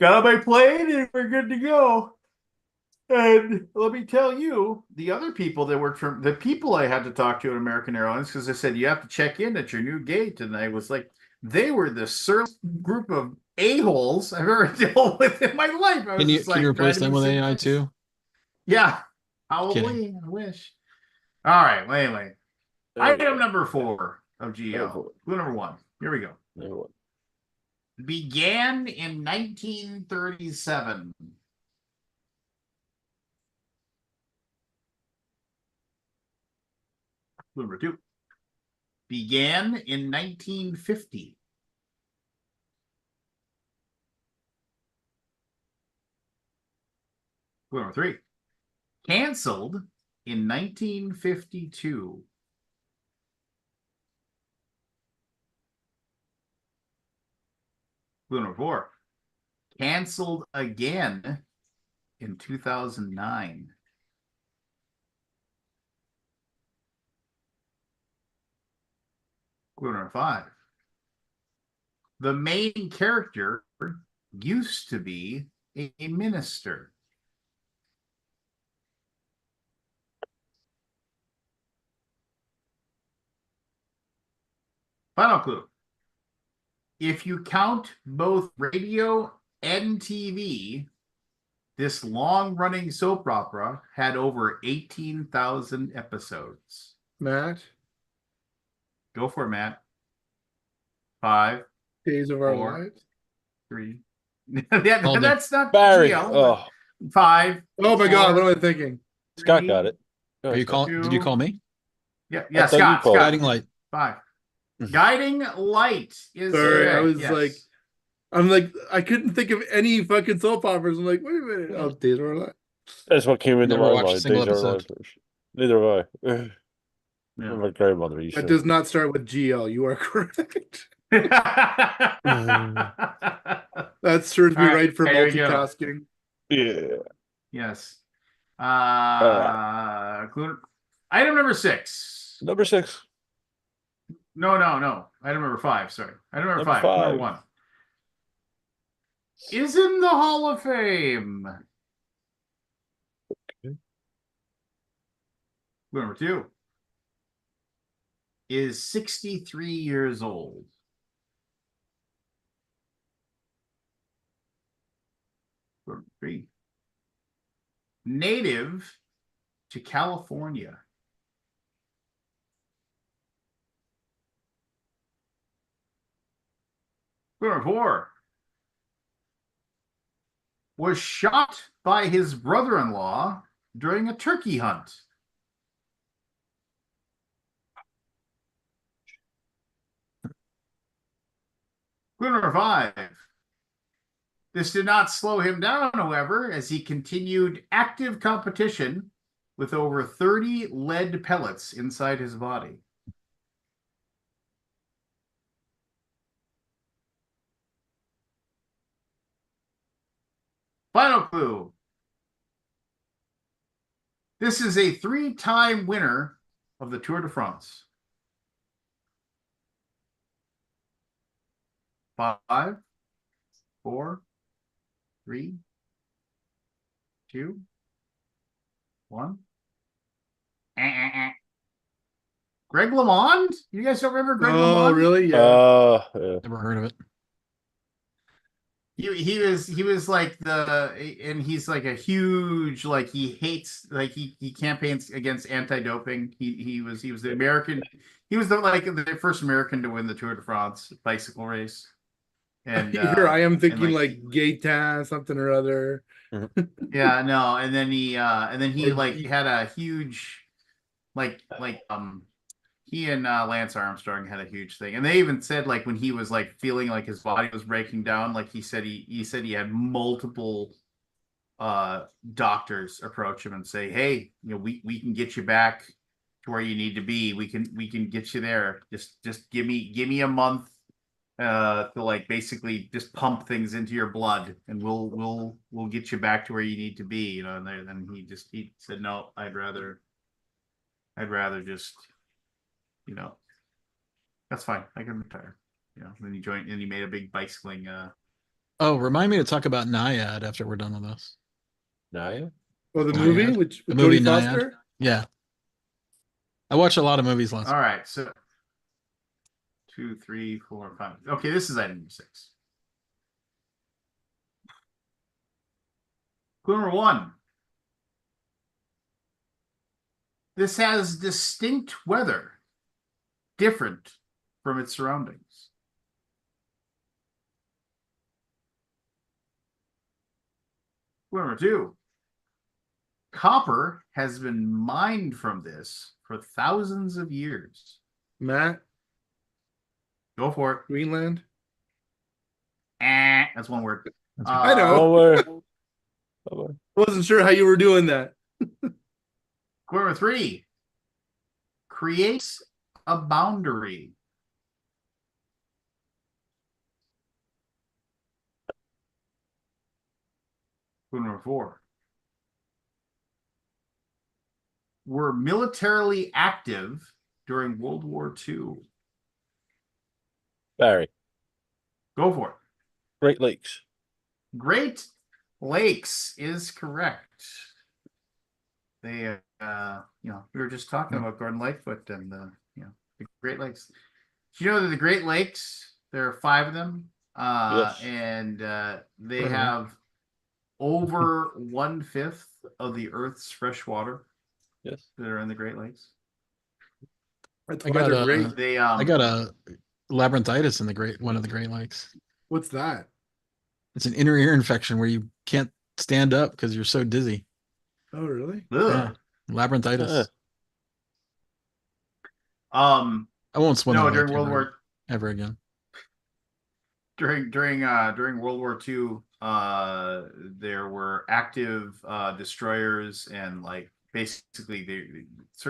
got on my plane and we're good to go. And let me tell you, the other people that worked for the people I had to talk to at American Airlines, because I said you have to check in at your new gate, and I was like, they were the surly group of a-holes I've ever dealt with in my life. I was
Can you
just
can you
like, trying
replace
to
them
be
with AI
serious.
too?
Yeah, probably. I wish. All right, wait.
There we
Item
go.
number 4 of
Go
GL.
for it.
Clue number 1. Here we go.
Number one.
Began in 1937. Clue number 2. Began in 1950. Clue number 3. Canceled in 1952. Clue number 4. Canceled again in 2009. Clue number 5. The main character used to be a minister. Final clue. If you count both radio and TV, this long-running soap opera had over 18,000 episodes.
Matt,
Go for it, Matt. 5,
Days of Our
4,
Lives.
3.
Called it.
That's not
Barry.
GL,
Oh,
5.
Oh my God,
4,
what am I thinking?
Scott got it. Go
Are
ahead,
you
Scott.
calling? Did you call me?
Yeah,
I thought you
Scott.
called.
Guiding light.
5. Guiding light is
Sorry, I
correct,
was
yes.
like- I'm like, I couldn't think of any fucking soap operas. I'm like, wait a minute. Oh, Days of Our Lives.
That's what came into
Never
my
watched a
mind.
single
Days of Our
episode.
Lives first. Neither have I.
Yeah.
My grandmother used
That
to.
does not start with GL. You are correct. That serves me
All right,
right for
here we go.
multitasking.
Yeah.
Yes.
right.
Item number 6.
Number 6.
No. Item number 5. Sorry. Item number
Number
5. Number
5.
1 is in the Hall of Fame.
Okay.
Number 2 is 63 years old. Number 3. Native to California. Number 4 was shot by his brother-in-law during a turkey hunt. Clue number 5. This did not slow him down, however, as he continued active competition with over 30 lead pellets inside his body. Final clue. This is a 3-time winner of the Tour de France. 5, 4, 3, 2, 1. Greg LeMond? You guys don't remember Greg
Oh,
LeMond?
really? Yeah.
Yeah.
Never heard of it.
He was like and he's like a huge, like, he hates, like, he campaigns against anti-doping. He was the American, he was the first American to win the Tour de France bicycle race. And
Here I am thinking
like,
like Gaetan something or other.
yeah, no, and then he
Or
like
he-
had a huge, he and Lance Armstrong had a huge thing, and they even said, like, when he was like feeling like his body was breaking down, like he said he had multiple doctors approach him and say, hey, we can get you back to where you need to be. We can get you there. Just give me a month to, like, basically just pump things into your blood, and we'll get you back to where you need to be. And then he said, no, I'd rather just, that's fine, I can retire. Then he joined and he made a big bicycling.
Oh, remind me to talk about Naiad after we're done with this.
Naya?
Oh, the
Naiad.
movie
The
with
movie
Jodie
Naiad.
Foster?
Yeah. I watched a lot of movies last
All right, so 2, 3, 4, 5. Okay, this is item number 6. Clue number 1. This has distinct weather, different from its surroundings. Clue number 2. Copper has been mined from this for thousands of years.
Matt,
Go for it.
Greenland.
That's one word.
That's
I know.
One word. One word.
Wasn't sure how you were doing that.
Clue number 3. Creates a boundary. Clue number 4. Were militarily active during World War II.
Barry.
Go for it.
Great Lakes.
Great Lakes is correct. They, we were just talking about Gordon Lightfoot and the Great Lakes. Do you know that the Great Lakes, there are 5 of them,
Yes.
and they
Right.
have over 1/5 of the Earth's fresh water
Yes.
that are in the Great Lakes.
That's
I
why
got
they're
a-
great.
They
I got a labyrinthitis in one of the Great Lakes.
What's that?
It's an inner ear infection where you can't stand up because you're so dizzy.
Oh, really?
ugh.
Labyrinthitis.
Um
I won't swim.
no,
in a
during
lake
World
ever,
War
ever again.
during World War II, there were active destroyers, and like basically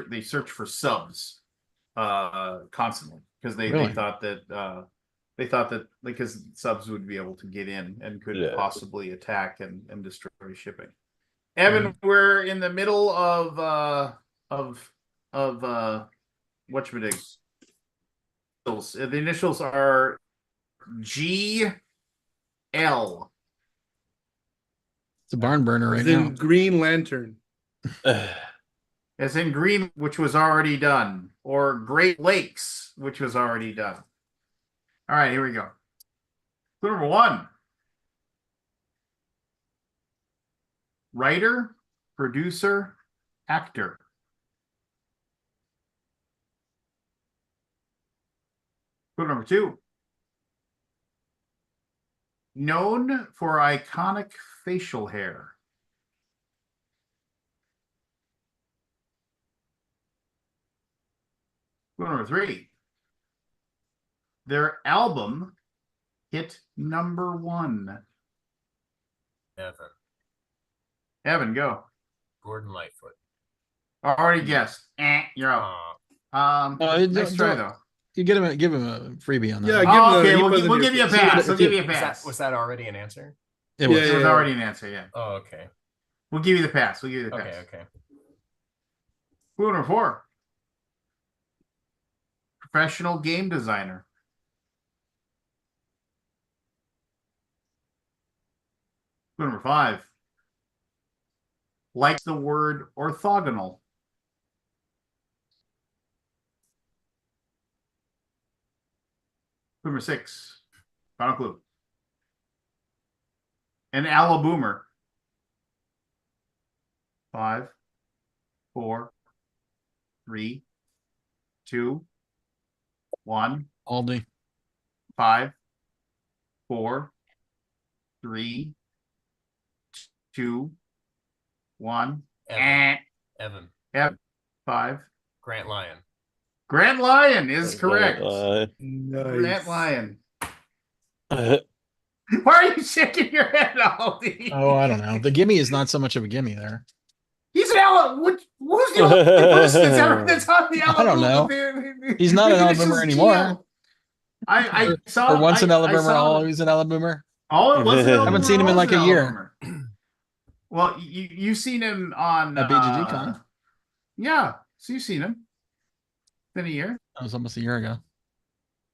they searched for subs constantly because they
Really?
thought that because subs would be able to get in and could
Yeah.
possibly attack and destroy shipping. Evan,
Right.
we're in the middle of whatchamadigs. The initials are GL.
It's a barn burner right
It's in
now.
Green Lantern.
As in Green, which was already done, or Great Lakes, which was already done. All right, here we go. Clue number 1. Writer, producer, actor. Clue number 2. Known for iconic facial hair. Clue number 3. Their album hit number 1.
Evan.
Evan, go.
Gordon Lightfoot.
Already guessed. You're out. Nice try though.
You give him a freebie on that.
Yeah,
one.
give him
Okay,
he
we'll
wasn't
give you
here
a
for-
pass. We'll
if
give
you-
you a pass.
Was that already an answer?
It
Yeah,
was.
It was
yeah.
already an answer, yeah.
Oh, okay.
We'll give you the pass. We'll give you the pass.
Okay, okay.
Clue number 4. Professional game designer. Clue number 5. Like the word orthogonal. Clue number 6. Final clue. An Alaboomer. 5, 4, 3, 2, 1.
Aldi.
5, 4, 3, 2, 1.
Evan. Evan.
Yep. 5.
Grant Lyon.
Grant Lyon is correct.
Nice.
Grant Lyon. Why are you shaking your head, Aldi?
Oh, I don't know. The gimme is not so much of a gimme there.
He's an who's the only person that's on the
I don't know. He's not an Alaboomer anymore.
I saw.
Or once an
I
Alaboomer,
saw-
always an Alaboomer.
Oh, it was an Alaboomer.
Haven't seen him in like a year.
Alaboomer. Well, you've seen him on
At BGG Con.
Yeah, so you've seen him. Been a year.
That was almost a year ago.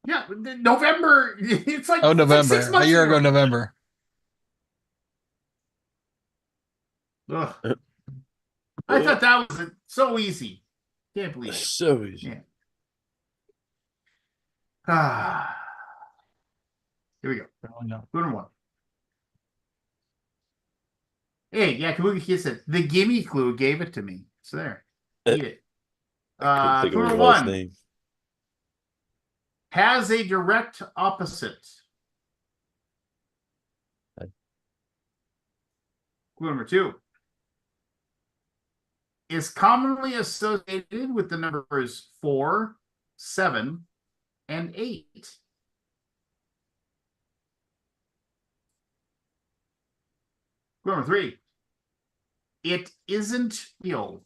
Yeah, November. It's like
Oh,
it's like
November.
6 months
A year ago, November.
Ugh. I thought that was so easy. Can't believe it.
So easy.
Yeah. Ah. Here we go.
Oh, no.
Clue number 1. Hey, yeah, Kabuki Kid said the gimme clue gave it to me. So there. Eat it.
Couldn't think of
Clue
his
number
last
1
name.
has a direct opposite. Clue number 2 is commonly associated with the numbers 4, 7, and 8. Clue number 3. It isn't real.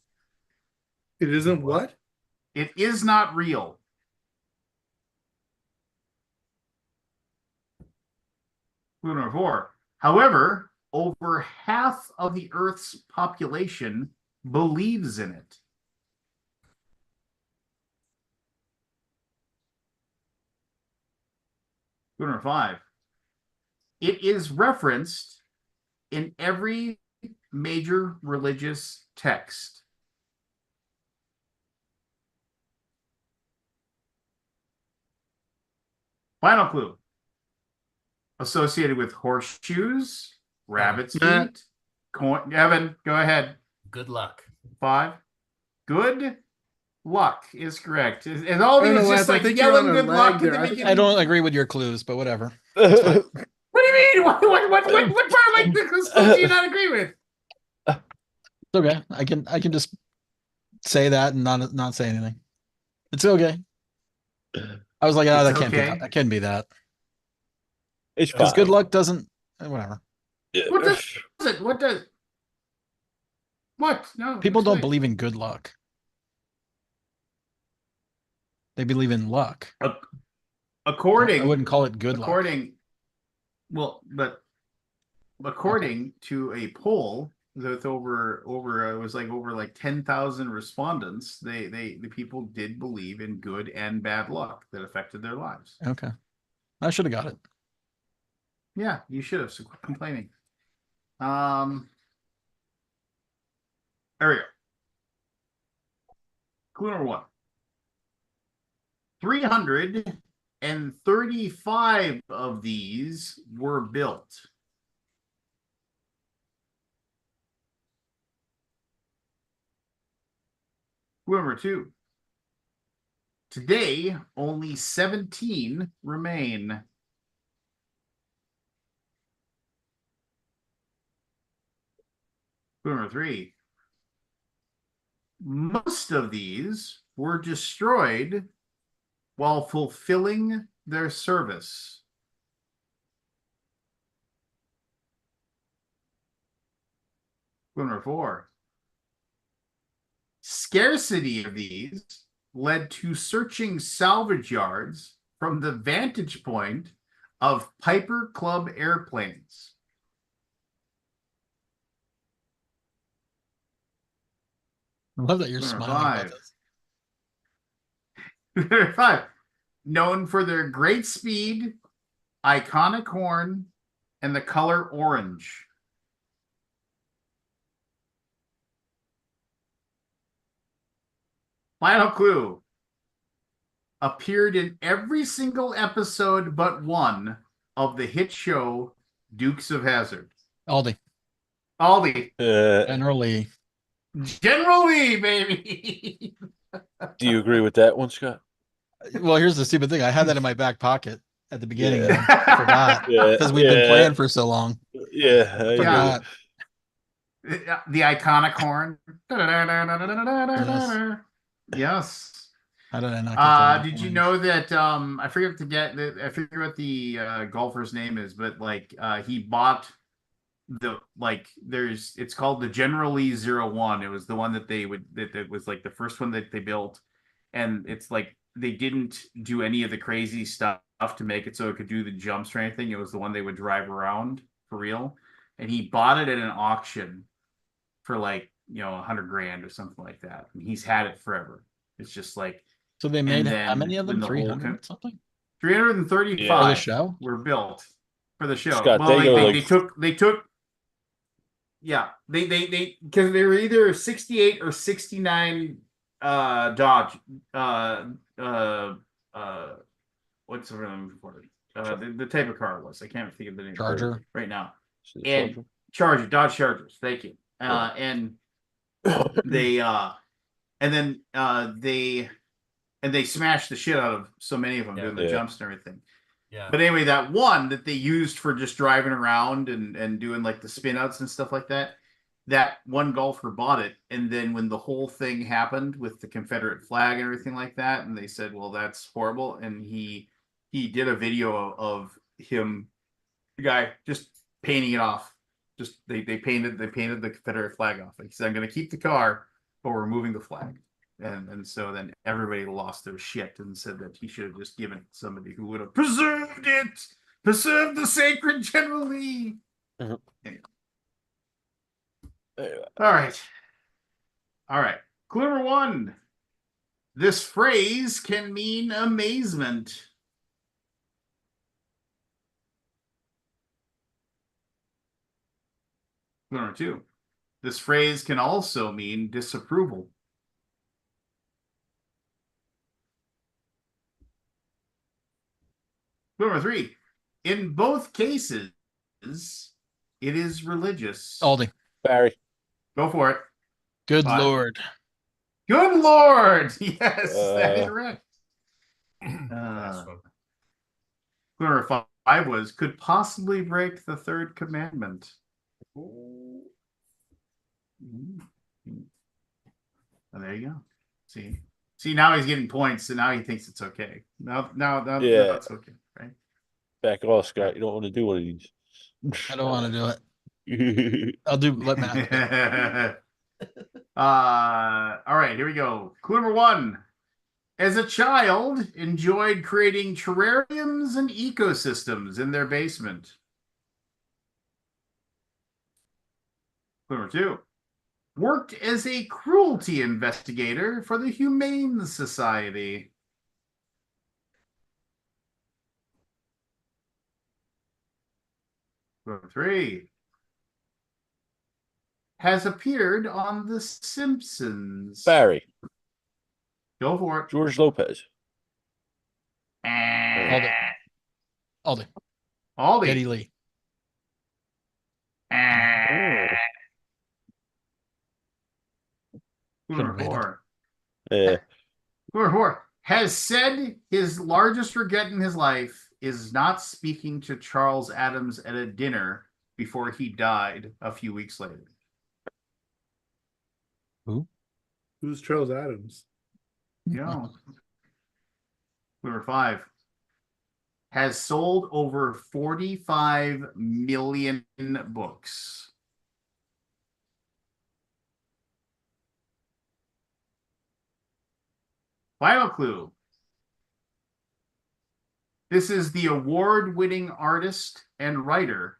It isn't what?
It is not real. Clue number 4. However, over half of the Earth's population believes in it. Clue number 5. It is referenced in every major religious text. Final clue. Associated with horseshoes, rabbit's
Matt.
feet, coin. Evan, go ahead.
Good luck.
5. Good luck is correct. And all
I don't
these
know,
just
Lance, I
like
think you're
yelling
on a
good
lag
luck
there.
at the
I think-
beginning.
I don't agree with your clues, but whatever.
What do you mean? What part like this do you not agree with?
It's okay. I can just say that and not say anything. It's okay. I was like, oh,
It's
that can't be
okay.
that. That can't be that.
It's
Because
fine.
good luck doesn't whatever.
What does it? What does? What? No.
People don't
explain.
believe in good luck. They believe in luck.
According,
I wouldn't call it good luck.
Well, but according to a poll with over it was like over like 10,000 respondents, the people did believe in good and bad luck that affected their lives.
Okay. I should have got it.
Yeah, you should have. So quit complaining. There we go. Clue number 1. 335 of these were built. Clue number 2. Today, only 17 remain. Clue number 3. Most of these were destroyed while fulfilling their service. Clue number 4. Scarcity of these led to searching salvage yards from the vantage point of Piper Club airplanes.
I love that you're
Number
smiling about
5.
this.
5. Known for their great speed, iconic horn, and the color orange. Final clue. Appeared in every single episode but one of the hit show Dukes of Hazzard.
Aldi.
Aldi.
Generally.
General Lee, baby.
Do you agree with that one, Scott?
Well, here's the stupid thing. I had that in my back pocket at the beginning.
Yeah.
And I forgot. Because we've been playing for so long.
Yeah, I
Yeah.
agree.
The iconic horn. Yes.
How did I not get that?
Did you know that I forget what the golfer's name is, but like he bought it's called the General Lee 01. It was the one that was like the first one that they built, and it's like they didn't do any of the crazy stuff to make it so it could do the jumps or anything. It was the one they would drive around for real, and he bought it at an auction for like $100,000 or something like that. And he's had it forever. It's just like,
So they made
and
how many of
then
them?
the whole
300 something?
335
For the show?
were built for the show.
Scott,
Well,
they go
they
like-
took yeah, they because they were either 68 or 69 Dodge what's the name for it? The type of car it was. I can't think of the name
Charger.
right now.
Is it
And
Charger?
Dodge Chargers. Thank you. And they they smashed the shit out of so many of them doing the jumps and everything.
Yeah.
But anyway, that one that they used for just driving around and doing like the spin outs and stuff like that, that one golfer bought it. And then when the whole thing happened with the Confederate flag and everything like that, and they said, well, that's horrible. And he did a video of him, the guy just painting it off. Just they painted the Confederate flag off. He said, I'm gonna keep the car, but we're removing the flag. And so then everybody lost their shit and said that he should have just given it to somebody who would have preserved the sacred General Lee.
Mhm.
Anyway. All right. Clue number 1. This phrase can mean amazement. Clue number 2. This phrase can also mean disapproval. Clue number 3. In both cases, it is religious.
Aldi.
Barry.
Go for it.
Good
5.
Lord.
Good Lord. Yes, that is correct.
Last one.
Clue number 5 was could possibly break the third commandment. Oh, there you go. See, now he's getting points, and now he thinks it's okay. Now
Yeah.
it's okay, right?
Back off, Scott. You don't want to do one of these.
I don't want to do it. I'll let Matt do it.
All right, here we go. Clue number 1. As a child, enjoyed creating terrariums and ecosystems in their basement. Clue number 2. Worked as a cruelty investigator for the Humane Society. Clue number 3. Has appeared on The Simpsons.
Barry.
Go for it.
George Lopez.
Aldi.
Aldi.
Geddy Lee.
Clue number 4.
Yeah.
Clue number 4. Has said his largest regret in his life is not speaking to Charles Adams at a dinner before he died a few weeks later.
Who's Charles Adams?
Yeah. Number 5. Has sold over 45 million books. Final clue. This is the award-winning artist and writer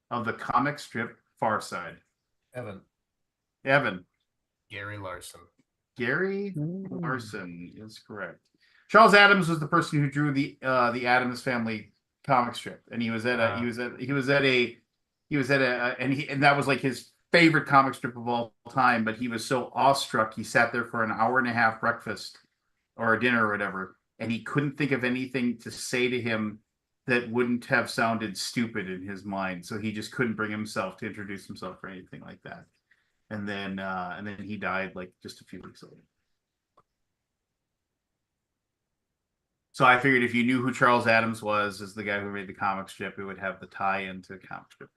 of the comic strip Far Side.
Evan. Gary Larson.
Gary Larson is correct. Charles Adams was the person who drew the Addams Family comic strip, and he was at a and that was like his favorite comic strip of all time. But he was so awestruck, he sat there for an hour and a half breakfast or a dinner or whatever, and he couldn't think of anything to say to him that wouldn't have sounded stupid in his mind. So he just couldn't bring himself to introduce himself or anything like that. And then he died like just a few weeks later. So I figured if you knew who Charles Adams was as the guy who made the comic strip, it would have the tie into comic strip.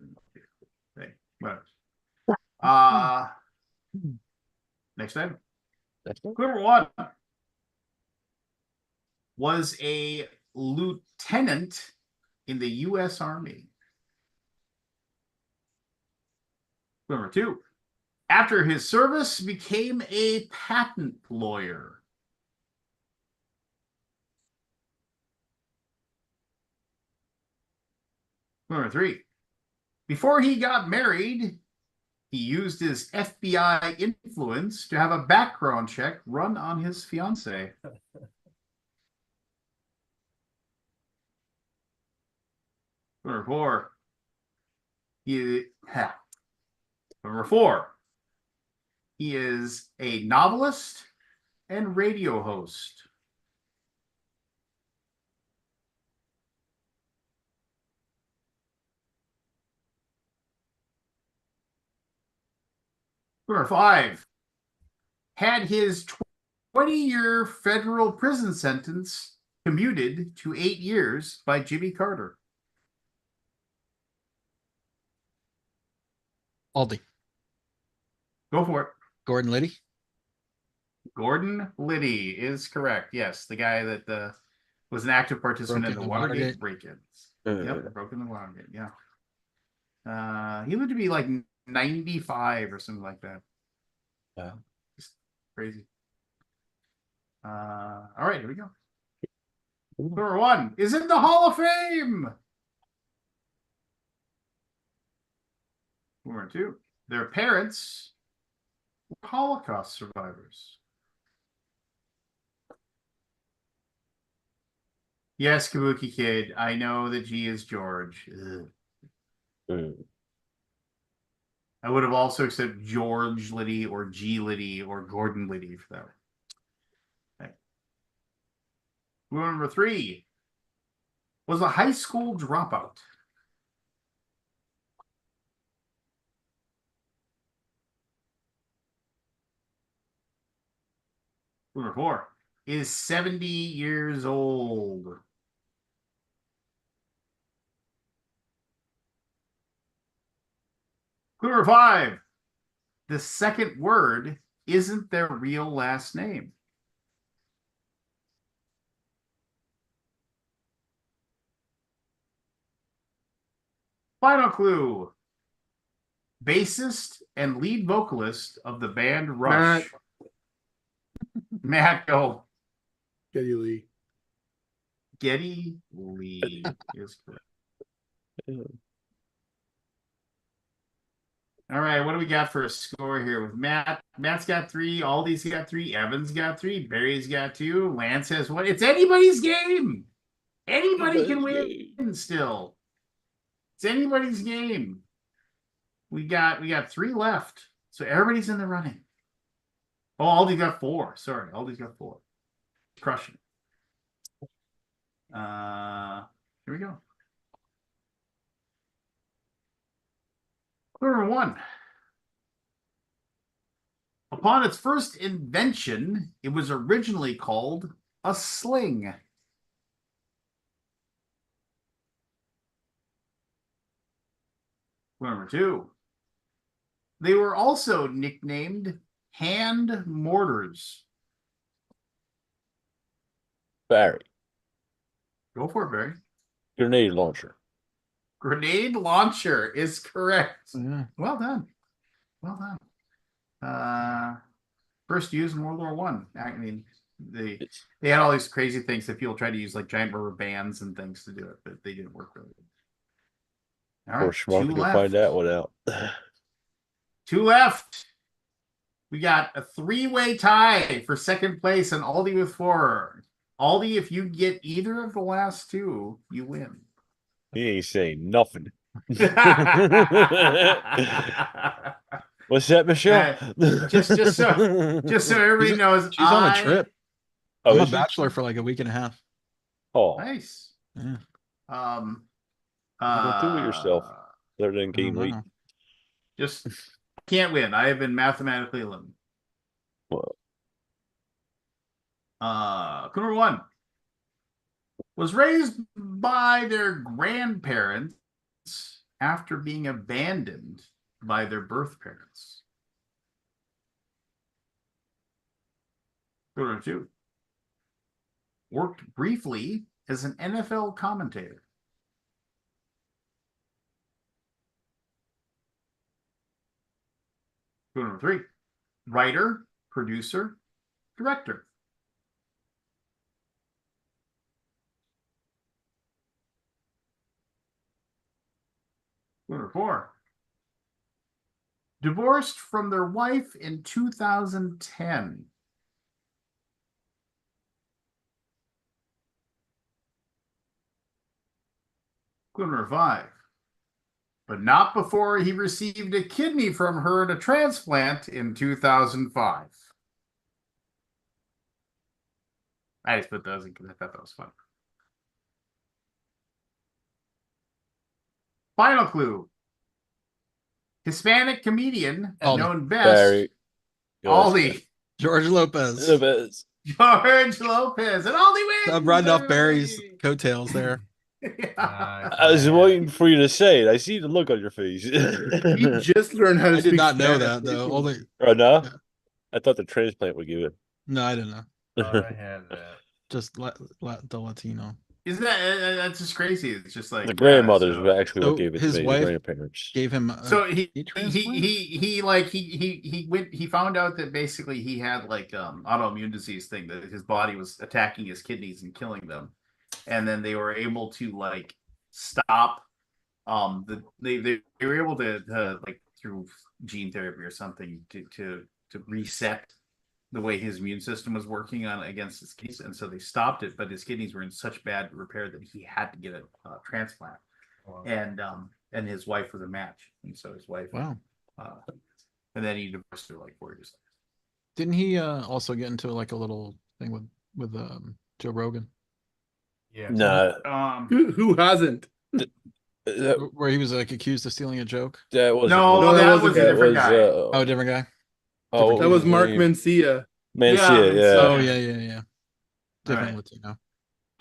Okay. Next item. Clue number 1 was a lieutenant in the U.S. Army. Clue number 2. After his service, became a patent lawyer. Number 3. Before he got married, he used his FBI influence to have a background check run on his fiancée. Number 4. Number 4. He is a novelist and radio host. Number 5. Had his 20-year federal prison sentence commuted to 8 years by Jimmy Carter.
Aldi.
Go for it.
Gordon Liddy.
Gordon Liddy is correct. Yes, the guy that was an active participant
Broke
in the
into
Watergate
Watergate.
break-ins.
Uh.
Yep, broken the Watergate. Yeah. He lived to be like 95 or something like that.
Wow.
Just crazy. All right, here we go. Number 1 is in the Hall of Fame. Number 2, their parents were Holocaust survivors. Yes, Kabuki Kid, I know that G is George. Ugh.
Mm.
I would have also accepted George Liddy or G Liddy or Gordon Liddy for that. Okay. Number 3 was a high school dropout. Number 4 is 70 years old. Number 5, the second word isn't their real last name. Final clue. Bassist and lead vocalist of the band Rush. Matt, go.
Geddy Lee.
Geddy Lee is correct. All right, what do we got for a score here with Matt? Matt's got 3, Aldi's got 3, Evan's got 3, Barry's got 2, Lance has 1. It's anybody's game. Anybody can win still. It's anybody's game. We got 3 left. So everybody's in the running. Oh, Aldi's got 4. Sorry, Aldi's got 4. Crushing. Here we go. Number 1. Upon its first invention, it was originally called a sling. Number 2. They were also nicknamed hand mortars.
Barry.
Go for it, Barry.
Grenade launcher.
Grenade launcher is correct.
Yeah.
Well done. Well done. First used in World War One. I mean, they had all these crazy things that people tried to use, like giant rubber bands and things to do it, but they didn't work really. All
Of
right,
course,
2
Schmuck can
left.
find that one out.
2 left. We got a 3-way tie for second place and Aldi with 4. Aldi, if you get either of the last 2, you win.
He ain't saying nothing. What's that, Michelle?
Just so everybody knows,
She's on a trip.
Oh,
I'm a
is she?
bachelor for like a week and a half.
Oh,
Nice.
Yeah.
Um,
don't do it yourself. Other than
I don't
gain weight.
know.
Just can't win. I have been mathematically eliminated.
Well,
Number 1 was raised by their grandparents after being abandoned by their birth parents. Number 2 worked briefly as an NFL commentator. Number 3 writer, producer, director. Number 4 divorced from their wife in 2010. Number 5 but not before he received a kidney from her in a transplant in 2005. I just put those in because I thought that was fun. Final clue. Hispanic comedian
Aldi.
known best,
Barry.
Aldi.
George Lopez.
Lopez.
George Lopez, and Aldi wins.
I'm riding off
everybody!
Barry's coattails there.
Yeah.
I was waiting for you to say it. I see the look on your face.
He just learned how to
I
speak
did not know
Spanish
that though.
recently.
Only
Oh no?
Yeah.
I thought the transplant would give it.
no, I didn't know.
Thought I had that.
Just the Latino.
Isn't that that's just crazy? It's just like
The grandmothers
so-
were actually
So
what gave it
his
to me.
wife
The grandparents.
Gave him
So he
transplant?
he found out that basically he had like autoimmune disease thing, that his body was attacking his kidneys and killing them, and then they were able to like stop they were able to like through gene therapy or something to reset the way his immune system was working on against his kidneys, and so they stopped it, but his kidneys were in such bad repair that he had to get a transplant.
Wow.
And his wife was a match, and so his wife
Wow.
and then he divorced her like 4 years
Didn't he also get into like a little thing with Joe Rogan
Yeah.
Nah,
later.
Who hasn't?
that,
where he was like accused of stealing a joke?
that was
No,
No, that
that
wasn't-
was a
that
different
was
guy.
Oh, a different guy.
what
That was
his
Mark
name?
Mencia.
Mencia,
Yeah,
yeah.
Oh yeah. Different
Right.
Latino.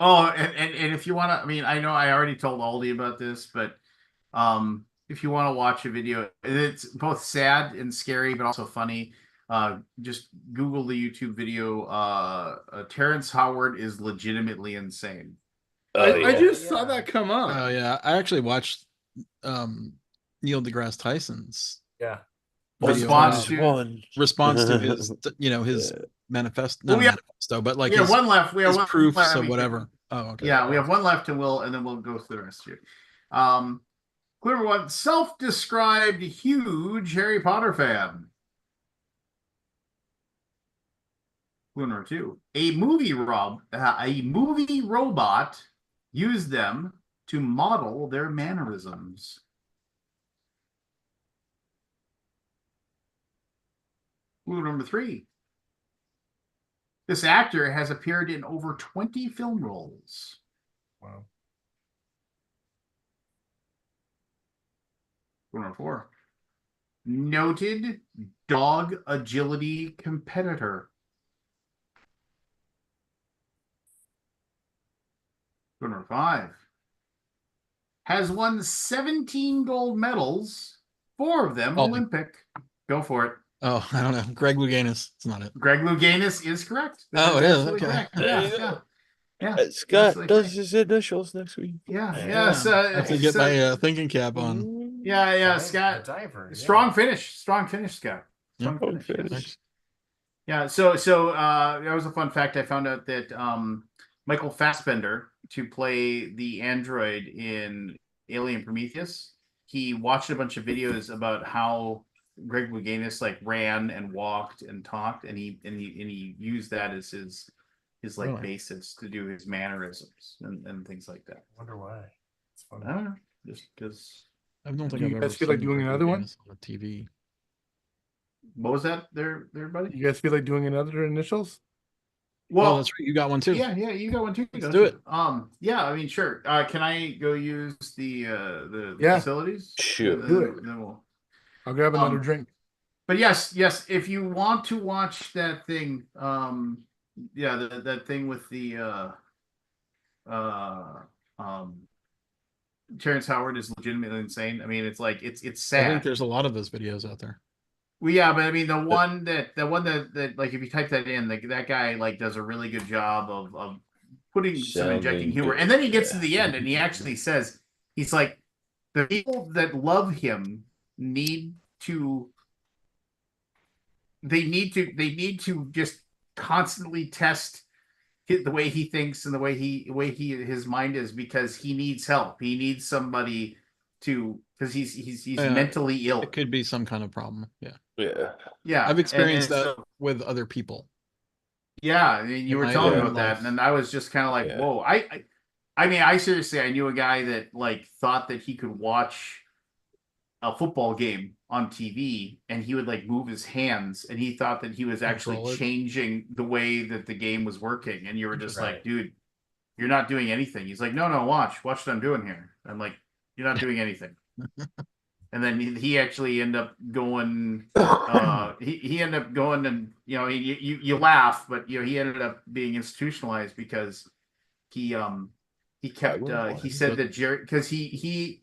Oh, and if you want to, I mean, I know I already told Aldi about this, but if you want to watch a video, it's both sad and scary, but also funny. Just Google the YouTube video. Terrence Howard is legitimately insane.
Oh,
I
yeah.
just saw that come up.
Oh yeah, I actually watched Neil deGrasse Tyson's
Yeah.
video
Response
on
to-
one.
response to his his
Yeah.
manifest,
Well,
not
we have-
manifesto, but like
We have
his,
one left. We have
his
one
proofs
left.
of whatever. Oh, okay.
Yeah, we have one left, and then we'll go through the rest of it. Clue number one: self-described huge Harry Potter fan. Clue number two: a movie robot used them to model their mannerisms. Clue number three: this actor has appeared in over 20 film roles.
Wow.
Clue number four: noted dog agility competitor. Clue number five: has won 17 gold medals, 4 of them
Aldi.
Olympic. Go for it.
Oh, I don't know. Greg Louganis. It's not it.
Greg Louganis is correct. That
Oh, it is?
absolutely
Okay.
correct.
There
Yeah,
you
yeah,
go.
yeah.
Scott
absolutely
does
correct.
his initials next week.
Yeah,
Yeah.
yes.
I have to get my thinking cap on.
Yeah, Scott.
The diver.
Strong finish, Scott.
Yeah.
Strong finish.
Okay.
yes.
Thanks.
Yeah, so that was a fun fact. I found out that Michael Fassbender, to play the android in Alien Prometheus, he watched a bunch of videos about how Greg Louganis like ran and walked and talked, and he used that as his like
Really?
basis to do his mannerisms and things like that.
Wonder why. It's funny.
I don't know, just because.
I don't think
Do
I've
you
ever
guys feel like
seen
doing
Greg
another one?
Louganis on TV.
What was that there, buddy?
You guys feel like doing another initials?
Well, that's right. You got one too.
Yeah, you got one too.
Let's
don't
do
you?
it.
Yeah, I mean, sure. Can I go use the
Yeah.
facilities?
Sure.
Do it.
Then we'll...
I'll grab another
Um,
drink.
But yes, if you want to watch that thing, yeah, that thing with the Terrence Howard is legitimately insane. I mean, it's like it's
I
sad.
think there's a lot of those videos out there.
Well, yeah, but I mean, the one that like if you type that in, like that guy like does a really good job of putting some
Sounding
injecting humor,
good.
and then he gets to
Yeah.
the end and he actually says, he's like, the people that love him need to they need to just constantly test the way he thinks and the way his mind is, because he needs help. He needs somebody to, because he's
Yeah.
mentally ill.
It could be some kind of problem. Yeah.
Yeah.
Yeah,
I've experienced
and
that
so-
with other people.
yeah, I mean, you
in
were
my
telling me
own
about that,
life.
and I was just kind of like,
Yeah.
whoa. I mean, I seriously, I knew a guy that like thought that he could watch a football game on TV and he would like move his hands, and he thought that he was actually
Control it.
changing the way that the game was working, and you were just like,
Right.
dude, you're not doing anything. He's like, no, watch what I'm doing here. I'm like, you're not doing anything. and then he actually ended up going. He ended up going, and you laugh, but he ended up being institutionalized because he kept he said that Jerry, because he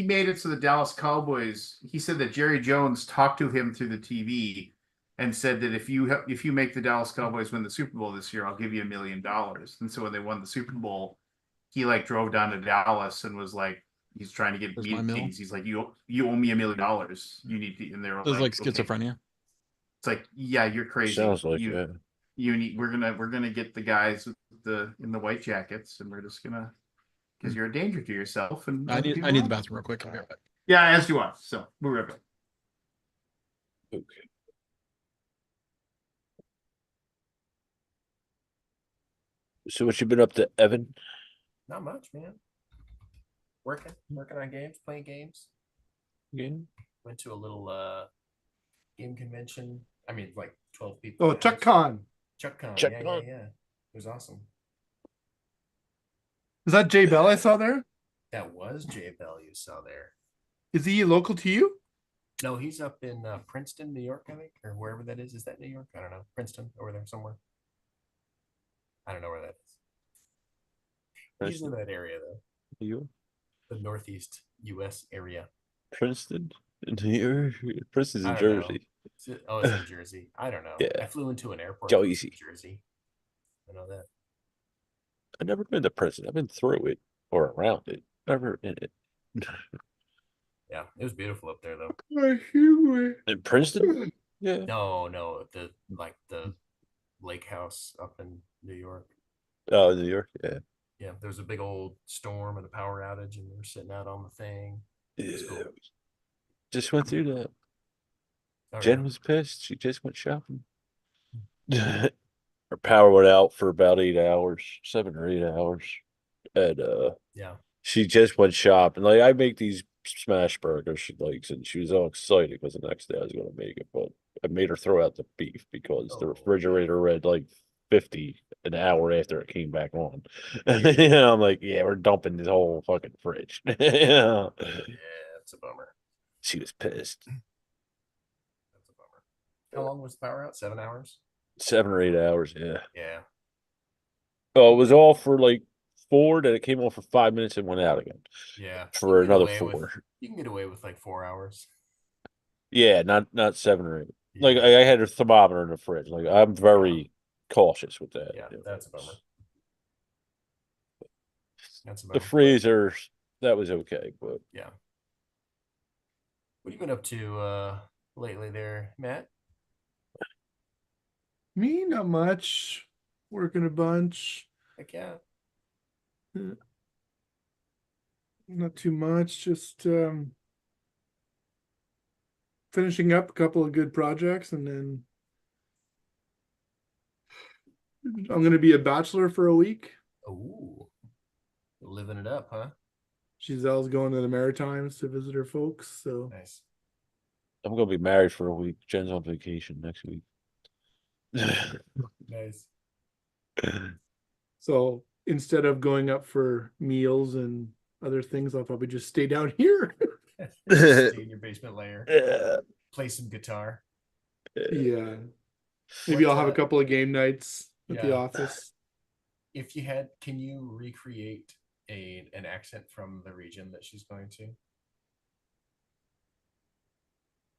made it so the Dallas Cowboys, he said that Jerry Jones talked to him through the TV and said that if you make the Dallas Cowboys win the Super Bowl this year, I'll give you $1 million. And so when they won the Super Bowl, he like drove down to Dallas and was like, he's trying to get
Where's my mill?
meetings. He's like, you owe me $1 million. You need to, and they're
There's like
okay.
schizophrenia.
It's like, yeah, you're crazy.
Sounds like
you need, we're gonna get the guys with in the white jackets, and we're just gonna, because you're a danger to yourself. And
I need
people
the
around you.
bathroom real quick. I'll be right back.
Yeah, as do I. So we're right back.
Okay. So what you been up to, Evan?
Not much, man. Working on games, playing games.
Game?
Went to a little game convention. I mean, like 12 people.
Oh, Chuck Con.
ChuckCon.
Chuck
Yeah,
Con.
yeah. It was awesome.
Is that Jay Bell I saw there?
That was Jay Bell you saw there.
Is he local to you?
No, he's up in Princeton, New York, I think, or wherever that is. Is that New York? I don't know. Princeton, over there somewhere. I don't know where that is. He's in that area, though.
You?
The Northeast U.S. area.
Princeton? Princeton's in
I don't know.
Jersey.
Oh, it's in Jersey. I don't know.
Yeah.
I flew into an airport
Jersey.
in Jersey. I know that.
I've never been to Princeton. I've been through it or around it. Never in it.
Yeah, it was beautiful up there, though.
In Princeton? Yeah.
No, the lake house up in New York.
Oh, New York. Yeah.
Yeah, there was a big old storm and a power outage, and we were sitting out on the thing.
Yeah.
cool.
Just went through that.
Oh,
Jen
really?
was pissed. She just went shopping. Her power went out for about 8 hours, 7 or 8 hours. And
Yeah.
she just went shopping. Like, I make these smash burgers she likes, and she was all excited because the next day I was gonna make it, but I made her throw out the beef because the
Oh,
refrigerator read like 50 an hour after it came back on. I'm like, yeah, we're dumping this whole fucking fridge. Yeah.
Yeah, it's a bummer.
She was pissed.
That's a bummer. How long was the power out? 7 hours?
7 or 8 hours, yeah.
Yeah.
Oh, it was all for like 4, then it came on for 5 minutes and went out again
Yeah.
for
You can get
another
away
4.
with- you can get away with like 4 hours.
Yeah, not 7 or 8. Like
Yeah.
I had a thermometer in the fridge. Like I'm very cautious with that.
Yeah, that's a bummer. That's a
The
bummer.
freezer, that was okay, but
Yeah. What have you been up to lately there, Matt?
Me, not much. Working a bunch.
Heck yeah.
Not too much. Just finishing up a couple of good projects, and then I'm gonna be a bachelor for a week.
Ooh. Living it up, huh?
Giselle's going to the Maritimes to visit her folks. So
Nice.
I'm gonna be married for a week. Jen's on vacation next week.
Nice.
so instead of going up for meals and other things, I'll probably just stay down here.
Stay in your basement layer.
Yeah.
Play some guitar.
Yeah. Maybe
What,
I'll have a couple of game nights at the
yeah.
office.
If you had, can you recreate an accent from the region that she's going to?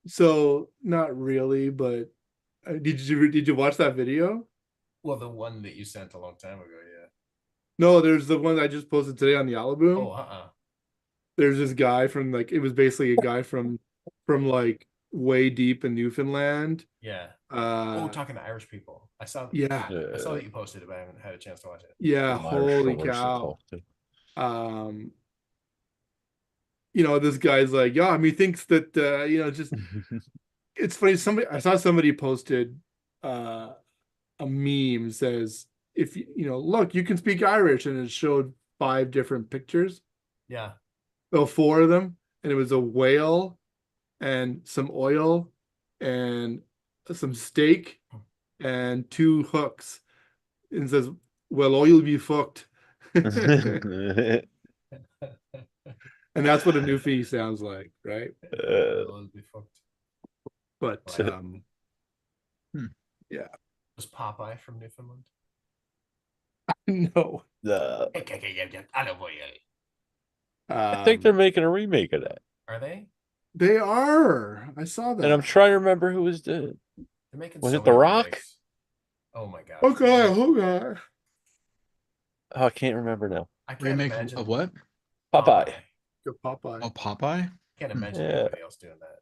So not really, but did you watch that video?
Well, the one that you sent a long time ago, yeah.
No, there's the one I just posted today on the Alaboom.
Oh,
There's this guy from like, it was basically a guy from like way deep in Newfoundland.
yeah.
Uh
Talking to Irish people. I saw
yeah.
I saw that you posted it, but I haven't had a chance to watch it.
Yeah,
Some Irish
holy
drummers to
cow.
talk to.
This guy's like, yeah, thinks that just it's funny. I saw somebody posted a meme says, if look, you can speak Irish, and it showed 5 different pictures.
Yeah.
Oh, 4 of them, and it was a whale and some oil and some steak and 2 hooks, and it says, well, oil be fucked. And And that's what a Newfie sounds like, right?
Those be fucked.
But
Was Popeye from Newfoundland?
no.
I think they're making a remake of that,
Are they?
They are. I saw that.
and I'm trying to remember who was the.
They're making.
Was
so
it The
many
Rock?
remakes. Oh my god.
Okay.
Oh, I can't remember now.
I can't
Remake
imagine
of what?
Popeye.
Good Popeye.
Oh, Popeye.
Can't imagine
Yeah.
anybody else doing that.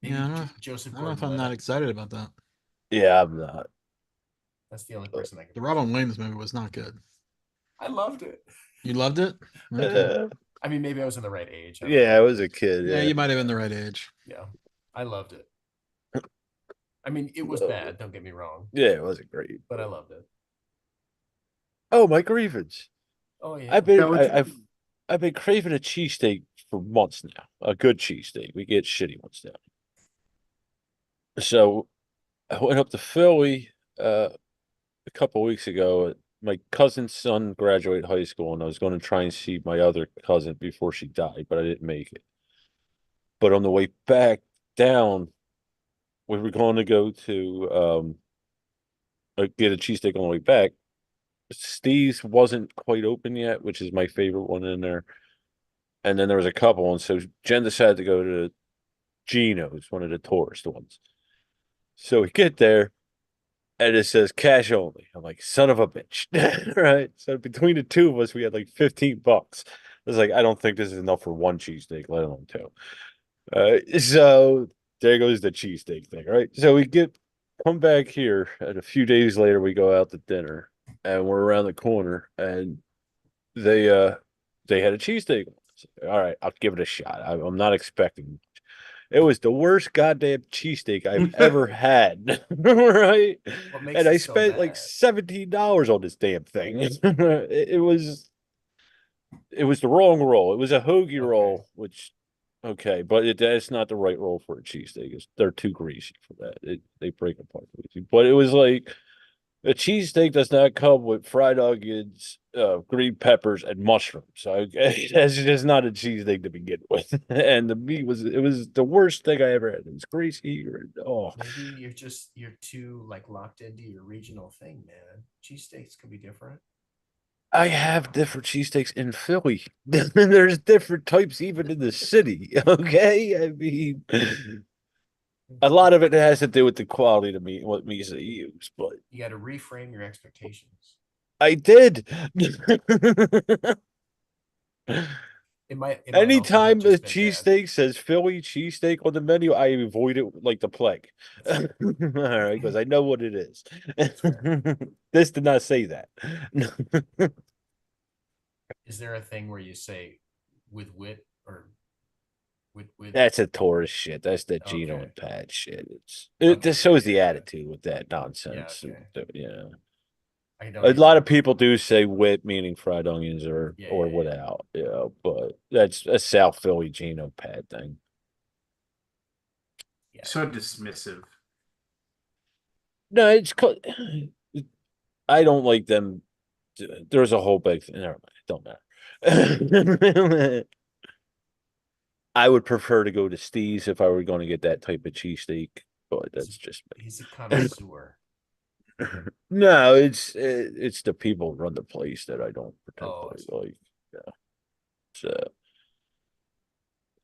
Maybe
Yeah, I don't know.
Joseph
I don't know if I'm
Gordon-Levitt.
not excited about that.
Yeah, I'm not.
That's the only person I can.
The Robin Williams movie was not good.
I loved it.
You loved it? Okay.
I mean, maybe I was in the right age. I don't
Yeah, I
know.
was a kid.
Yeah,
Yeah,
you might have been the right age.
Yeah, I loved it. I mean, it was
Loved
bad. Don't get me wrong,
yeah, it wasn't great.
but I loved it.
Oh, my grievance.
Oh yeah.
I've been craving a cheesesteak for months now. A good cheesesteak. We get shitty ones now. So I went up to Philly a couple weeks ago. My cousin's son graduated high school, and I was going to try and see my other cousin before she died, but I didn't make it. But on the way back down, we were going to go to get a cheesesteak on the way back. Steve's wasn't quite open yet, which is my favorite one in there. And then there was a couple, and so Jen decided to go to Gino's, one of the tourist ones. So we get there, and it says cash only. I'm like, son of a bitch. Right? So between the two of us, we had like $15. I was like, I don't think this is enough for one cheesesteak, let alone two. So there goes the cheesesteak thing, right? So come back here, and a few days later, we go out to dinner, and we're around the corner, and they had a cheesesteak. All right, I'll give it a shot. I'm not expecting much. It was the worst goddamn cheesesteak I've ever had. Right?
What makes
And I
it so
spent like
bad?
$17 on this damn thing. It was the wrong roll. It was a hoagie roll, which but that's not the right roll for a cheesesteak. They're too greasy for that. They break apart easy. But it was like a cheesesteak does not come with fried onions, green peppers, and mushrooms. Okay, that's just not a cheesesteak to begin with. And the meat was the worst thing I ever had. It was greasy.
Maybe you're too like locked into your regional thing, man. Cheesesteaks could be different.
I have different cheesesteaks in Philly. There's different types even in the city. Okay, I mean, a lot of it has to do with the quality of the meat, what meats they use. But
You got to reframe your expectations.
I did.
It might also
Anytime
have
the
just been bad.
cheesesteak says Philly cheesesteak on the menu, I avoid it like the plague. All right, because I know what it is. This did not say that.
Is there a thing where you say with wit or with
That's a tourist shit. That's the Gino
Okay.
and Pat shit.
Okay,
This shows the
yeah.
attitude with that nonsense.
okay.
Yeah.
I don't
A
even
lot of
remember.
people do say wit, meaning fried onions or
Yeah,
or
yeah, yeah.
without. Yeah, but that's a South Philly Gino Pat thing.
Yeah.
So dismissive.
No, I don't like them. There's a whole big thing. Never mind. It don't matter. I would prefer to go to Steve's if I were going to get that type of cheesesteak, but that's just me.
He's a connoisseur.
No, it's the people who run the place that I don't
Oh, I
particularly
see.
like. Yeah. So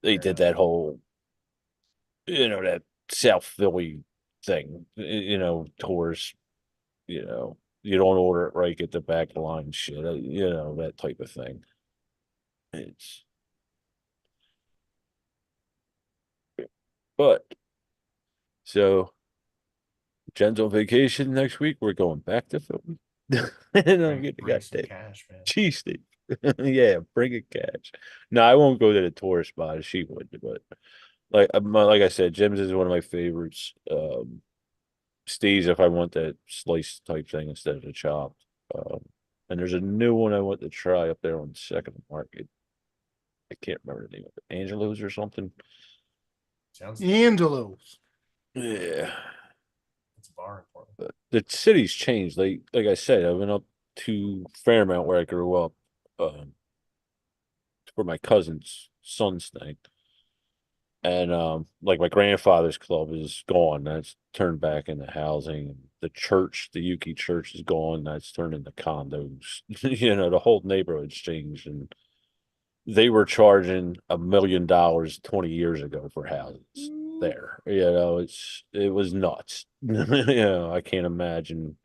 they
Fair
did
enough.
that whole, that South Philly thing, tours, you don't order it right, get the back of the line shit, that type of thing. But so Jen's on vacation next week. We're going back to Philly. And I'm getting
Bring some
goddamn
cash, man.
cheesesteak. Yeah, bring it cash. No, I won't go to the tourist spot as she would, but like I said, Jim's is one of my favorites. Steve's if I want that slice type thing instead of the chopped. And there's a new one I want to try up there on Second Market. I can't remember the name of it. Angelo's or something.
Sounds
Angelo's.
Yeah.
it's a bar important.
But the city's changed. Like I said, I went up to Fairmount where I grew up where my cousin's son stayed. And like my grandfather's club is gone. That's turned back into housing. The church, the Yuki church is gone. That's turned into condos. You know, the whole neighborhood's changed, and they were charging $1 million 20 years ago for houses there. You know, it was nuts. You know, I can't imagine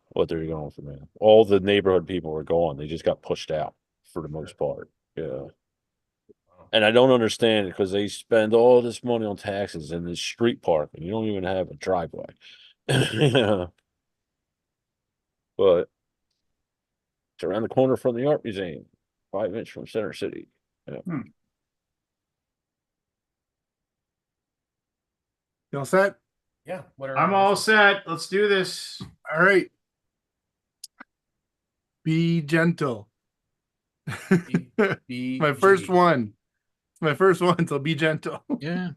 what they're going for now. All the neighborhood people were gone. They just got pushed out for the most part. Yeah. And I don't understand it because they spend all this money on taxes and this street parking. You don't even have a driveway. Yeah. But it's around the corner from the art museum, 5 minutes from Center City. Yeah.
You all set?
Yeah. What are
I'm
our
all
initials?
set. Let's do this.
All right. Be gentle.
B
My first
G.
one. It's my first one, so be gentle.
Yeah.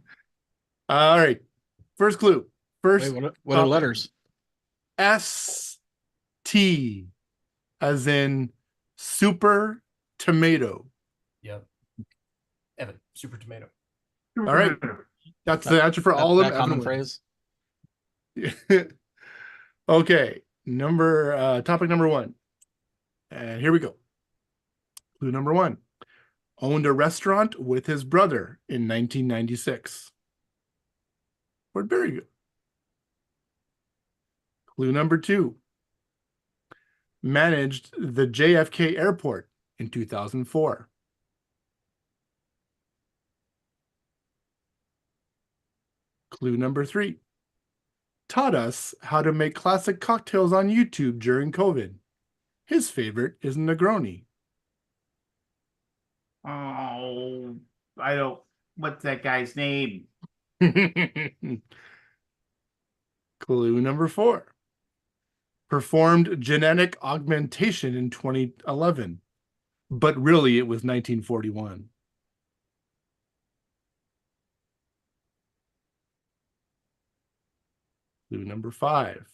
All right. First clue. First
Wait, what are
topic.
letters?
ST, as in super tomato.
Yep. Evan, super tomato.
All right. That's the answer for all of
That
them.
common
Evan wins.
phrase.
Okay. Topic number one. And here we go. Clue number one. Owned a restaurant with his brother in 1996. Where'd Barry go? Clue number two. Managed the JFK airport in 2004. Clue number three. Taught us how to make classic cocktails on YouTube during COVID. His favorite is Negroni.
Oh, I don't. What's that guy's name?
Clue number four. Performed genetic augmentation in 2011, but really it was 1941. Clue number five.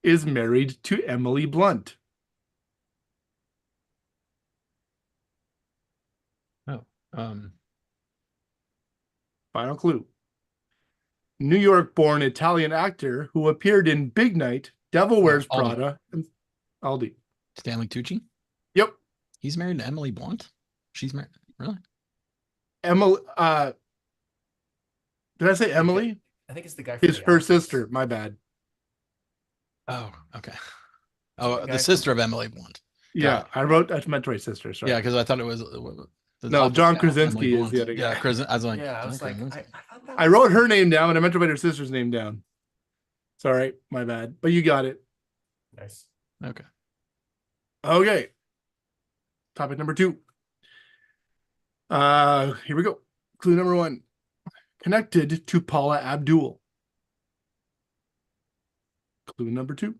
Is married to Emily Blunt.
Um,
Final clue. New York-born Italian actor who appeared in Big Night, Devil Wears
Aldi.
Prada, and Aldi.
Stanley Tucci.
Yep.
He's married to Emily Blunt. She's married. Really?
Emily. Did I say Emily?
I think it's the guy from
His
The
her
Office.
sister. My bad.
Oh, okay. Oh,
The guy
the sister of Emily Blunt.
Yeah, I meant my sister. Sorry.
Yeah, because I thought it was
No, John
Emily
Krasinski is
Blunt.
the other guy.
Yeah, I was like,
Yeah, I was
John
like,
Krasinski.
I thought that
I
was
wrote
him.
her name down, and I meant to write her sister's name down. Sorry, my bad. But you got it.
Nice.
Okay.
Okay. Topic number two. Here we go. Clue number one. Connected to Paula Abdul. Clue number two.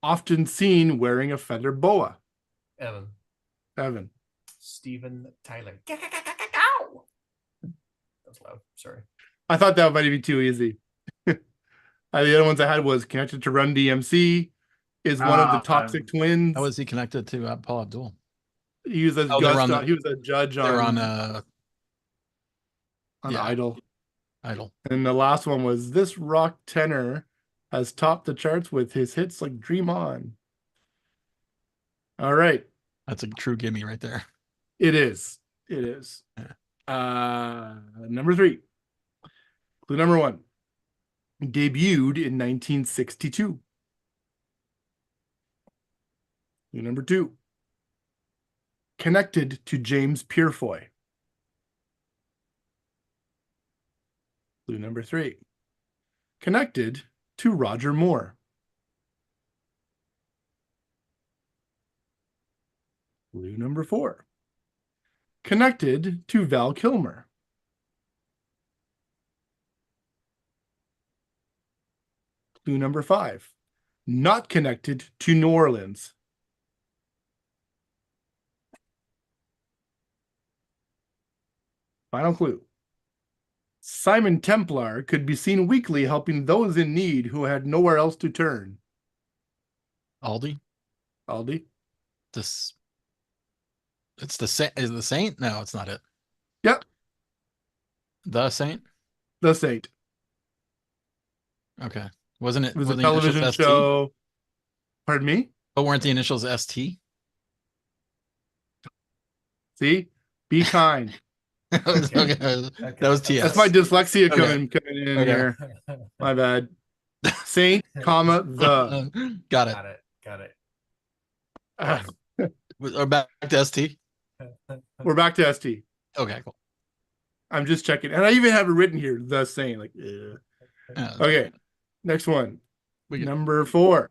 Often seen wearing a feather boa.
Evan.
Evan.
Steven Tyler. That was loud. Sorry.
I thought that might be too easy. The other ones I had was connected to Run DMC, is one of the Toxic Twins.
How was he connected to Paul Abdul?
He was a
Oh, they were on
he was a judge
They were
on
on yeah.
Idol.
Idol.
And the last one was this rock tenor has topped the charts with his hits like Dream On. All right.
That's a true gimme right there.
It is. It is. Number three. Clue number one. Debuted in 1962. Clue number two. Connected to James Purefoy. Clue number three. Connected to Roger Moore. Clue number four. Connected to Val Kilmer. Clue number five. Not connected to New Orleans. Final clue. Simon Templar could be seen weekly helping those in need who had nowhere else to turn.
Aldi.
Aldi?
This. It's the saint. Is it the saint? No, it's not it.
Yep.
The saint.
The Saint.
Okay. Wasn't it?
It was
Were
a
the initials
television
ST?
show. Pardon me?
But weren't the initials ST?
See? Be kind.
Okay. That was TS.
That's my dyslexia
Okay.
coming in
Okay.
here. My bad. Saint, comma, the.
Got it.
Got it. Got it.
We're back to ST.
We're back to ST.
Okay, cool.
I'm just checking. And I even have it written here, the Saint. Like, ugh.
Yeah,
Okay. Next one.
we can-
Number 4.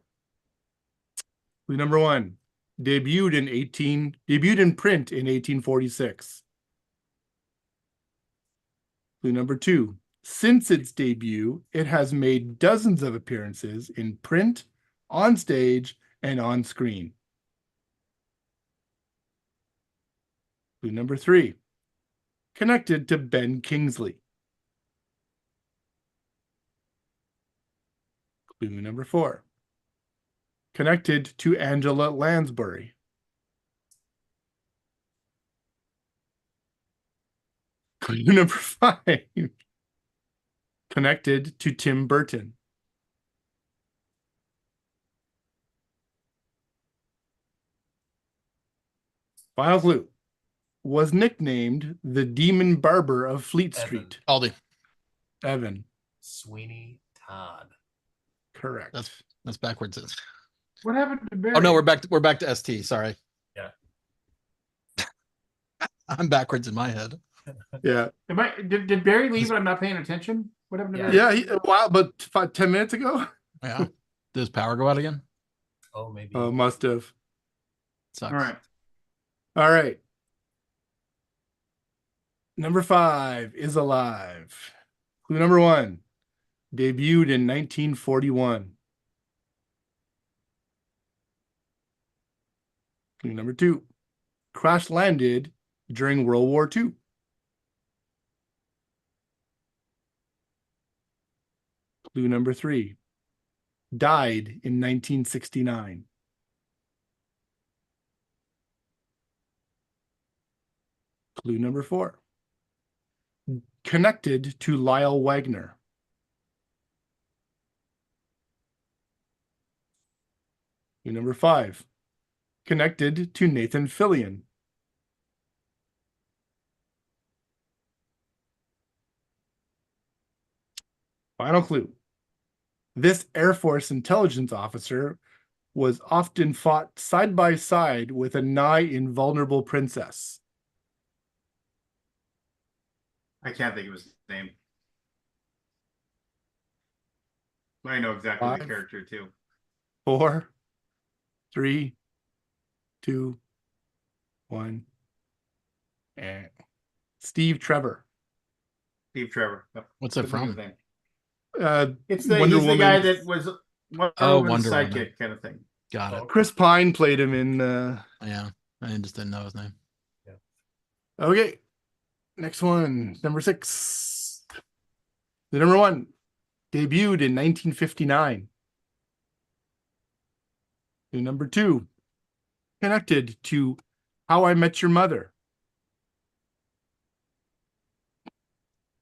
Clue number 1. Debuted in print in 1846. Clue number 2. Since its debut, it has made dozens of appearances in print, on stage, and on screen. Clue number 3. Connected to Ben Kingsley. Clue number 4. Connected to Angela Lansbury. Clue number 5. Connected to Tim Burton. Final clue. Was nicknamed the Demon Barber of Fleet
Evan.
Street.
Aldi.
Evan.
Sweeney Todd.
Correct.
That's backwards.
What happened to Barry?
Oh no, we're back to ST. Sorry.
Yeah.
I'm backwards in my head.
Yeah.
Did Barry leave and I'm not paying attention? What happened to
Yeah.
Barry?
Yeah, a while, but 10 minutes ago.
Yeah. Does power go out again?
Oh, maybe.
Oh, must have.
Sucks.
All right.
All right. Number 5 is alive. Clue number 1. Debuted in 1941. Clue number 2. Crash landed during World War II. Clue number 3. Died in 1969. Clue number 4. Connected to Lyle Wagner. Clue number 5. Connected to Nathan Fillion. Final clue. This Air Force intelligence officer was often fought side by side with a nigh invulnerable princess.
I can't think of his name. I know exactly the
5,
character too.
4, 3, 2, 1. And Steve Trevor.
Steve Trevor. Yep.
What's it
Couldn't think of
from?
his name.
Uh,
He's
Wonder
the guy
Woman.
that was Wonder
Oh,
Woman's
Wonder
sidekick
Woman.
kind of thing.
Got it.
Chris Pine played him in.
Yeah. I just didn't know his name.
Okay. Next one. Number 6. The number 1. Debuted in 1959. The number 2. Connected to How I Met Your Mother.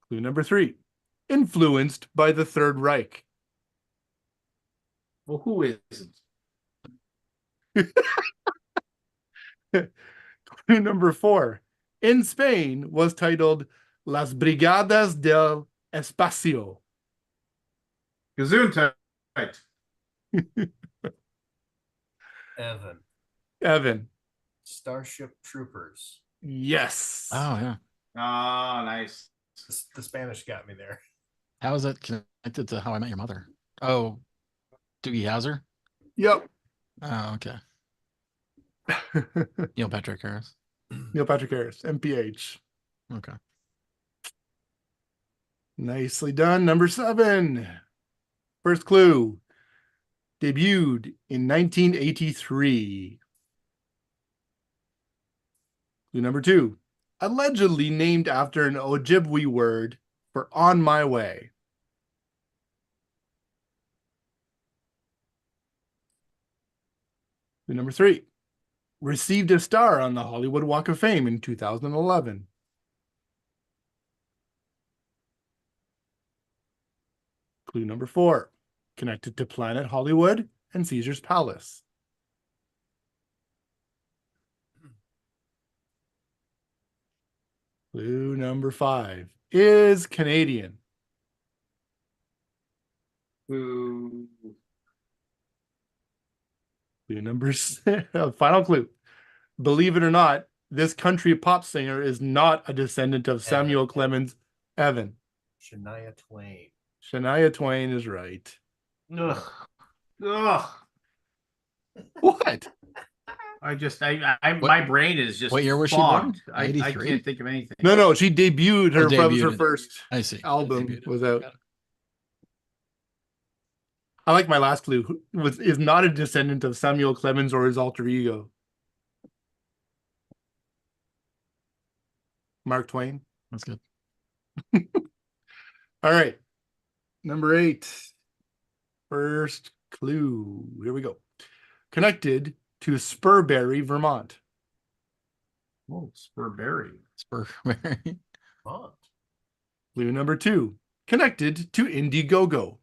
Clue number 3. Influenced by the Third Reich.
Well, who isn't?
Clue number 4. In Spain was titled Las Brigadas del Espacio.
Gesundheit.
Evan.
Evan.
Starship Troopers.
Yes.
Oh yeah.
Ah, nice.
The Spanish got me there.
How is it connected to How I Met Your Mother? Oh, Doogie Howser.
Yep.
Oh, okay. Neil Patrick Harris.
Neil Patrick Harris, MPH.
Okay.
Nicely done. Number 7. First clue. Debuted in 1983. Clue number 2. Allegedly named after an Ojibwe word for on my way. Clue number 3. received a star on the Hollywood Walk of Fame in 2011? Clue number 4. Connected to Planet Hollywood and Caesar's Palace. Clue number 5 is Canadian.
Ooh.
Clue number 6. Final clue. Believe it or not, this country pop singer is not a descendant of Samuel Clemens. Evan.
Shania Twain.
Shania Twain is right.
Ugh. Ugh.
What?
My brain is just
what year was she
fogged.
born?
I
83?
can't think of anything.
No, she debuted. Her, that was her
debuted.
first
I see.
album
Debuted.
was out.
Got it.
I like my last clue. Is not a descendant of Samuel Clemens or his alter ego. Mark Twain.
That's good.
All right. Number 8. First clue. Here we go. Connected to Spurberry, Vermont.
Oh, Spurberry.
Spurberry.
Vermont.
Clue number 2. Connected to Indiegogo.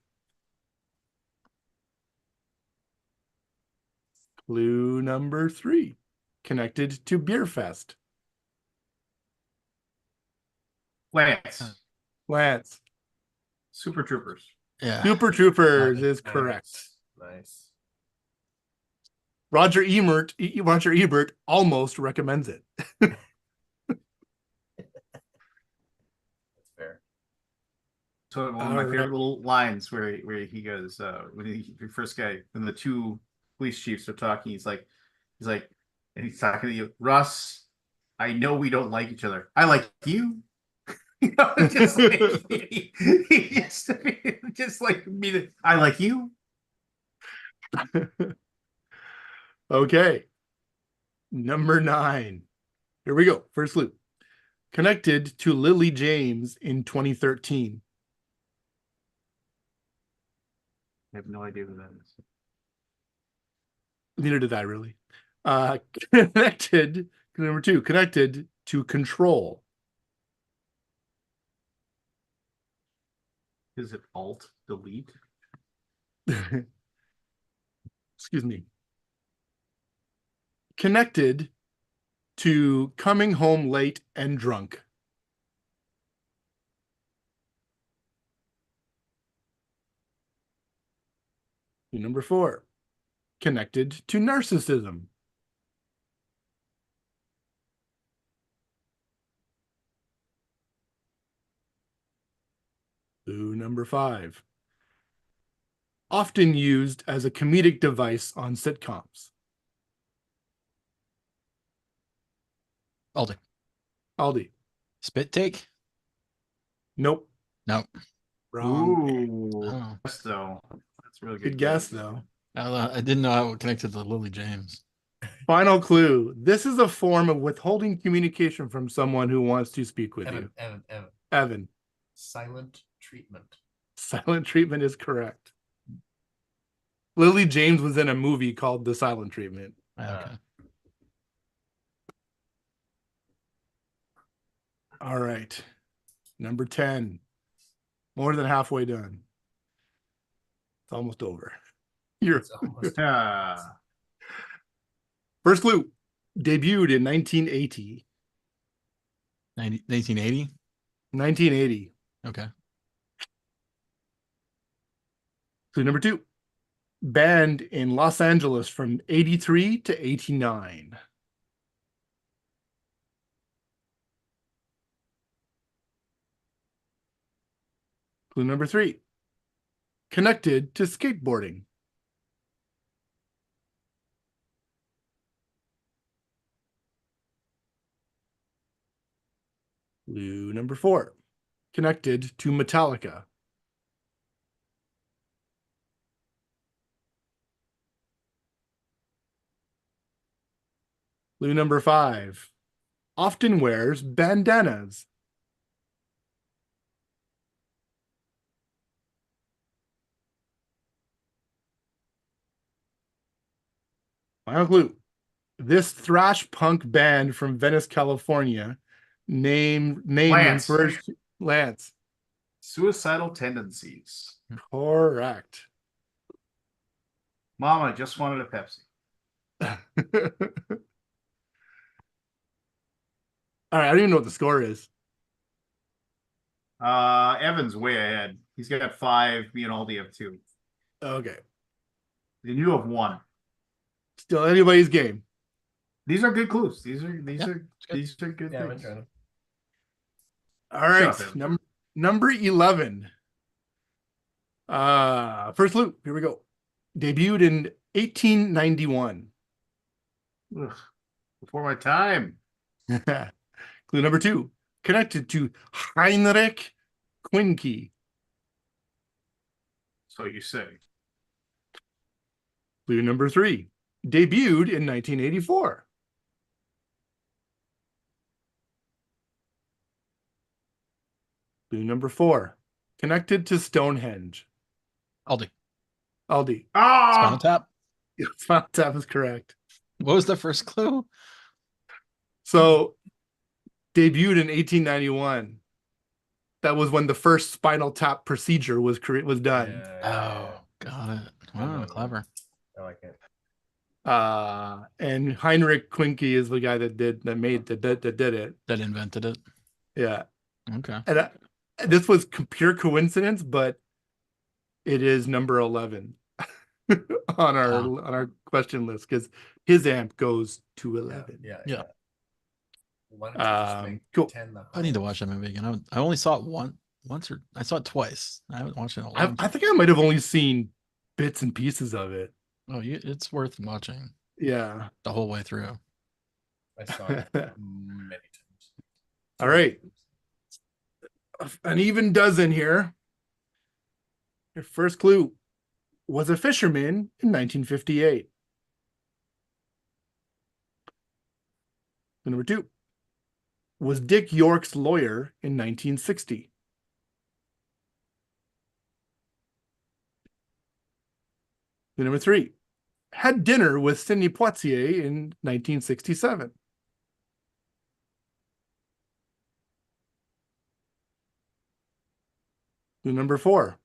Clue number 3. Connected to Beerfest.
Lance.
Lance.
Super Troopers.
Yeah.
Super Troopers
Nice,
is correct.
Nice.
Roger Ebert almost recommends it.
That's fair.
So one of
All
my
right.
favorite little lines where he goes, when the first guy, when the two police chiefs are talking, he's like, and he's talking to you, Russ, I know we don't like each other. I like you. You know, just like, just like me. I like you.
Okay. Number 9. Here we go. First loop. Connected to Lily James in 2013.
I have no idea who that is.
Neither did I really. Connected. Number 2. Connected to Control.
Is it Alt Delete?
Excuse me. Connected to Coming Home Late and Drunk. Number 4. Connected to narcissism. Clue number 5. Often used as a comedic device on sitcoms.
Aldi.
Aldi.
Spit take?
Nope.
No.
Wrong.
Ooh.
Oh.
So that's a really
Good guess, though.
I didn't know how it connected to Lily James.
Final clue. This is a form of withholding communication from someone who wants to speak with you.
Evan.
Evan.
Silent treatment.
Silent treatment is correct. Lily James was in a movie called The Silent Treatment.
Okay.
All right. Number 10. More than halfway done. It's almost over. You're
It's almost
first clue. Debuted in 1980.
1980?
1980.
Okay.
Clue number 2. Banned in Los Angeles from 83 to 89. Clue number 3. Connected to skateboarding. Clue number 4. Connected to Metallica. Clue number 5. Often wears bandanas. Final clue. This thrash punk band from Venice, California, name
Lance.
refers to Lance.
Suicidal tendencies.
Correct.
Mom, I just wanted a Pepsi.
All right, I don't even know what the score is.
Evan's way ahead. He's got 5. Me and Aldi have 2.
Okay.
And you have 1.
Still anybody's game.
These are good clues. These are
good.
good
Yeah, I'm
things.
enjoying it.
All right.
Shut up, Evan.
Number 11. First loop. Here we go. Debuted in 1891.
Ugh, before my time.
Clue number 2. Connected to Heinrich Quincke.
So you say.
Clue number 3. Debuted in 1984. Clue number 4. Connected to Stonehenge.
Aldi.
Aldi.
Spinal
Ah,
Tap.
Spinal Tap is correct.
What was the first clue?
So, debuted in 1891. That was when the first Spinal Tap procedure was done.
Oh, got it. Wow, clever.
I like it.
And Heinrich Quincke is the guy that did it.
That invented it.
Yeah.
Okay.
And this was pure coincidence, but it is number 11 on our question list because his amp goes to 11.
Yeah.
Why don't you just make
Cool.
10 the
I need to
highest?
watch that movie again. I only saw it once, or I saw it twice. I haven't watched it in a long
I
time.
think I might have only seen bits and pieces of it.
It's worth watching
Yeah.
the whole way through.
I saw it many times.
All right. An even dozen here. Your first clue was a fisherman in 1958. Number 2 was Dick York's lawyer in 1960. Number 3 had dinner with Sidney Poitier in 1967. Number 4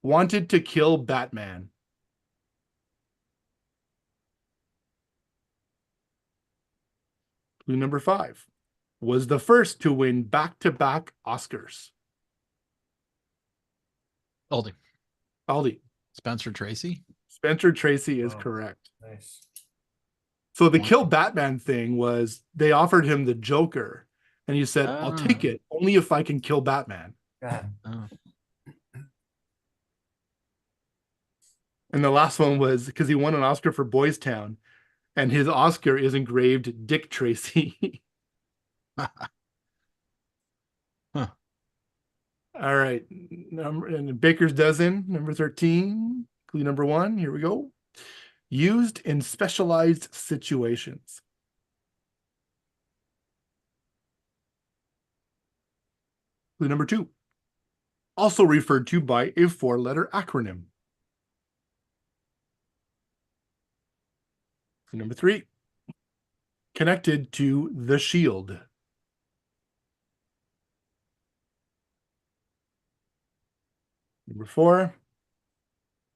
wanted to kill Batman. Clue number 5 was the first to win back-to-back Oscars.
Aldi.
Aldi.
Spencer Tracy.
Spencer Tracy is
Wow.
correct.
Nice.
So the
Wow.
kill Batman thing was they offered him the Joker and he said, I'll take it only if I can kill Batman.
God.
Oh,
And the last one was because he won an Oscar for Boys Town and his Oscar is engraved Dick Tracy.
Huh.
All right. And Baker's Dozen, number 13. Clue number 1. Here we go. Used in specialized situations. Clue number 2. Also referred to by a 4-letter acronym. Clue number 3. Connected to the Shield. Number 4.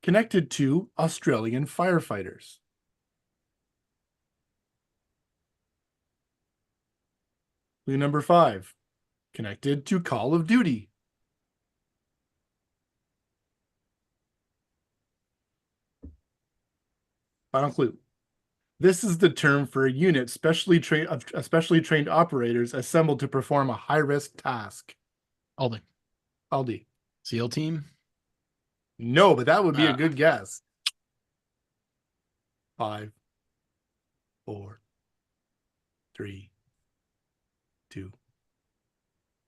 Connected to Australian firefighters. Clue number 5. Connected to Call of Duty. Final clue. This is the term for a unit specially trained operators assembled to perform a high-risk task.
Aldi.
Aldi.
SEAL team.
No, but that would be a good guess. 5, 4, 3, 2,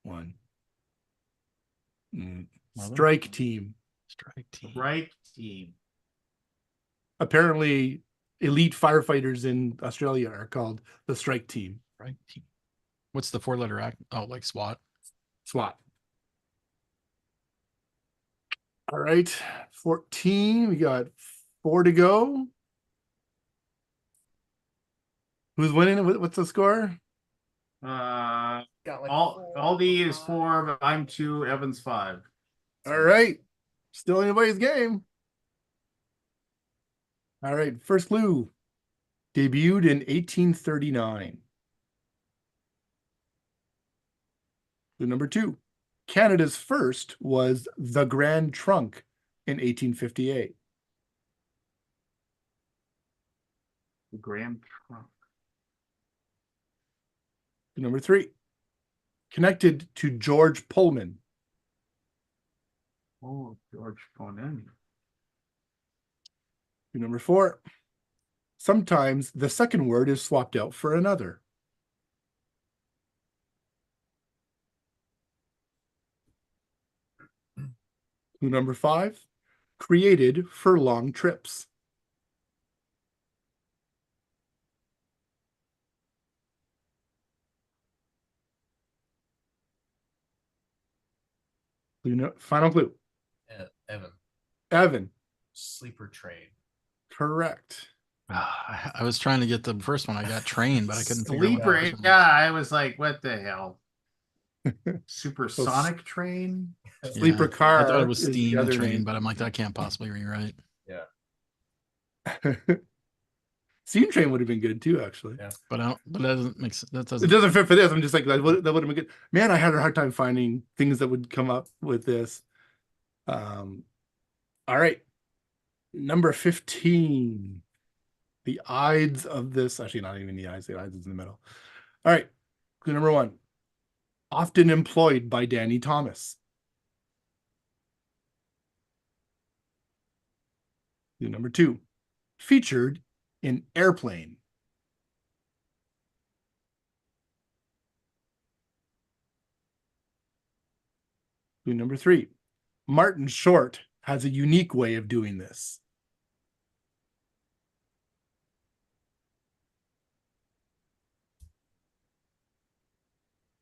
1. Strike team.
Strike team.
Right team.
Apparently, elite firefighters in Australia are called the strike team.
Strike team. What's the 4-letter act? Oh, like SWAT.
SWAT. All right, 14. We got 4 to go. Who's winning? What's the score?
Uh,
Got like
all D is 4, but I'm 2, Evan's 5.
All right. Still anybody's game. All right. First clue. Debuted in 1839. Clue number 2. Canada's first was the Grand Trunk in 1858.
The Grand Trunk.
Clue number 3. Connected to George Pullman.
Oh, George Ponen.
Clue number 4. Sometimes the second word is swapped out for another. Clue number 5. Created for long trips. Final clue.
Evan.
Evan.
Sleeper train.
Correct.
I was trying to get the first one. I got trained, but I couldn't figure out what
Sleeper.
the first one
Yeah,
was.
I was like, what the hell? Supersonic train?
Sleeper
I
car.
thought it was
is the
steam
other
train,
name.
but I'm like, that can't possibly rewrite.
Yeah.
Steam train would have been good too, actually.
Yeah.
But I don't. But that doesn't make sense. That
It
doesn't.
doesn't fit for this. I'm just like that would have been good. Man, I had a hard time finding things that would come up with this. All right. Number 15. The Ides of this, actually not even the Ides is in the middle. All right. Clue number 1. Often employed by Danny Thomas. Clue number 2. Featured in Airplane. Clue number 3. Martin Short has a unique way of doing this.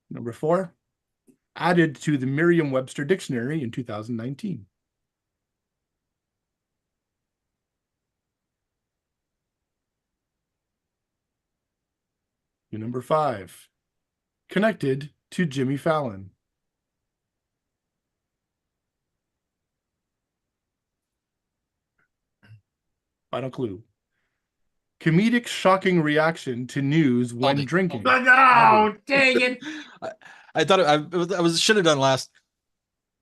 Number 4. Added to the Merriam-Webster Dictionary in 2019. Clue number 5. Connected to Jimmy Fallon. Final clue. Comedic shocking reaction to news when
Aldi.
drinking.
No, dang it.
I thought I was should have done last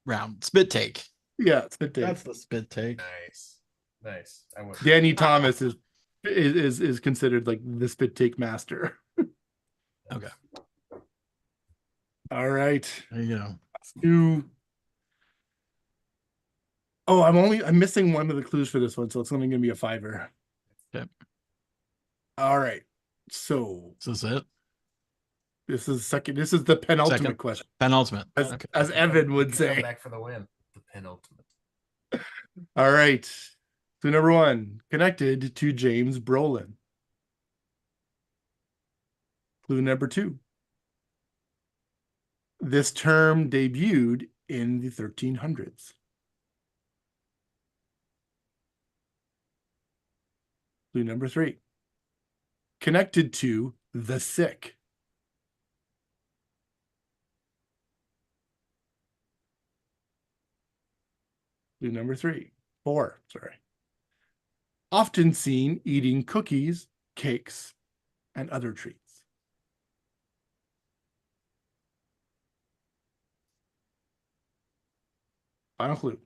round. Spit take.
Yeah, it's the take.
That's the spit take.
Nice. I would.
Danny Thomas is considered like the spit take master.
Okay.
All right.
There you go.
Two. Oh, I'm missing one of the clues for this one, so it's only gonna be a 5-er.
Okay.
All right. So
Is this it?
this is the penultimate
Second.
question.
Penultimate.
As,
Okay.
as Evan would
Come
say.
back for the win. The penultimate.
All right. Clue number 1, connected to James Brolin. Clue number 2. This term debuted in the 1300s. Clue number 3. Connected to the sick. Clue number 4, sorry. Often seen eating cookies, cakes, and other treats. Final clue.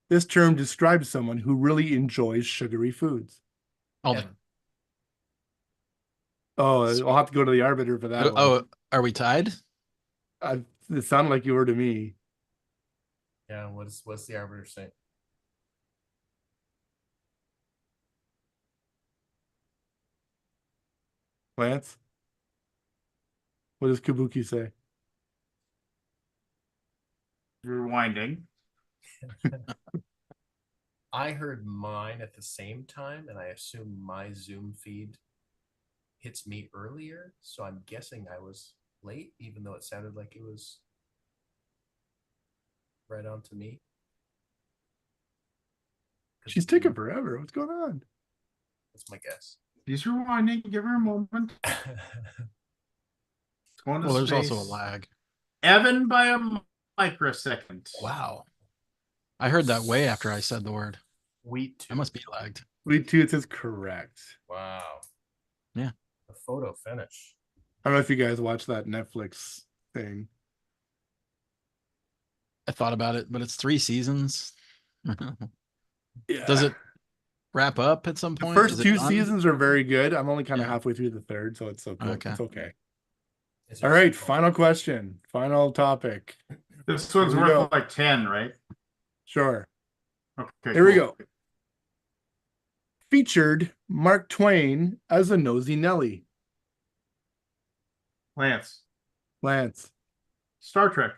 This term describes someone who really enjoys sugary foods.
Aldi.
Evan.
Oh, I'll have to go to the arbiter for that one.
Oh, are we tied?
It sounded like you were to me.
Yeah. What's the arbiter say?
Lance? What does Kabuki say?
Rewinding.
I heard mine at the same time, and I assume my Zoom feed hits me earlier. So I'm guessing I was late, even though it sounded like it was right on to me.
She's taking forever. What's going on?
That's my guess.
He's rewinding. Give her a moment. It's going to
Well, there's
space.
also a lag.
Evan by a microsecond.
Wow. I heard that way after I said the word.
Wheat.
I must be lagged.
Sweet Tooth is correct.
Wow.
Yeah.
The photo finish.
I don't know if you guys watch that Netflix thing.
I thought about it, but it's 3 seasons.
Yeah.
Does it wrap up at some
The
point?
first
Is it
2
done?
seasons are very good. I'm only kind of
Yeah.
halfway through the third, so it's okay.
Okay.
It's okay.
Is
All
there
right,
some-
final question, final topic.
This one's
Here we
worth
go.
like 10, right?
Sure.
Okay.
Here we
cool.
go. Featured Mark Twain as a nosy Nelly.
Lance.
Lance.
Star Trek.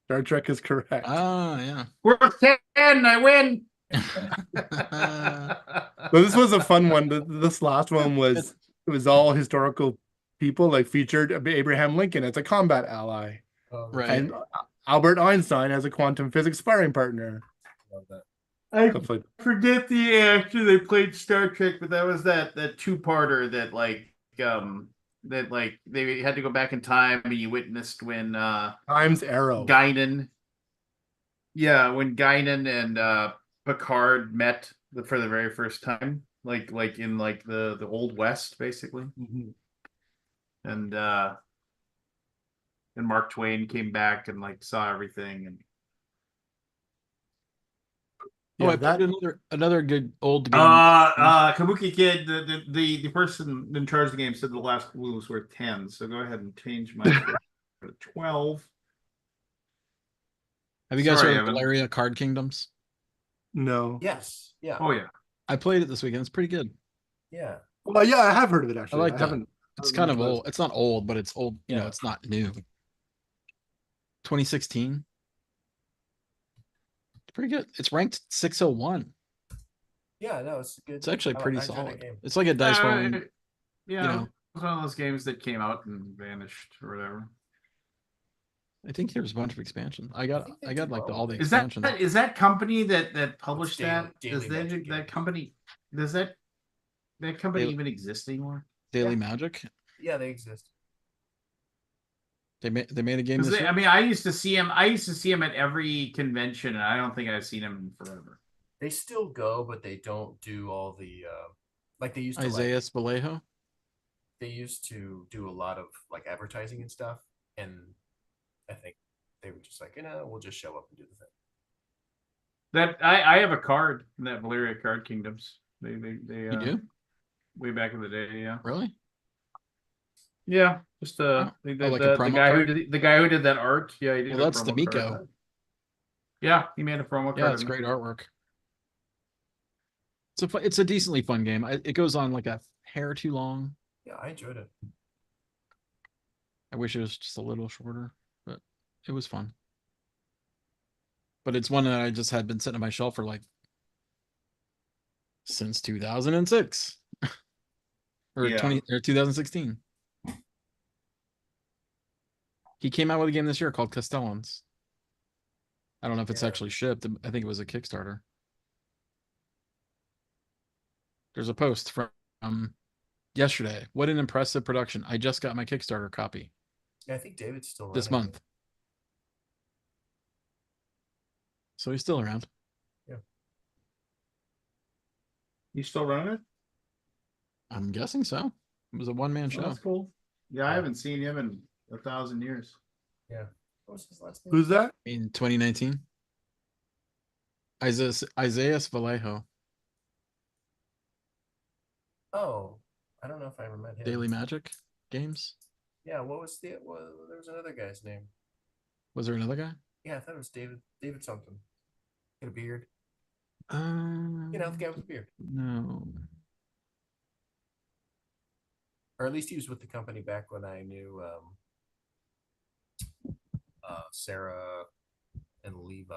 Star Trek is correct.
Ah, yeah.
Worth 10. I win.
So this was a fun one. This last one was it was all historical people, like featured Abraham Lincoln as a combat ally,
Right.
and Albert Einstein as a quantum physics sparring partner.
Love that.
I
Stuff like
forget the actor they played Star Trek, but that was that two-parter that they had to go back in time and you witnessed when
Time's Arrow.
Guinan. Yeah, when Guinan and Picard met for the very first time, like in like the Old West, basically.
Mhm.
And Mark Twain came back and like saw everything and
Oh,
Yeah,
I played another good old game.
Kabuki Kid, the person in charge of the game said the last clue was worth 10, so go ahead and change my score to 12.
Have you guys
Sorry,
heard of
Evan.
Valeria Card Kingdoms?
No.
Yes. Yeah.
Oh yeah.
I played it this weekend. It's pretty good.
Yeah.
Well, yeah, I have heard of it actually.
like
I
that.
haven't.
It's kind of old. It's not old, but it's old. You know,
Yeah.
it's not new. 2016. It's pretty good. It's ranked 601.
Yeah. No, it's good.
It's actually pretty
I enjoyed that
solid.
game.
It's like a dice rolling.
Yeah,
you know.
it was one of those games that came out and vanished or whatever.
I think there's a bunch of expansion. I got
think they
like
do
all the
Is that
expansion.
is that company that published
Daily-
that?
Daily
Does
Magic
that
Games.
company does that company
Daily-
even exist anymore?
Daily
Yeah.
Magic.
Yeah, they exist.
They made a game
'Cause
this year.
I mean, I used to see him at every convention, and I don't think I've seen him in forever.
They still go, but they don't do all the like they used to.
Isaiah Vallejo.
They used to do a lot of like advertising and stuff, and I think they were just like, we'll just show up and do the thing.
That I have a card in that Valeria Card Kingdoms. They
You do?
way back in the day, yeah.
Really?
Yeah, just
Oh, like a
the
promo
guy
card?
the guy who did that art. Yeah, he did.
Well,
a
that's the
promo card.
Miko.
Yeah, he made a promo card.
Yeah, it's
in
great
it.
artwork. It's a decently fun game. It goes on like a hair too long.
Yeah, I enjoyed it.
I wish it was just a little shorter, but it was fun. But it's one that I just had been sitting on my shelf for like since 2006 or
Yeah.
2016. He came out with a game this year called Castellans. I don't know if it's
Yeah.
actually shipped. I think it was a Kickstarter. There's a post from yesterday. What an impressive production. I just got my Kickstarter copy
Yeah, I think David's still
this
running it.
month. So he's still around.
You still running it?
I'm guessing so. It was a one-man
Oh,
show.
that's cool. Yeah, I haven't seen him in 1,000 years.
What was his last name?
Who's that?
In 2019. Isaiah Vallejo,
Oh, I don't know if I ever met him.
Daily Magic Games.
Yeah, what was there was another guy's name.
Was there another guy?
Yeah, I thought it was David something. Got a beard.
Um,
The guy with the beard.
no.
Or at least he was with the company back when I knew Sarah and Levi.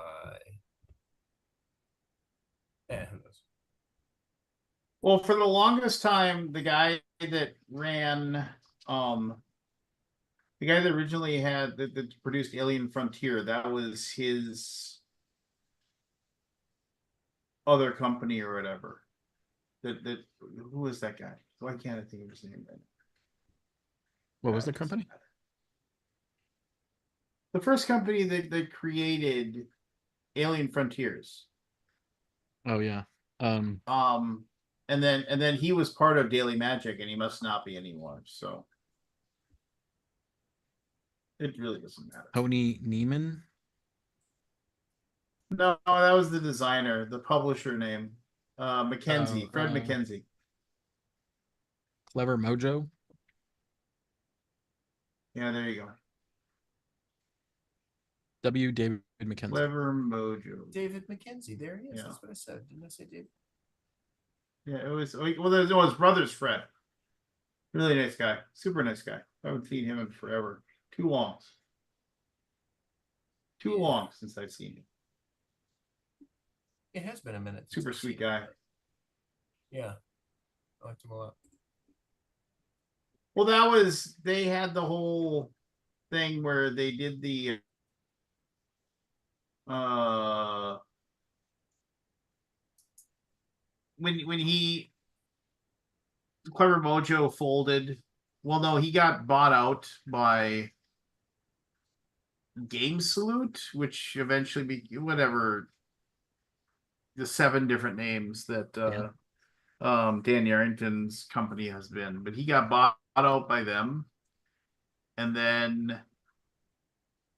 Yeah, who knows?
Well, for the longest time, the guy that ran, the guy that originally that produced Alien Frontier, that was his other company or whatever. that who is that guy? Why can't I think of his name right now?
What was the company?
The first company that created Alien Frontiers.
Oh yeah. Um,
And then he was part of Daily Magic, and he must not be anymore. So it really doesn't matter.
Tony Neiman.
No, that was the designer, the publisher name. Mackenzie, Fred
Oh,
Mackenzie.
Clever Mojo.
Yeah, there you go.
W. David McKenzie.
Clever Mojo.
David McKenzie. There he is.
Yeah.
That's what I said. Didn't I say David?
Yeah, it was well. There's his brother's Fred. Really nice guy, super nice guy. I haven't seen him in forever. Too long. Too long since I've seen him.
It has been a minute. since
Super
I've
sweet
seen him.
guy.
Yeah, I liked him a lot.
Well, they had the whole thing where they did the when he Clever Mojo folded. Well, no, he got bought out by Game Salute, which eventually whatever the 7 different names that Dan Yarrington's company has been, but he got bought out by them, and then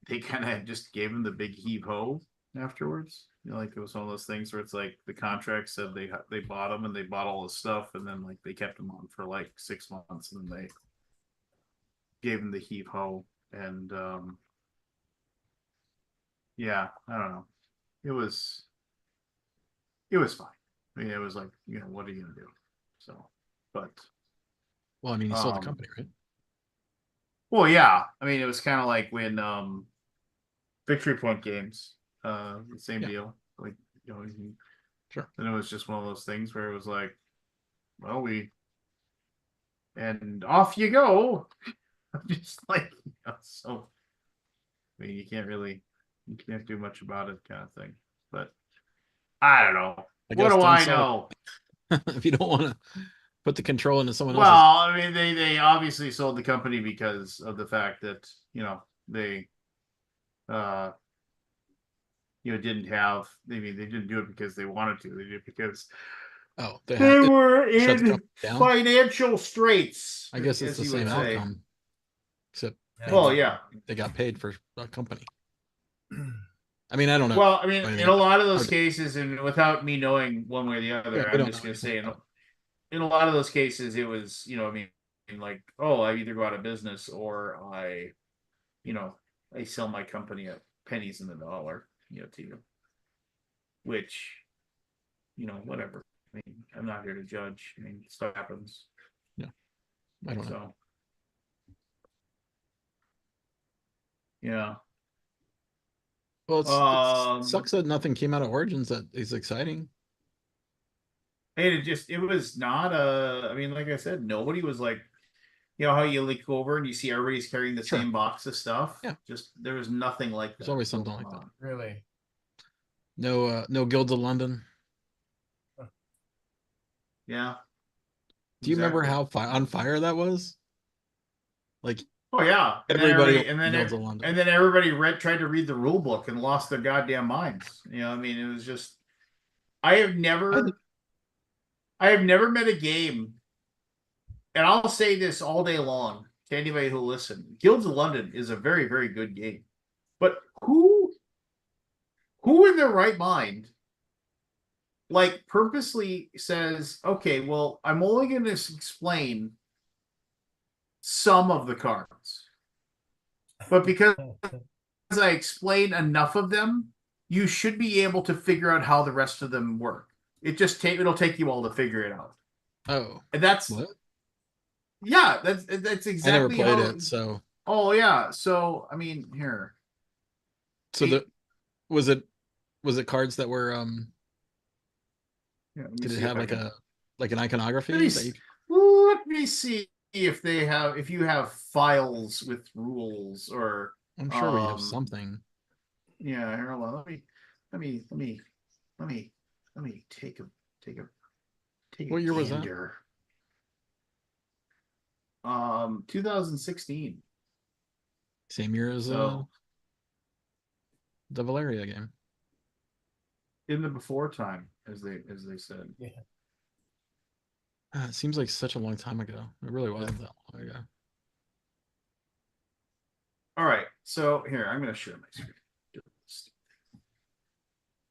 they kind of just gave him the big heave ho afterwards. Like it was one of those things where it's like the contract said they bought him and they bought all his stuff, and then like they kept him on for like 6 months, and then they gave him the heave ho, and yeah, I don't know. It was fine. I mean, it was like, what are you gonna do? So, but
Well, I mean, he sold the company, right?
well, yeah. I mean, it was kind of like when Victory Point Games, the same deal. Like,
Sure.
And it was just one of those things where it was like, well, and off you go. Just like, so. I mean, you can't do much about it, kind of thing. But I don't know.
I
What
guess
do
don't
I
sell
know?
If you don't want to put the control into someone
Well,
else's.
I mean, they obviously sold the company because of the fact that they didn't have. I mean, they didn't do it because they wanted to. They did it because
Oh,
they were
shut the
in
company down.
financial straits.
I guess it's
as
the
you
same
would say.
outcome, except
Well, yeah.
they got paid for a company. I mean, I don't know.
Well, I mean,
anything
in a
about
lot of
it.
those cases, and without me knowing one way or the other,
Yeah, we
I'm
don't
just
know
going to
anything
say,
about
in a lot of those cases, it was, I mean, like, oh, I either go out of business or I sell my company at pennies in the dollar, to you. Which, whatever. I mean, I'm not here to judge. I mean, stuff happens.
Yeah. I don't know.
So, yeah.
Well, it sucks that nothing came out of Origins that is exciting.
And it was not I mean, like I said, nobody was like, how you look over and you see everybody's carrying the
Sure.
same box of stuff.
Yeah.
Just there was nothing like that.
There's always something
going
like that.
on.
Really?
No Guilds of London.
Yeah.
Do you remember
Exactly.
how on fire that was? Like
Oh yeah.
everybody
And then
Guilds of London.
and then everybody tried to read the rule book and lost their goddamn minds. I mean, it was just I have never met a game, and I'll say this all day long to anybody who listens. Guilds of London is a very, very good game. But who in their right mind like purposely says, okay, well, I'm only going to explain some of the cards, but because I explain enough of them, you should be able to figure out how the rest of them work. It'll take you all to figure it out.
Oh,
And that's
what?
Yeah, that's exactly.
I never played it, so.
Oh yeah, so I mean, here.
So was it cards that were
Yeah,
did it have like an iconography that you...
Let me see if you have files with rules or
I'm sure we have something.
Yeah, here, hold on. Let me take Take
What
a
year was that?
gander. 2016.
Same year as
So
the Valeria game.
in the before time, as they said.
Yeah.
It seems like such a long time ago. It really wasn't that long ago.
All right, so here I'm going to share my screen,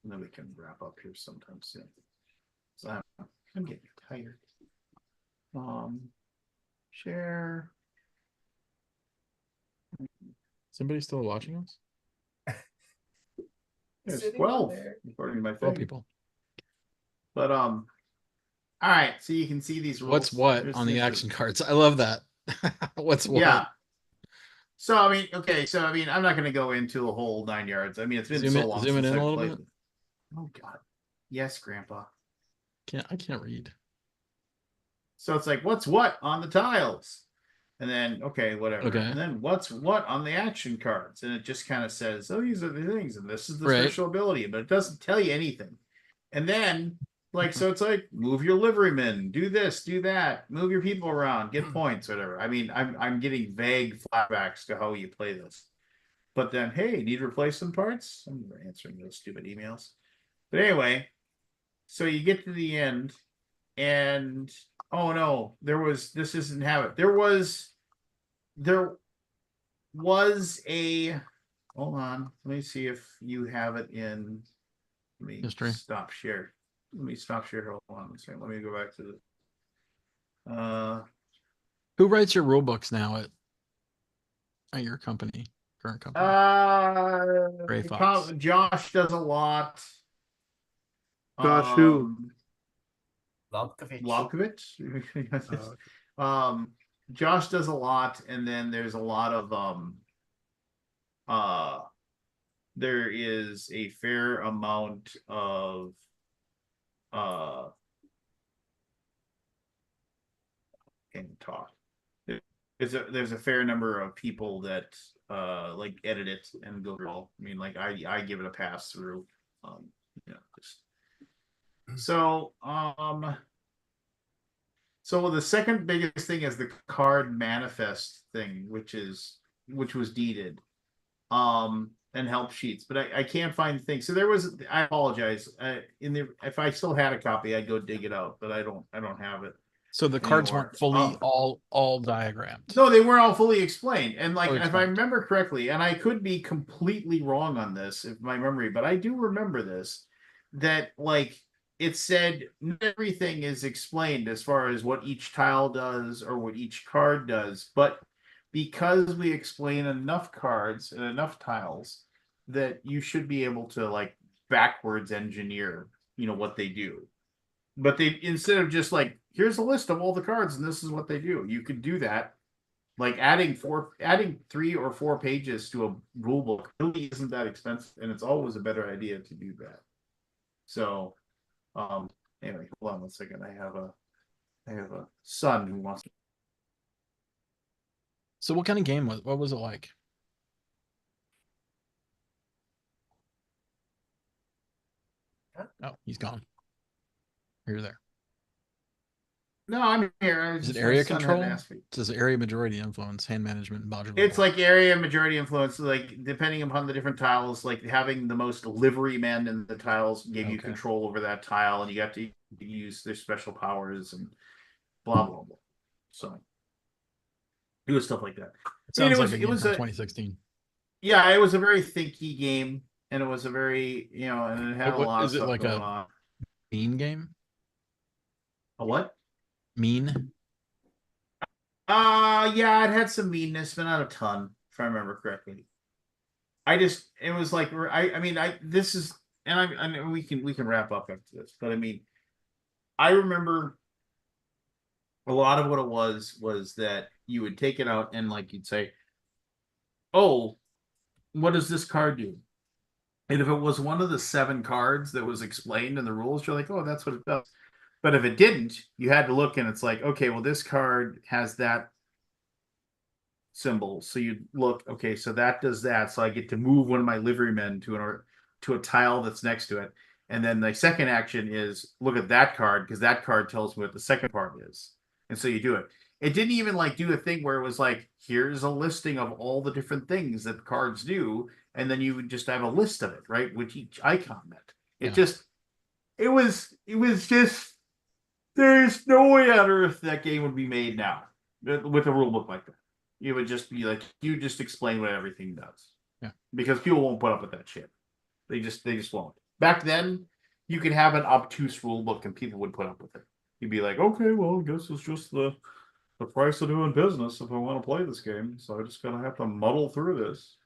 and then we can wrap up here sometime soon. So I'm getting tired. Share.
Is anybody still watching us?
There's
Sitting
12
on there.
according to my
12
thing.
people.
But all right, so you can see these rules.
What's what
There's
on the
this-
action cards? I love that. What's what?
Yeah. So I mean, okay, so I mean, I'm not going to go into a whole 9 yards. I mean, it's been
Zoom
so
in-
long
zoom
since
in a
I've
little
played.
bit.
Oh God, yes, Grandpa.
I can't read.
So it's like, what's what on the tiles? And then, okay, whatever.
Okay.
And then what's what on the action cards? And it just kind of says, oh, these are the things, and this is the
Right.
special ability, but it doesn't tell you anything. And then, like, so it's like, move your liverymen, do this, do that, move your people around, get points, whatever. I mean, I'm getting vague flashbacks to how you play this. But then, hey, need replacement parts? I'm never answering those stupid emails. But anyway, so you get to the end, and oh no, this doesn't have it. There was a hold on, let me see if you have it in. Let me
History.
stop share. Let me stop share. Hold on a second. Let me go back to the
Who writes your rule books now at your company, current company? Gray Fox.
Josh does a lot.
Josh who?
Lobkovich.
Lobkovich. Josh does a lot, and then there's a lot of there is a fair amount of can talk. There's a fair number of people that like edit it and go through all. I mean, like I give it a pass through. You know, just so the second biggest thing is the card manifest thing, which was deeded. And help sheets, but I can't find things. So there was. I apologize. If I still had a copy, I'd go dig it out, but I don't have it.
So the cards
anymore.
weren't fully all diagrammed.
No, they weren't all fully explained. And like,
Fully
if I
explained.
remember correctly, and I could be completely wrong on this, if my memory, but I do remember this, that like it said not everything is explained as far as what each tile does or what each card does, but because we explain enough cards and enough tiles that you should be able to like backwards engineer, what they do. But they, instead of just like, here's a list of all the cards and this is what they do, you could do that. Like adding 3 or 4 pages to a rule book really isn't that expensive, and it's always a better idea to do that. So anyway, hold on 1 second. I have a son who wants to.
So what kind of game what was it like? Oh, he's gone. You're there.
No, I'm here.
Is it area control? Does area majority influence, hand management, and modular?
It's like area majority influence, like depending upon the different tiles, like having the most livery men in the tiles gave you control over that tile, and you got to use their special powers and blah blah blah. So it was stuff like that.
It sounds like
it was
2016.
Yeah, it was a very thinky game, and it was a very and it had a lot of
is it
stuff
like
going
a
on.
mean game?
A what?
Mean?
Yeah, it had some meanness, but not a ton, if I remember correctly. It was like, this is, and I mean, we can wrap up after this, but I mean, I remember a lot of what it was that you would take it out and like you'd say, oh, what does this card do? And if it was one of the 7 cards that was explained in the rules, you're like, oh, that's what it does. But if it didn't, you had to look and it's like, okay, well, this card has that symbol. So you look, okay, so that does that. So I get to move one of my liverymen to a tile that's next to it. And then the second action is look at that card because that card tells me what the second part is. And so you do it. It didn't even like do a thing where it was like, here's a listing of all the different things that cards do. And then you would just have a list of it, right? Which each icon meant. It was just, there's no way on earth that game would be made now with a rule book like that. It would just be like, you just explain what everything does.
Yeah.
Because people won't put up with that shit. They just won't. Back then, you could have an obtuse rule book and people would put up with it. You'd be like, okay, well, I guess it's just the price of doing business if I want to play this game. So I just gotta have to muddle through this.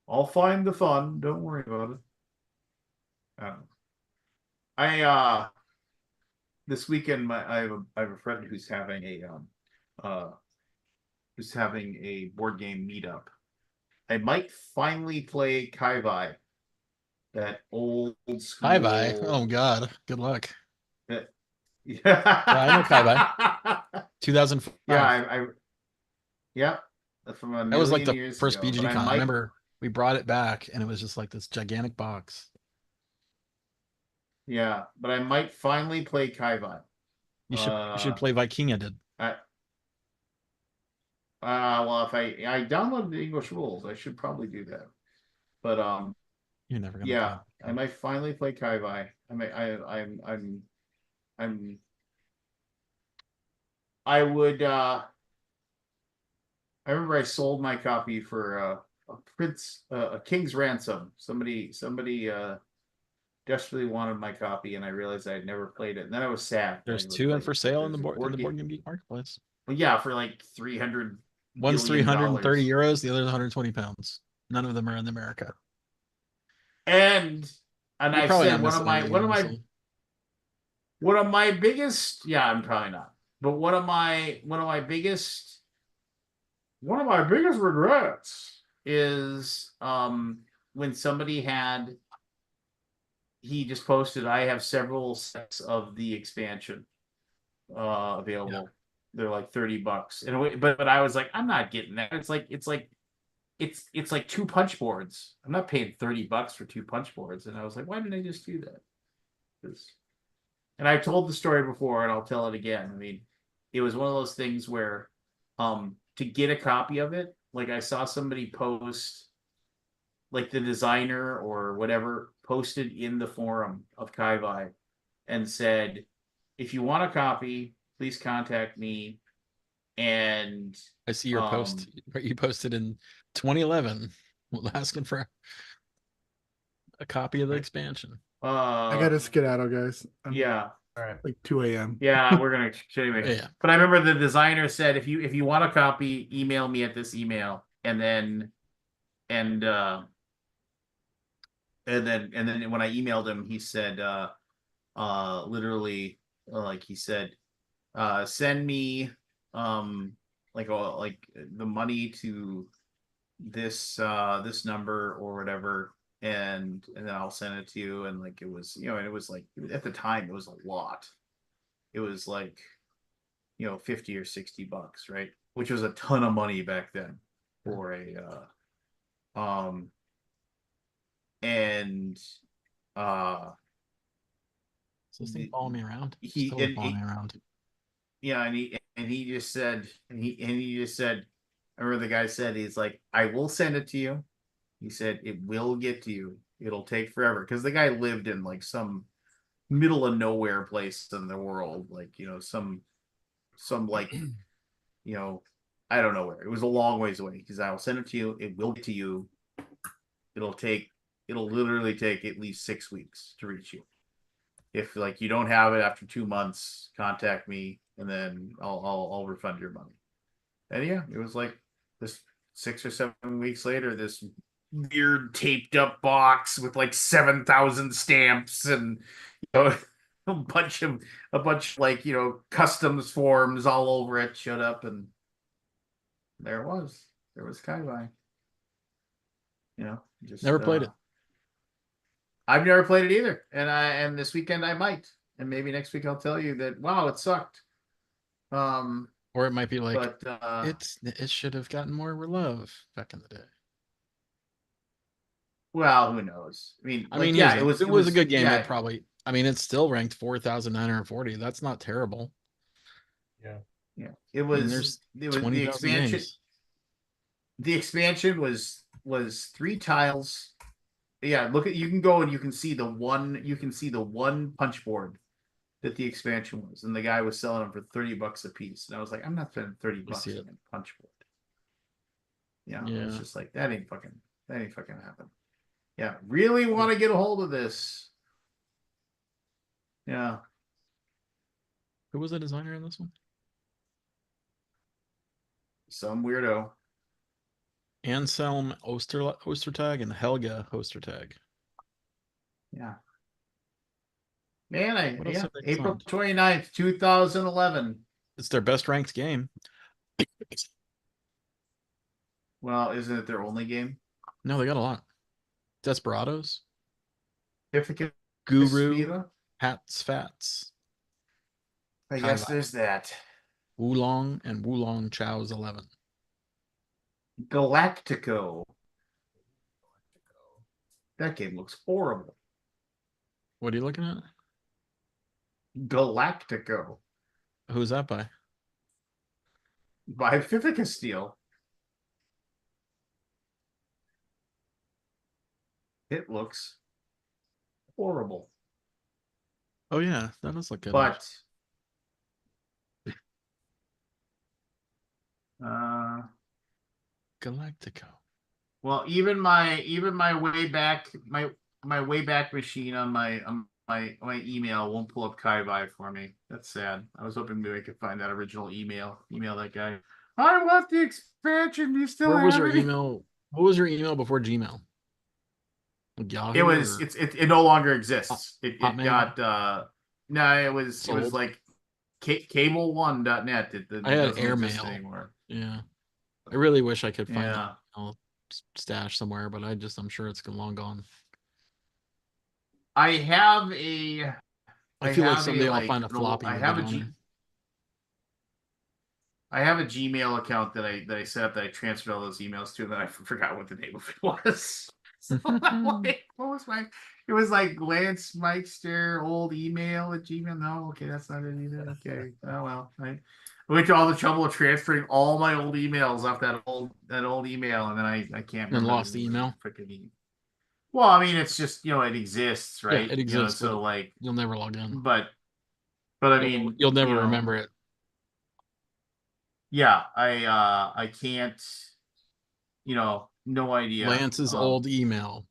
I'll find the fun. Don't worry about it. This weekend I have a friend who's having a board game meetup. I might finally play Kai Vai. That old school.
Kai Vai. Oh God. Good luck.
Yeah,
I know Kai Vai. 2005.
Yeah, yeah. That's from a
That was like
million
the
years
first
ago, but
BGD con. I remember we brought it back and it was just like this gigantic box.
Yeah, but I might finally play Kai Vai.
You should play Vikinga did.
Well, if I downloaded the English rules, I should probably do that. But
You're never gonna
yeah,
play.
I might finally play Kai Vai. I would I remember I sold my copy for a King's Ransom. Somebody desperately wanted my copy, and I realized I had never played it. And then I was sad.
There's two in for sale in the board game geek marketplace.
Well, yeah, for like 300.
One's
billion
€330, the other's 120 pounds. None of them are in America.
And
You're
I
probably
said
not missing anything,
one of my biggest, yeah, I'm probably not. But one of my biggest regrets is when somebody he just posted, I have several sets of the expansion available. Yeah. They're like $30. And but I was like, I'm not getting that. It's like 2 punch boards. I'm not paying $30 for 2 punch boards. And I was like, why didn't I just do that? And I've told the story before and I'll tell it again. I mean, it was one of those things where to get a copy of it, like I saw somebody post, like the designer or whatever posted in the forum of Kai Vai and said, if you want a copy, please contact me. And
I see your post. You posted in 2011 asking for a copy of the expansion.
I gotta skedaddle, guys.
Yeah.
All right.
Like 2 a.m.
Yeah, we're gonna anyway.
Yeah.
But I remember the designer said, if you want a copy, email me at this email, and then when I emailed him, he said, literally, like he said, send me like the money to this number or whatever, and then I'll send it to you. And like it was, and it was like at the time it was a lot. It was like $50 or $60, right? Which was a ton of money back then for a
So this thing following me around.
Yeah, and he just said, I remember the guy said, he's like, I will send it to you. He said it will get to you. It'll take forever, because the guy lived in like some middle of nowhere place in the world, like some like I don't know where. It was a long ways away. Because I will send it to you. It will get to you. It'll literally take at least 6 weeks to reach you. If like you don't have it after 2 months, contact me, and then I'll refund your money. And yeah, it was like this 6 or 7 weeks later, this weird taped up box with like 7,000 stamps and a bunch of like customs forms all over it showed up, and there was Kai Vai. Just
Never played it.
I've never played it either, and this weekend I might, and maybe next week I'll tell you that wow, it sucked.
Or it might be like,
but
it should have gotten more love back in the day.
Well, who knows? I mean,
I
like,
mean,
yeah,
easily.
it was.
If it was a good game,
Yeah,
it probably. I mean, it's still ranked 4,940. That's not terrible.
Yeah.
yeah. It
I mean,
was.
there's
It was
20,000
the expansion.
games.
The expansion was 3 tiles. Yeah, look at you can go and you can see the one. You can see the one punch board that the expansion was, and the guy was selling them for $30 a piece, and I was like, I'm not spending 30 bucks
see
on
it.
a punch board. Yeah, I was
Yeah.
just like, that ain't fucking happen. Yeah, really want to get a hold of this. Yeah,
Who was the designer in this one?
some weirdo.
Anselm Ostertag and Helga Ostertag.
Yeah. Man,
What else have they
April
designed?
29th, 2011.
It's their best ranked game.
Well, isn't it their only game?
No, they got a lot. Desperados,
Certificate
Guru,
Spira?
Hats Fats,
I guess
Kaiba.
there's that.
Wulong, and Wulong Chao's 11.
Galactico. That game looks horrible.
What are you looking at?
Galactico
Who's that by?
by Vivica Steel. It looks horrible.
Oh yeah, that does look good.
But
Galactico.
well, even my way back machine on my email won't pull up Kai for me. That's sad. I was hoping maybe I could find that original email. Email that guy. I want the expansion. Do you still
Where
have
was your
any?
email? What was your email before Gmail? Like Yahoo.
It was
or
it no longer exists. It
Hotmail?
got no, it was
Sold.
like cable1.net. It
I had
doesn't exist
Airmail.
anymore.
Yeah. I really wish I could find
Yeah.
that stash somewhere, but I'm sure it's long gone.
I have a
I feel like
have a,
someday I'll
like,
find a
little-
floppy.
I
with
have
it
a
on
G.
it.
I have a Gmail account that I set up that I transferred all those emails to, and then I forgot what the name of it was. So I'm like, what was my? It was like Lance Meister old email at Gmail. No, okay, that's not it either. Okay, oh well. I went to all the trouble of transferring all my old emails off that old email, and then I can't
And
remember
lost the email.
Freaking email. Well, I mean, it's just it exists, right?
Yeah, it exists,
so
but
like,
you'll never log in.
but I mean,
You'll never remember it.
Yeah, I can't. No idea.
Lance's old email.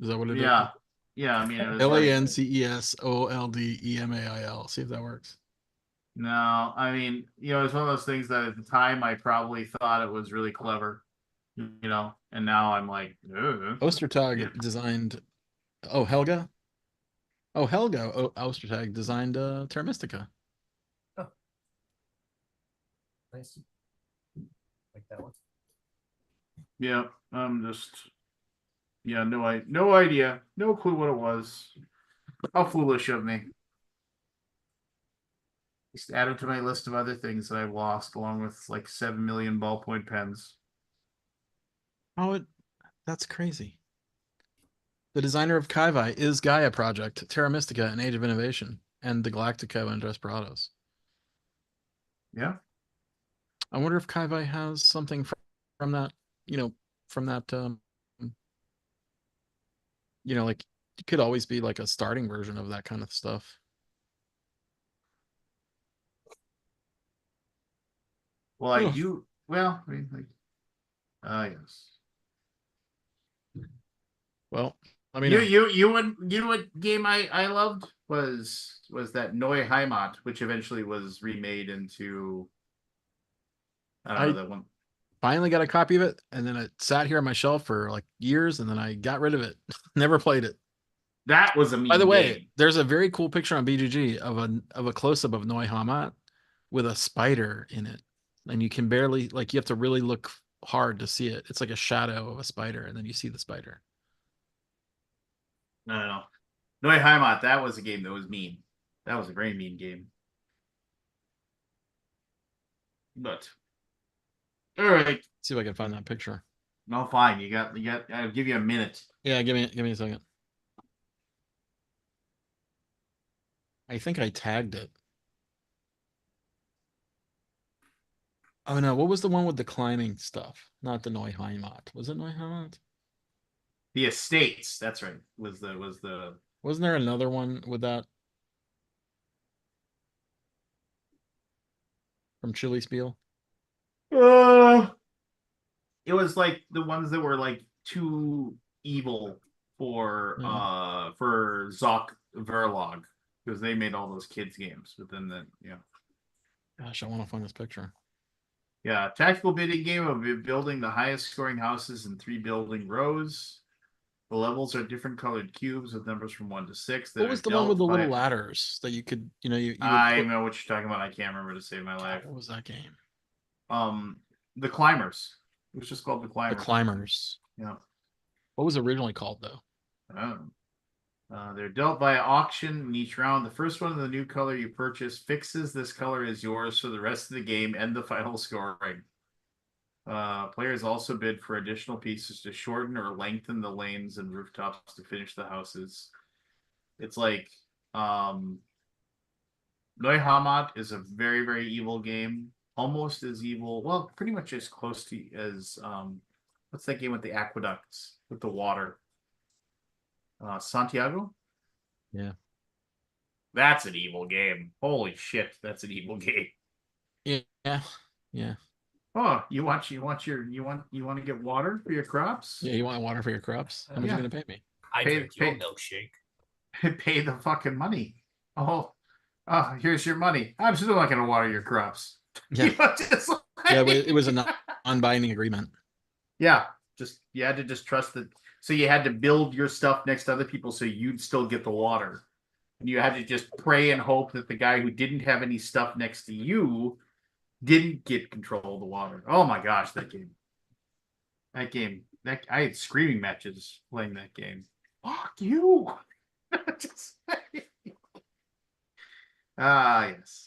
Is that what it is?
Yeah, yeah. I mean, it was like,
LANCESOLDEMAIL. See if that works.
no. I mean, it's one of those things that at the time I probably thought it was really clever, and now I'm like, ugh.
Ostertag
Yeah.
designed. Oh, Helga. Oh, Helga Ostertag designed Terra Mystica.
Nice. Like that one.
Yeah, I'm just, yeah, no idea, no clue what it was. How foolish of me. Just add it to my list of other things that I've lost, along with like 7 million ballpoint pens.
Oh, that's crazy. The designer of Kaibai is Gaia Project, Terra Mystica, and Age of Innovation, and the Galactico and Desperados.
Yeah.
I wonder if Kaibai has something from that, like it could always be like a starting version of that kind of stuff.
Well, I do. Well, I mean, like, yes.
Well, let me know.
You know what game I loved was that Neue Heimat, which eventually was remade into, I don't know that one.
Finally got a copy of it, and then it sat here on my shelf for like years, and then I got rid of it. Never played it.
That was a mean
By the way,
game.
there's a very cool picture on BGG of a close up of Neue Heimat with a spider in it, and you can barely you have to really look hard to see it. It's like a shadow of a spider, and then you see the spider.
No. Neue Heimat, that was a game that was mean. That was a very mean game. But all right.
See if I can find that picture.
No, fine. You got. I'll give you a minute.
Yeah, give me a second. I think I tagged it. Oh no, what was the one with the climbing stuff? Not the Neuheimat. Was it Neuheimat?
The estates. That's right. Was the
Wasn't there another one with that from Chili Spiel?
It was like the ones that were like too evil for Zoc Verlog because they made all those kids games. But then
Gosh, I want to find this picture.
yeah, tactical bidding game of building the highest scoring houses in 3 building rows. The levels are different colored cubes with numbers from 1 to 6.
What was the one with the little ladders that you could, you would
I
put...
know what you're talking about. I can't remember to save my life.
What was that game?
The Climbers. It was just called the Climbers.
The Climbers.
Yeah.
What was it originally called though?
They're dealt by auction in each round. The first one of the new color you purchase fixes this color as yours for the rest of the game and the final scoring. Players also bid for additional pieces to shorten or lengthen the lanes and rooftops to finish the houses. It's like Neuhammat is a very, very evil game. Almost as evil, well, pretty much as close to as what's that game with the aqueducts with the water? Santiago?
Yeah.
That's an evil game. Holy shit, that's an evil game.
Yeah. Yeah.
Oh, you want to get water for your crops?
Yeah, you want water for your crops? How much are you gonna pay me?
I
Pay-
drink your
pay-
milkshake.
Pay the fucking money. Oh, here's your money. I'm still not gonna water your crops.
Yeah.
You know, just like-
Yeah, but it was a non-binding agreement.
Yeah, just you had to just trust that. So you had to build your stuff next to other people so you'd still get the water. And you had to just pray and hope that the guy who didn't have any stuff next to you didn't get control of the water. Oh my gosh, that game. I had screaming matches playing that game. Fuck you. Yes.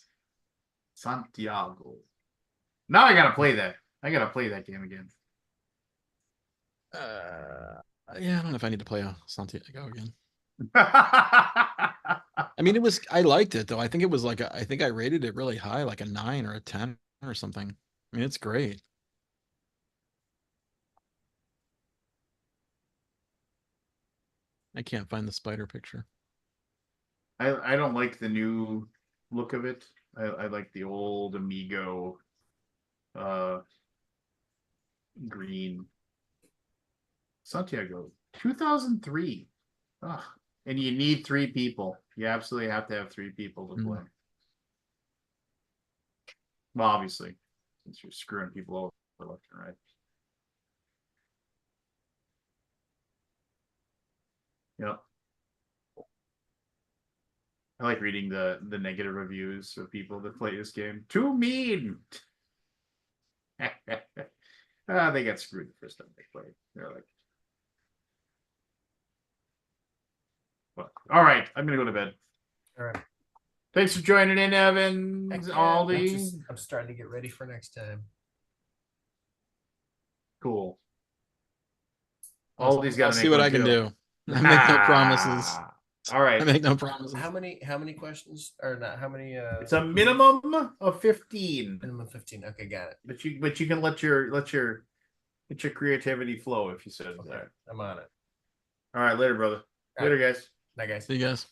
Santiago. Now I gotta play that. I gotta play that game again.
Yeah, I don't know if I need to play a Santiago again.
I
I mean, I liked it though. I think it was I think I rated it really high, like a 9 or a 10 or something. I mean, it's great. I can't find the spider picture.
don't like the new look of it. I like the old Amigo green. Santiago 2003. Ugh. And you need 3 people. You absolutely have to have 3 people to play. Well, obviously, since you're screwing people over left and right. Yep. I like reading the negative reviews of people that play this game. Too mean. They got screwed the first time they played. They're like, well, all right, I'm gonna go to bed.
All right.
Thanks for joining in, Evan.
Heck yeah,
Aldi.
I'm starting to get ready for next time.
Cool.
I'll
Aldi's got to
see what I can do. I make no promises.
All right.
I make no promises.
How many questions or not? How many?
It's a minimum of 15.
Minimum 15. Okay, got it.
But you can let your creativity flow if you said it
Okay,
there.
I'm on it.
All right, later, brother.
All
Later, guys.
Bye, guys.
See you guys.